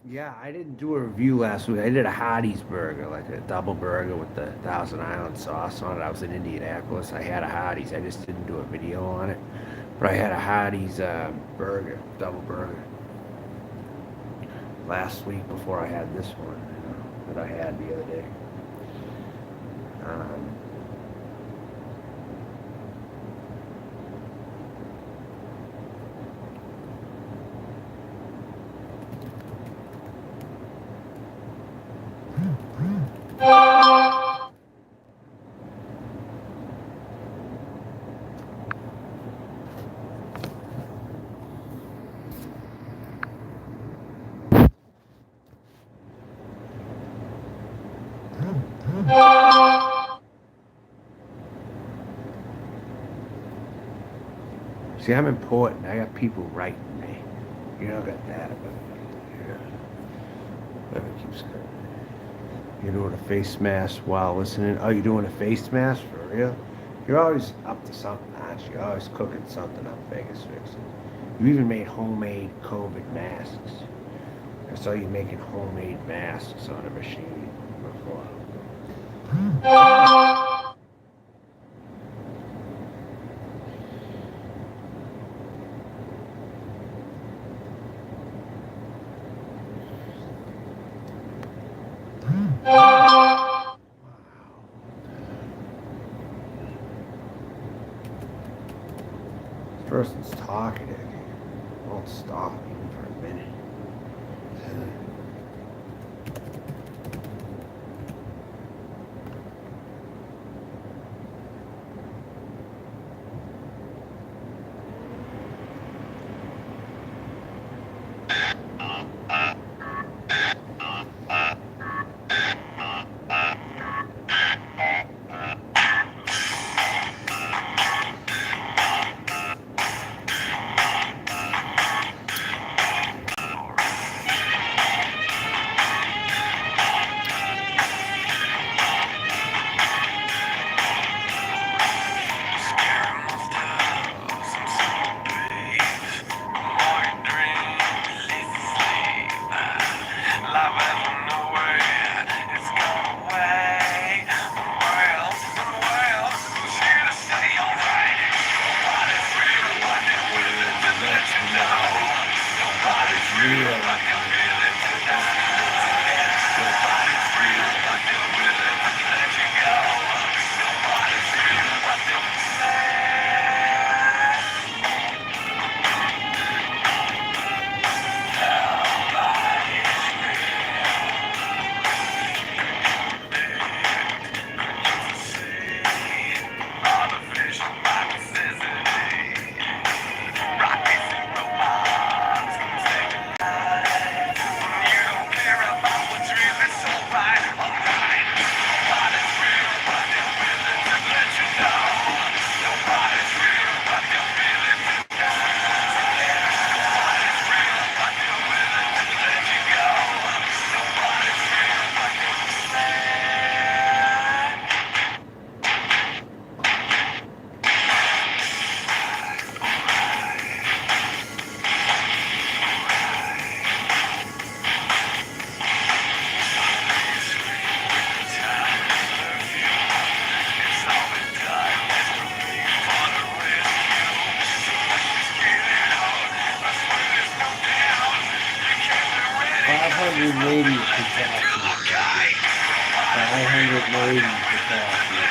Yeah, I didn't do a review last week. I did a Hardee's burger, like a double burger with the Thousand Island sauce on it. I was in Indianapolis. I had a Hardee's. I just didn't do a video on it. But I had a Hardee's burger, double burger, last week before I had this one that I had the other day. Um, See, I'm important. I got people writing me. You don't got that, but yeah. Never keeps going. You're doing a face mask while listening. Oh, you're doing a face mask for real? You're always up to something, aren't you? You're always cooking something up, Vegas fixing. You even made homemade COVID masks. I saw you making homemade masks on a machine before. This person's talking. It won't stop even for a minute. Ladies to talk to. 500 ladies to talk to.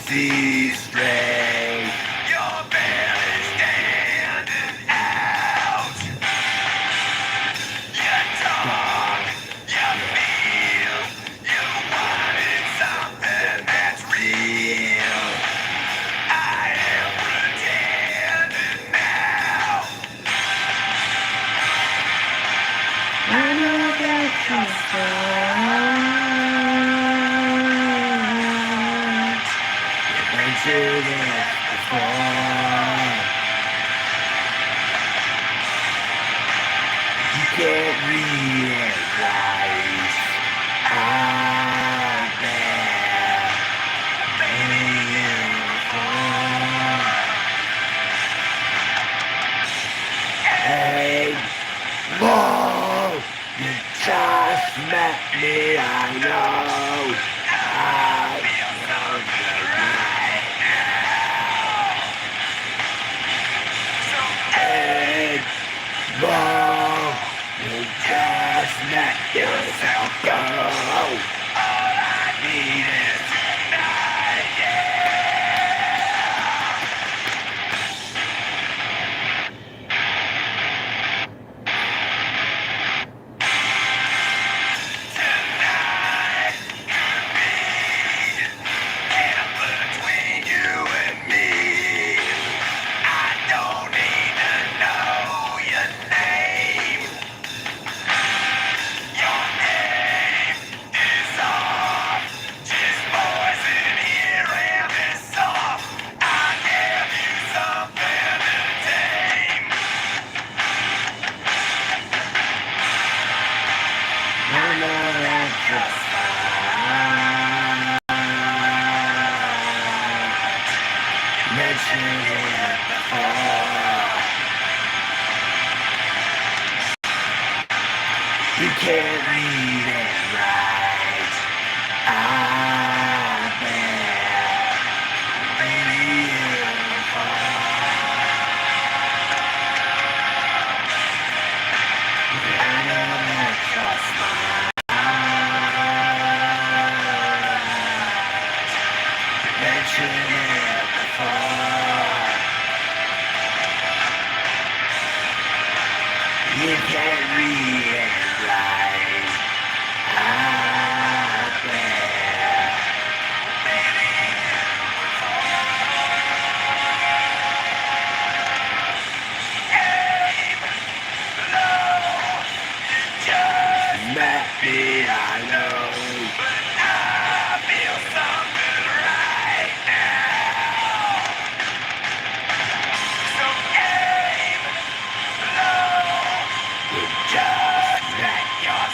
See straight. You're barely standing out. You talk, you feel, you wanted something that's real. I am pretending now. I know that you're strong. You've been through this before. You can't read it right out there. Hey, Mo, you just met me, I know. I feel good right now. Hey, Mo, you just let yourself go. All I need is tonight, yeah. Tonight could be between you and me. I don't need to know your name. Your name is off. Just poison here and it's off. I give you something to tame. I know that's just fine. Mentioned it before. You can't read it right out there. Beautiful. I know that's just fine. Mentioned it before. You can't read it right out there. Just met me, I know. But I feel something right now. So aim low. You just let yourself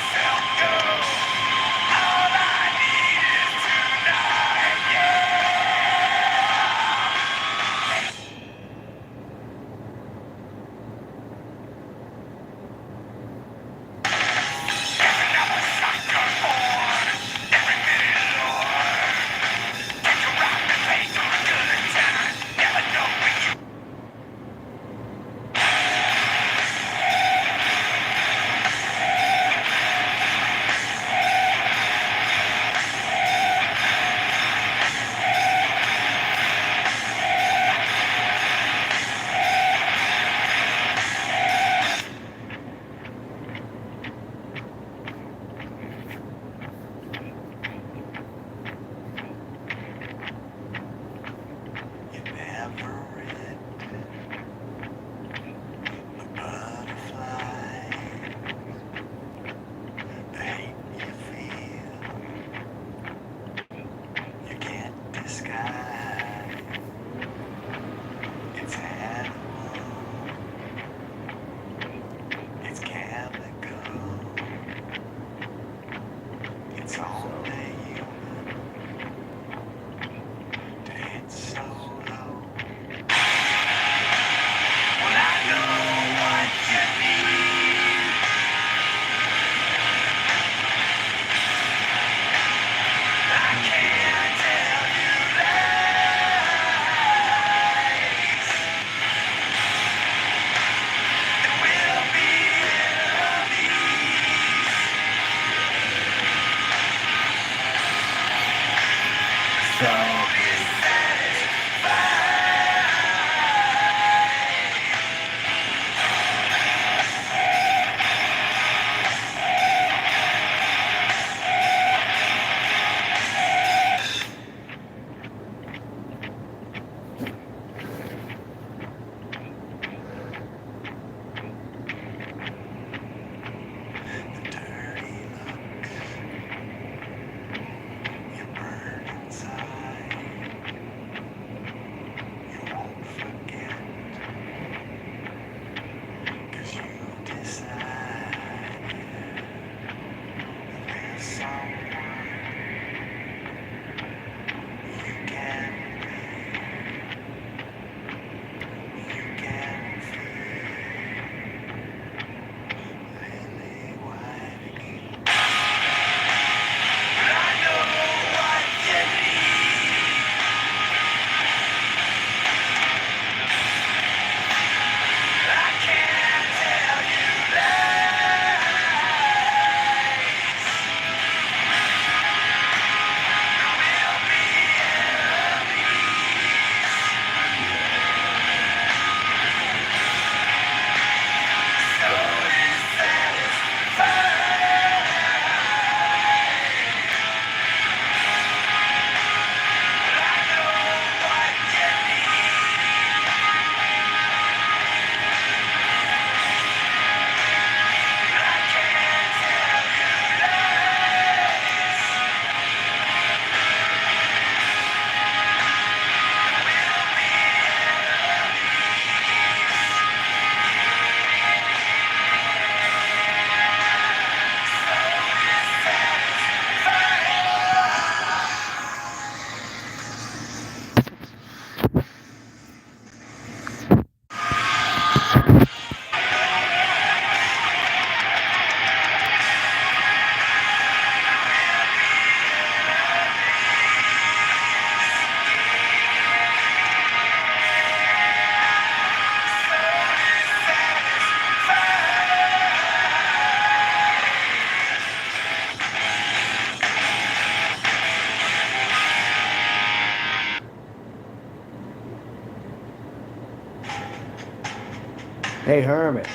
Hey, Herman.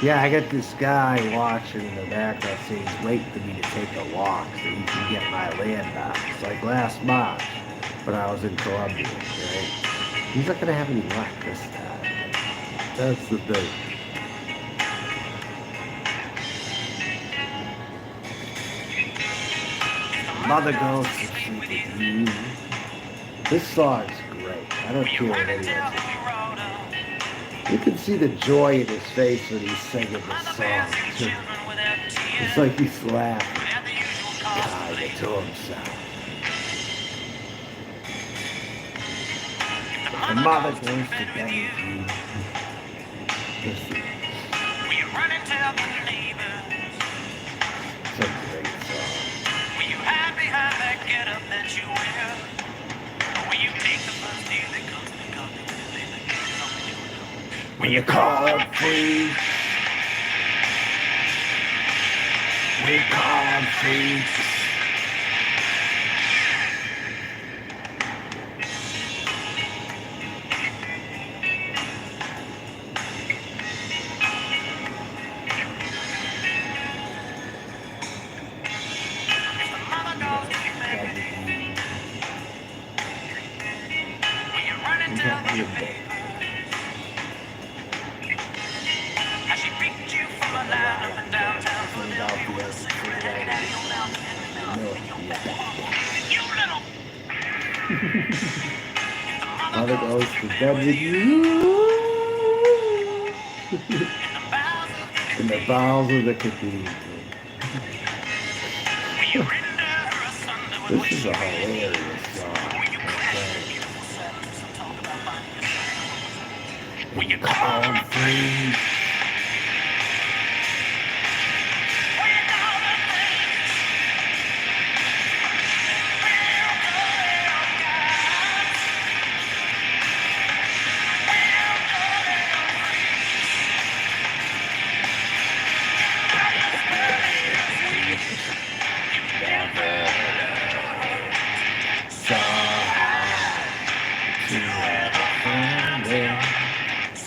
Yeah, I got this guy watching in the background saying he's waiting for me to take a walk so he can get my land back. It's like last March when I was in Columbia, right? He's not gonna have any luck this time. That's the thing. Mother goes to sleep with you. This song's great. I don't care what anyone says. You can see the joy in his face when he's singing this song, too. It's like he's laughing kind of to himself. The mother goes to bed with you. Listen. It's a great song. When you call up free, we call them free. Mother goes to bed with you in the bowels of the cathedral. This is a hilarious song. When you call them free.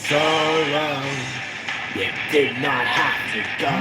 So long, you did not have to go.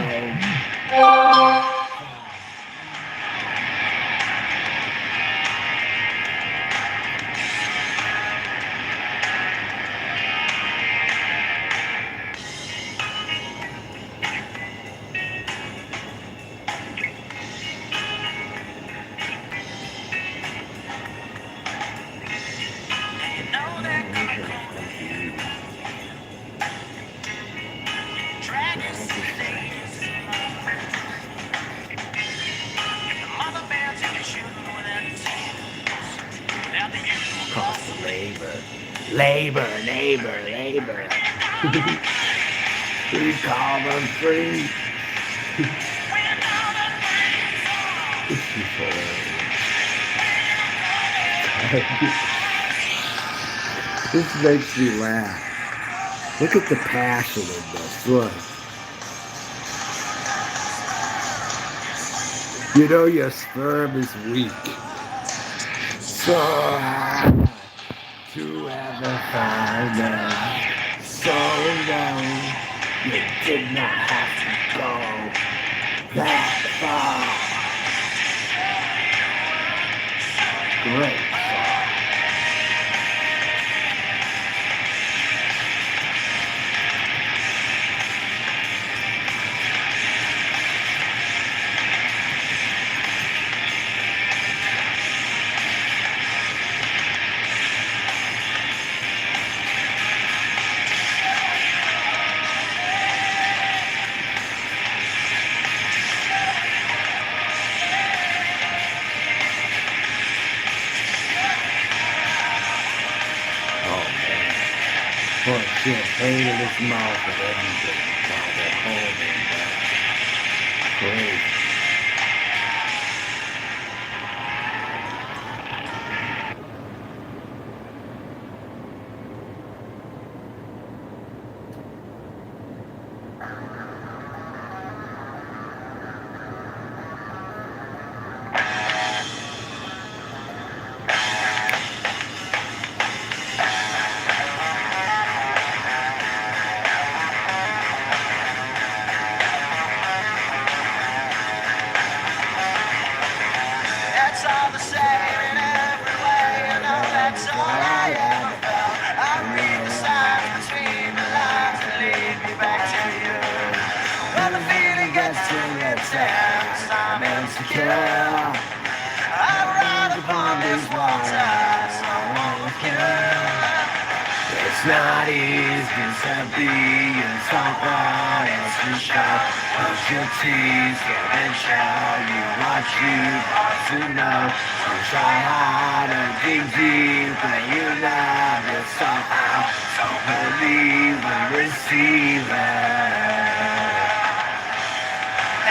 Cost of labor. Labor. We call them free. This is hilarious. This makes me laugh. Look at the passion in this. Look. You know your sperm is weak. So hard to ever find them. So long, you did not have to go that far. Great. Put champagne in his mouth and everything while they're holding that. Great. It's not easy to be in someone else's show. Close your teeth and show you what you want to know. So try hard and dig deep, but you love it somehow. So believe and receive it.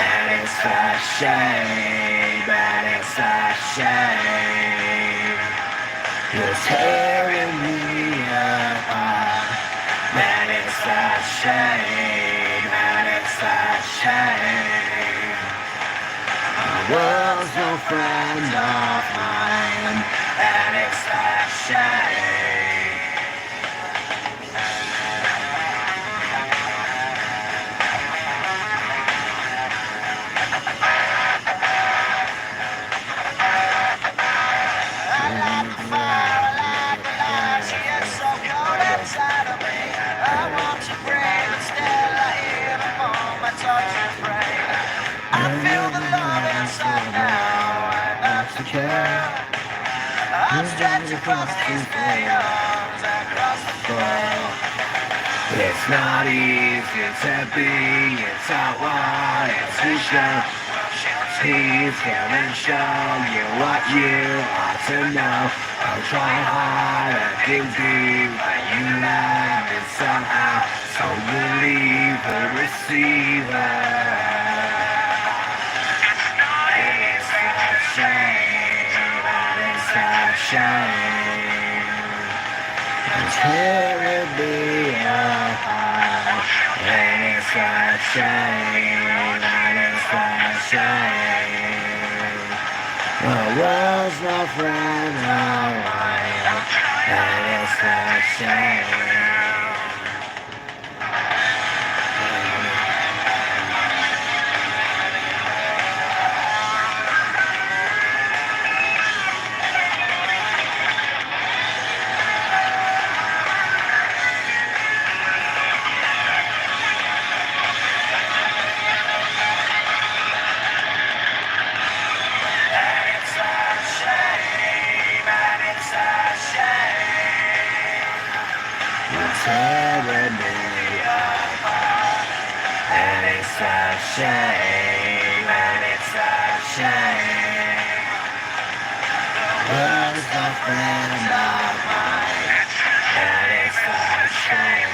And it's a shame, and it's a shame. You're tearing me apart. Man, it's a shame, man, it's a shame. The world's no friend of mine, and it's a shame. Across these flames, across the floor. It's not easy to be in someone else's show. Please come and show you what you ought to know. I'll try hard and dig deep, but you love it somehow. So believe and receive it. It's a shame, and it's a shame. It's tearing me apart, and it's a shame, and it's a shame. The world's no friend of mine, and it's a shame. Tearing me apart, and it's a shame, and it's a shame. World's no friend of mine, and it's a shame.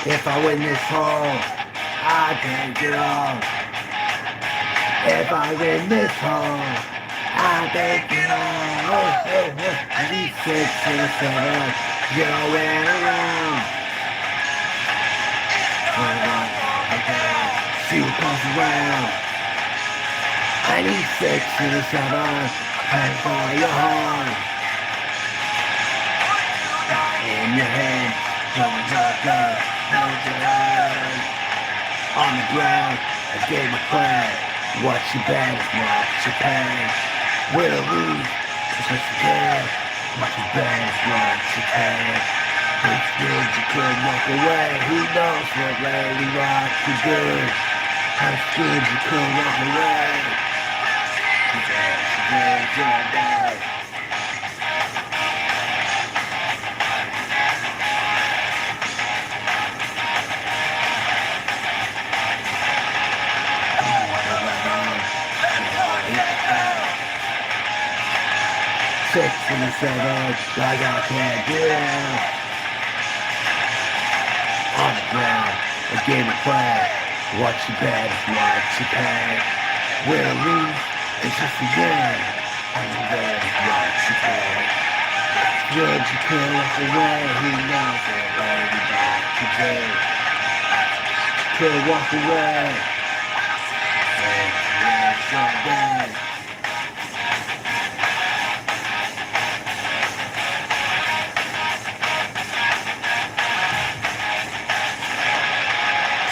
If I win this hole, I take it all. If I win this hole, I take it all. Oh, oh, oh. I need 6 and a 7, going around. See what comes around. I need 6 and a 7, pay for your heart. In your hand, don't drop up. On the ground, I gave my plan. What you bet is what you pay. Win or lose, it's what you get. What you bet is what you pay. It's good you could walk away. Who knows what Lady Rock is good? It's good you could walk away. She's good, Six and a seven, like I can't get out. On the ground, a game of play. What you bet is what you pay. Win or lose, it's just a game. On the bet is what you pay. Good you can't look away. Who knows what lady back today? Could walk away. Someday.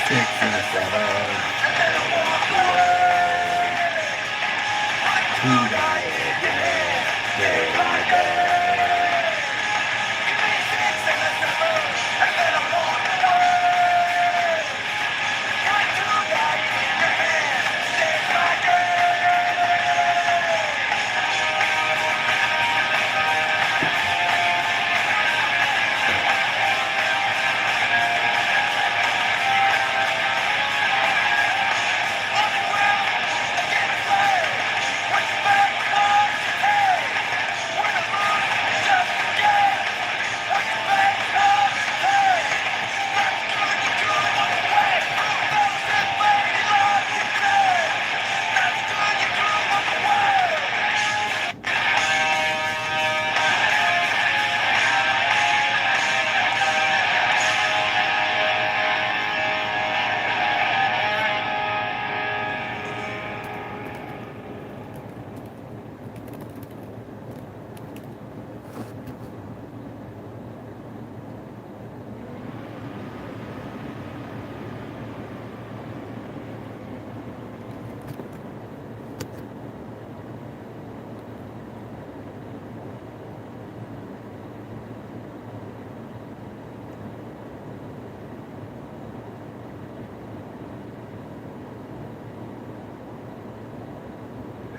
Six and a seven. Two died again. Day by day.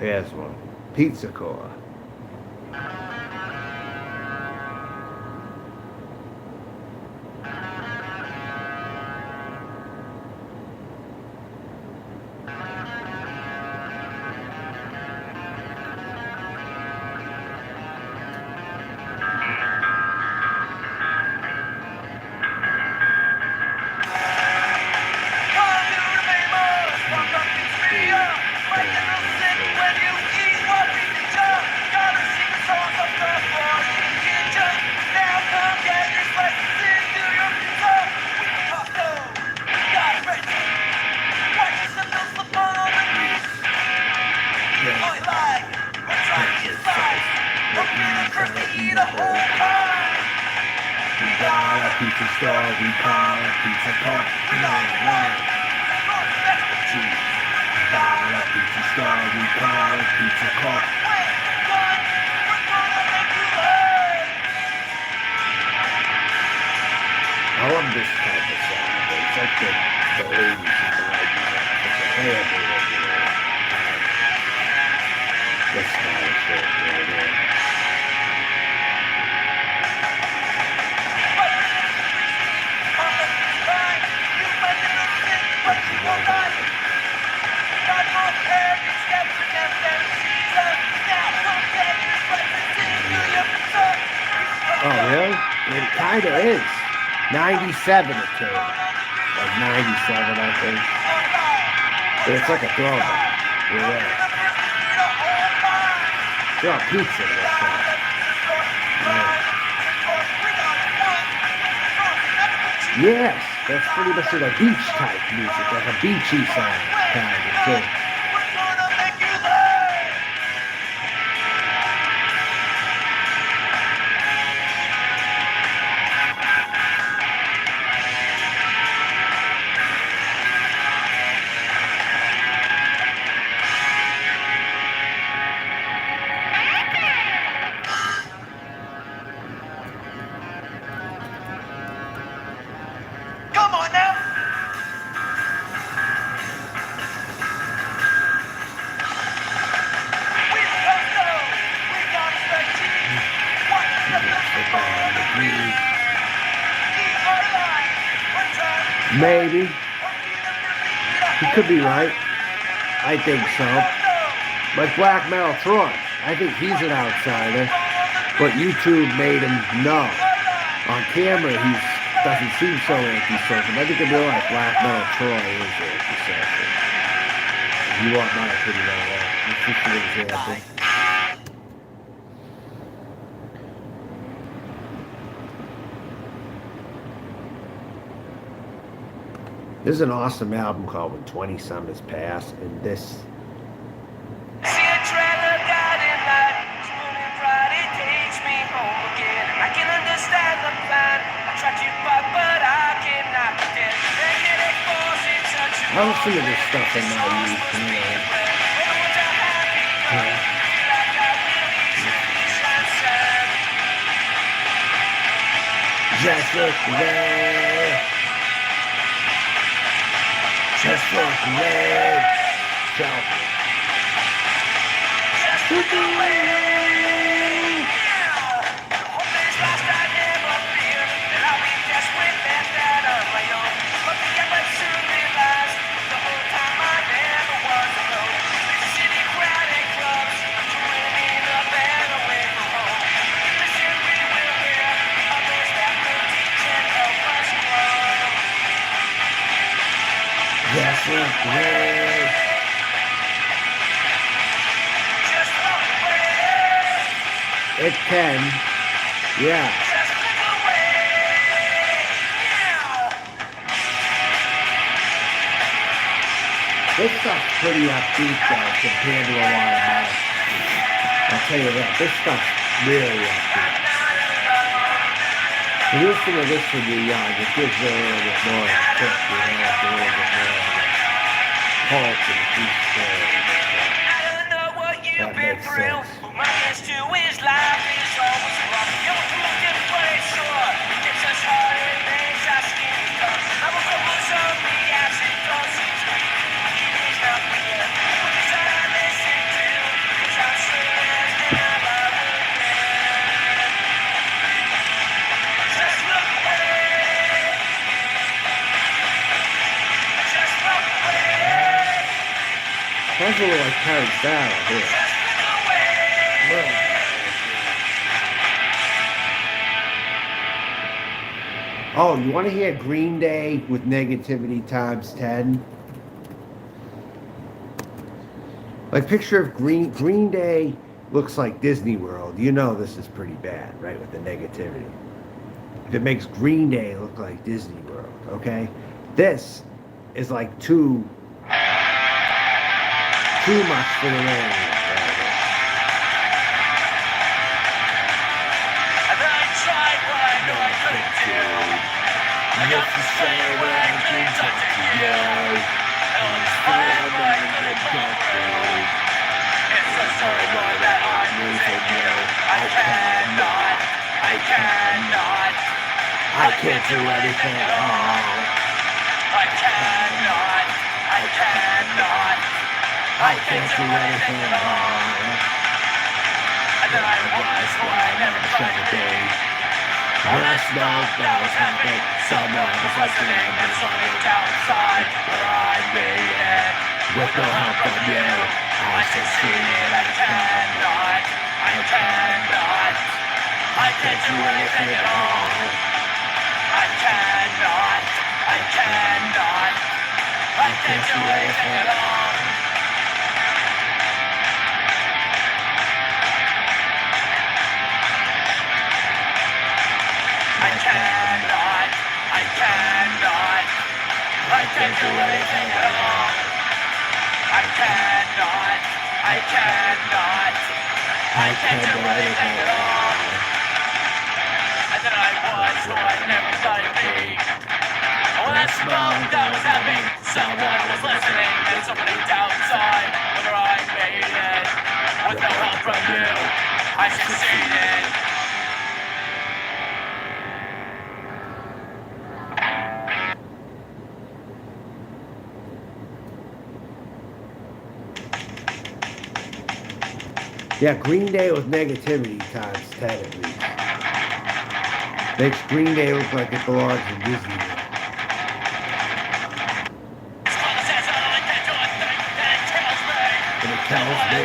Here's one. Pizza Core. Pizza store, we call it Pizza Core. Pizza store, we call it Pizza Core. I love this type of song. It's like the 80s and the 90s. It's a hillbilly, this kind of shit right here. Oh, really? It kind of is. 97 it came out. Like 97, I think. But it's like a throwback. You're right. Yeah, pizza. Yes, that's pretty much like a beach type music, like a beachy song kind of thing. Maybe. He could be right. I think so. Like Black Metal Troy. I think he's an outsider. But YouTube made him know. On camera, he doesn't seem so antisocial. I think in real life, Black Metal Troy is antisocial. You want my opinion on that? It's just an example. This is an awesome album called When 20 Summers Pass, and this. See a trailer guiding light, swooning pride, it takes me home again. I can understand the plan, I try to fight, but I cannot pretend. Magnetic force, it's such a I don't see this stuff in my youth, you know. Just look away. Just look away. Just look away. Hope this last I never fear that I'll be desperate and that on my own. But soon realized the whole time I never was alone. These city crowded clubs, dreaming of better way from home. Listen, we will hear others that will teach and help us grow. Just look away. Just look away. It can. Yeah. Just look away. This stuff's pretty upbeat though compared to a lot of mine. I'll tell you that. This stuff's really upbeat. If you listen to this when you're young, it gives you a little bit more of a kick, you know, like a little bit more of a pulse and a deep story. I don't know what you've That been makes through, sense. but my guess to his life is always rough. You're looking for it, sure. It's as hard as it makes our skin tough. I will crumble some reaction, don't seem sweet. It is not weird. What I listen to, 'cause I'm sure there's never regret. Just look away. Just look away. Sounds a little like Terry Farrell here. Just look away. Oh, you want to hear Green Day with negativity times 10? Like picture of Green Day looks like Disney World. You know this is pretty bad, right? With the negativity. If it makes Green Day look like Disney World, okay? This is like too much for the rain. And then I tried what I know I couldn't do. I got to say what I couldn't talk to you. And on the fire what I couldn't go through. It's a story more that I'm losing you. I cannot. I can't do anything at all. I cannot. I can't do anything at all. And then I was what I never tried to be. When I smelled that was happening, someone was listening and Something outside where I made it. with no help from you. I succeeded. I cannot. I can't do anything at all. I cannot. I can't do anything at all. I cannot. I can't do anything at all. I cannot. I can't do anything at all. And then I was who I never thought I'd be. When I smoked, I was having someone was listening, and somebody outside whether I made it. With no help from you, I succeeded. Yeah, Green Day with negativity times 10 at least. Makes Green Day look like it belongs in Disney World. tells me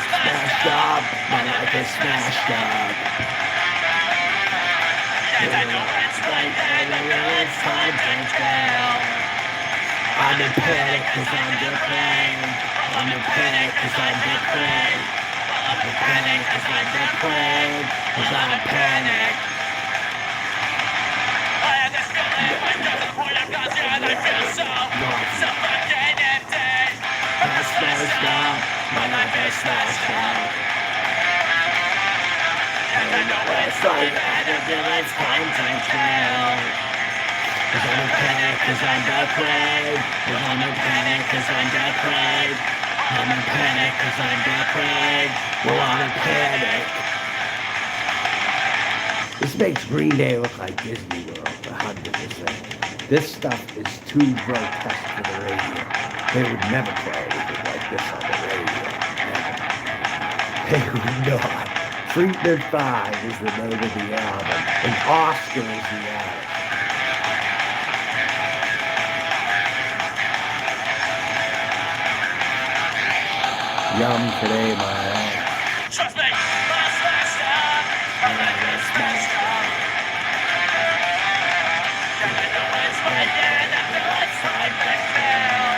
smashed up, my life is smashed up. Yes, I know it's right, and I know it's time to tell. I'm in panic cause I'm depraved. I'm in panic cause I'm depraved. I'm in panic cause I'm depraved. Cause I'm panic. I have this feeling when there's a point of cause and I feel so fucking empty. I'm smashed up, my life is smashed up. Yes, I know it's right, and I feel it's time to tell. Cause I'm in panic cause I'm depraved. Cause I'm in panic cause I'm depraved. I'm in panic cause I'm depraved. Well, I'm in panic. This makes Green Day look like Disney World, 100%. This stuff is too grotesque for the radio. They would never play anything like this on the radio. Never. They would not. Treatment 5 is the name of the album, and Oscar is the artist. Yum today, my ass. Trust me, I'm smashed up. My life is smashed up. And I know it's right, and I feel it's time to tell.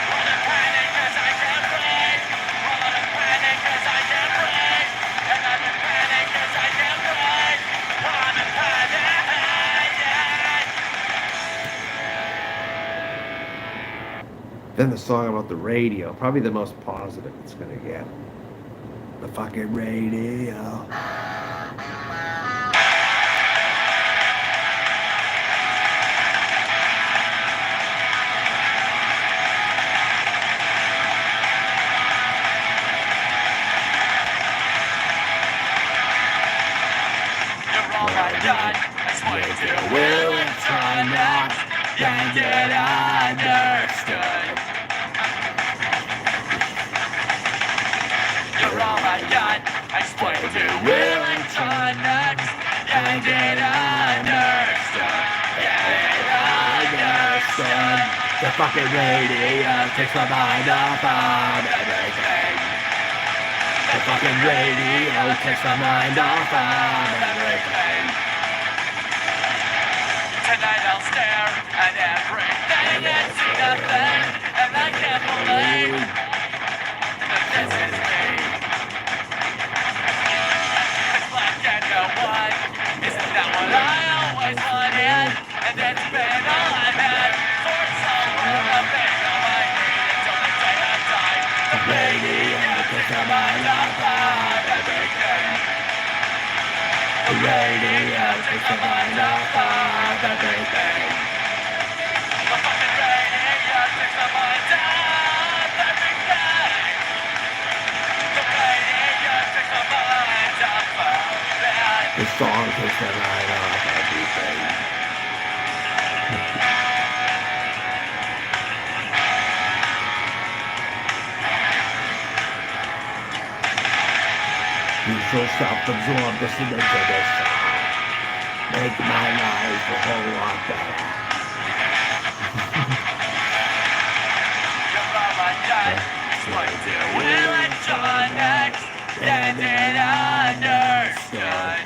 Wanna panic 'cause I can't breathe. Wanna panic 'cause I can't breathe. And I'm in panic 'cause I can't breathe. I'm in panic. Then the song about the radio, probably the most positive it's gonna get. The fucking radio. You're all I got. I swear to will and try not to get understood. You're all I got. I swear to will and try not to get understood. Get understood. The fucking radio takes my mind off of everything. The fucking radio takes my mind off of everything. Tonight I'll stare at everything and see nothing, and I can't believe that this is me. It's black and no white, isn't that what I always wanted? And it's been all I've had for so long. I've been all I need until the day I die. The radio takes my mind off of everything. The radio takes my mind off of everything. The fucking radio takes my mind off everything. The radio takes my mind off of that. The song takes my mind off everything. You're so self-absorbed listening to this song. Make my life a whole lot better. You're all I got. It's what you will electronics. Get it understood.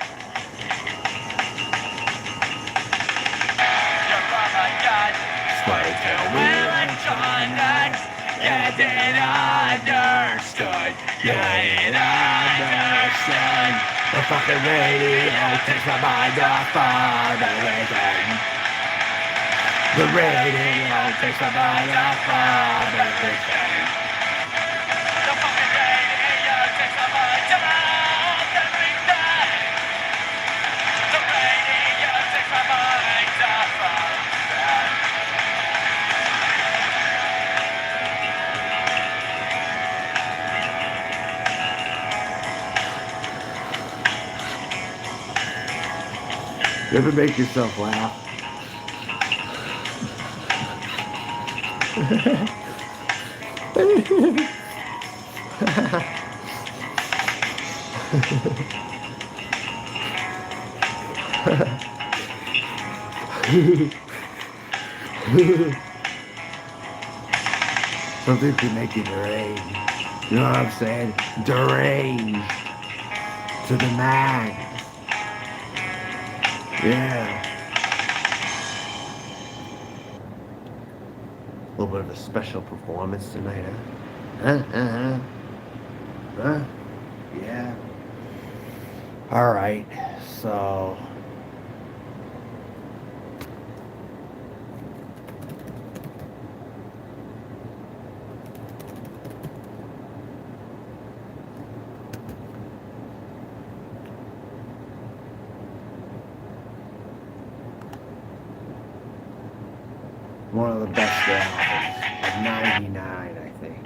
You're all I got. It's what you will electronics. Get it understood. Get it understood. The fucking radio takes my mind off of everything. The radio takes my mind off of everything. The fucking radio takes my mind off everything. The radio takes my mind off of that. You ever make yourself laugh? Something to make you deranged. You know what I'm saying? Deranged to the max. Yeah. A little bit of a special performance tonight, huh? Huh? Yeah. All right. So. One of the best albums of '99, I think.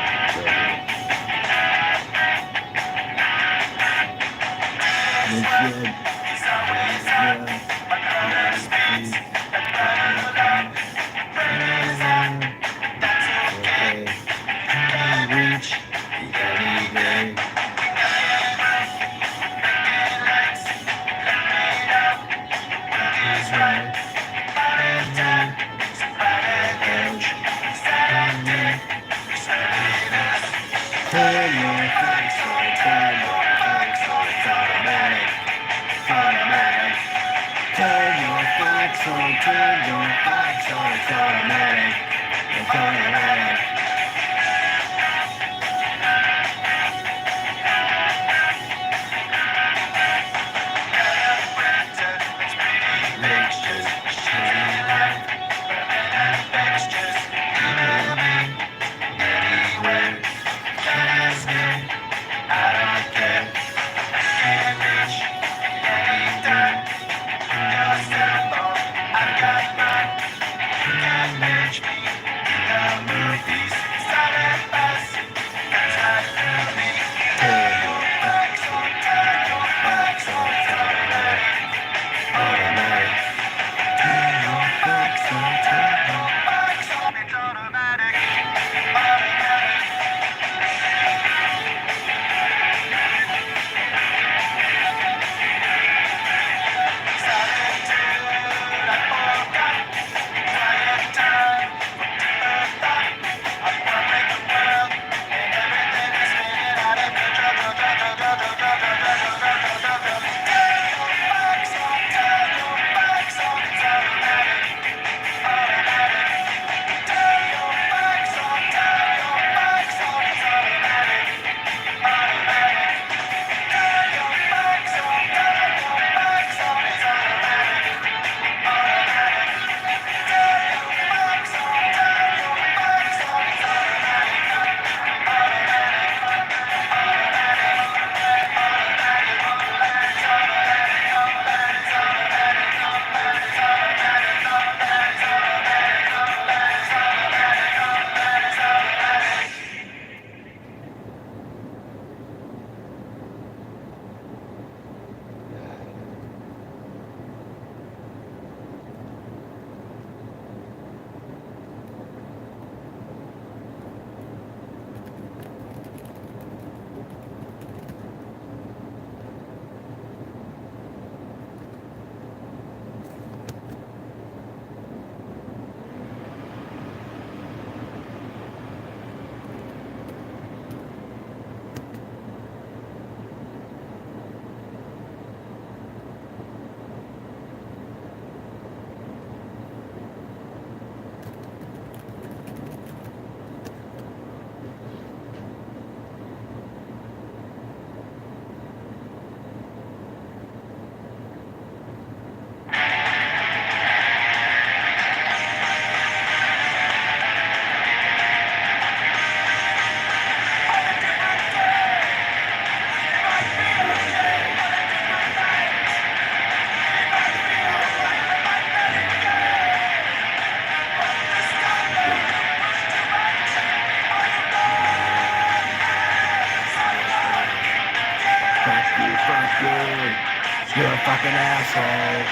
You're a fucking asshole.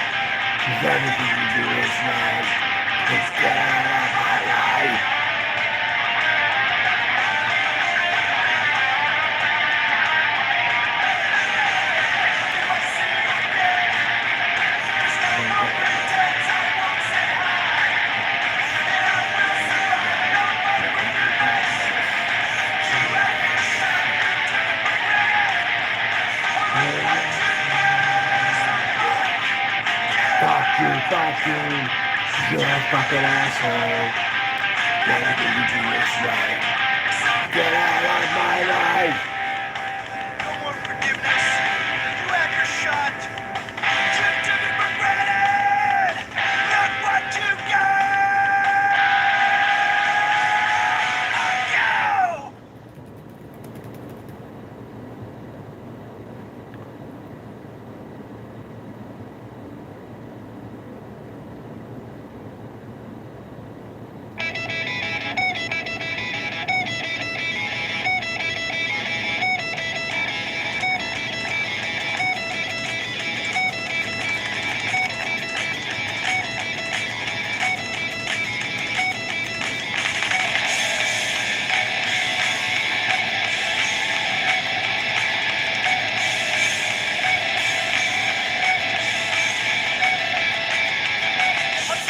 'Cause everything you do is right. Just get out of my life. fuck you. You're a fucking asshole. Maybe you do this right. Get out of my life. No more forgiveness. You had your shot. You took it for granted. Look what you got. Go!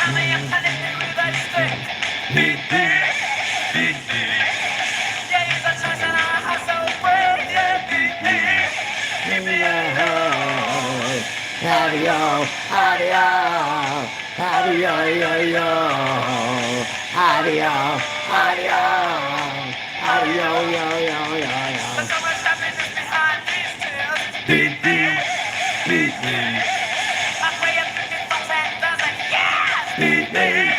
Tell me I'm telling you that straight. Beat me. Beat me. Yeah, he's a choice and I have so well. Yeah, beat me. Beat me. Audio, audio, audio, yo, yo. Audio, audio, audio, yo, yo, yo, yo. There's so much happiness behind these tears. Beat me, beat me, I play a freaking thoughts and doesn't. Yeah! beat me,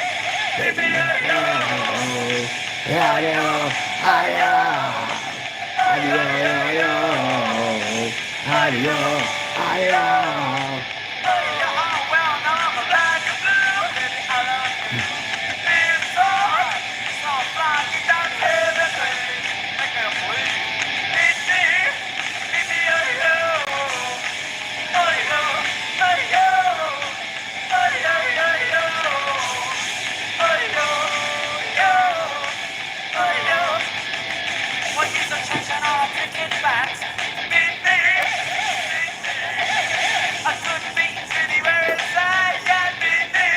beat me, yo. Audio, audio, audio, yo, yo. Audio, audio. I couldn't be anywhere inside, yeah, beat me.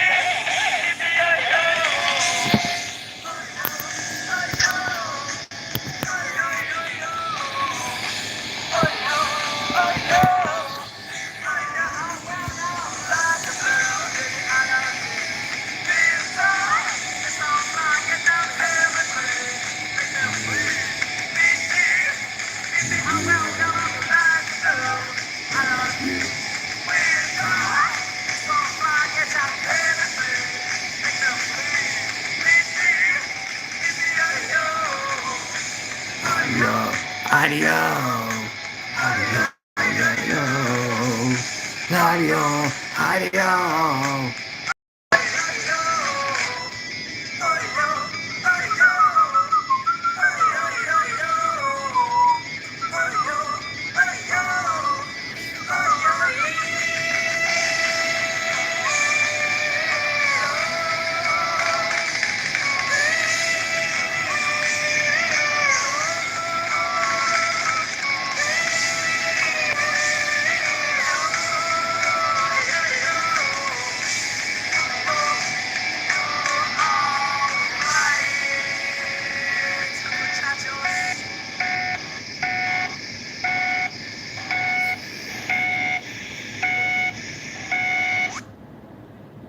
Audio, audio, audio, audio, audio.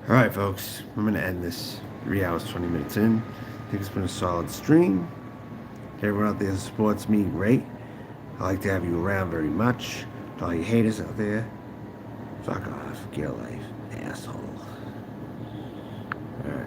All right, folks, I'm going to end this 3 hours, 20 minutes in. I think it's been a solid stream. Everyone out there that supports me, great. I like to have you around very much. To all you haters out there, fuck off. Get a life, asshole. All right.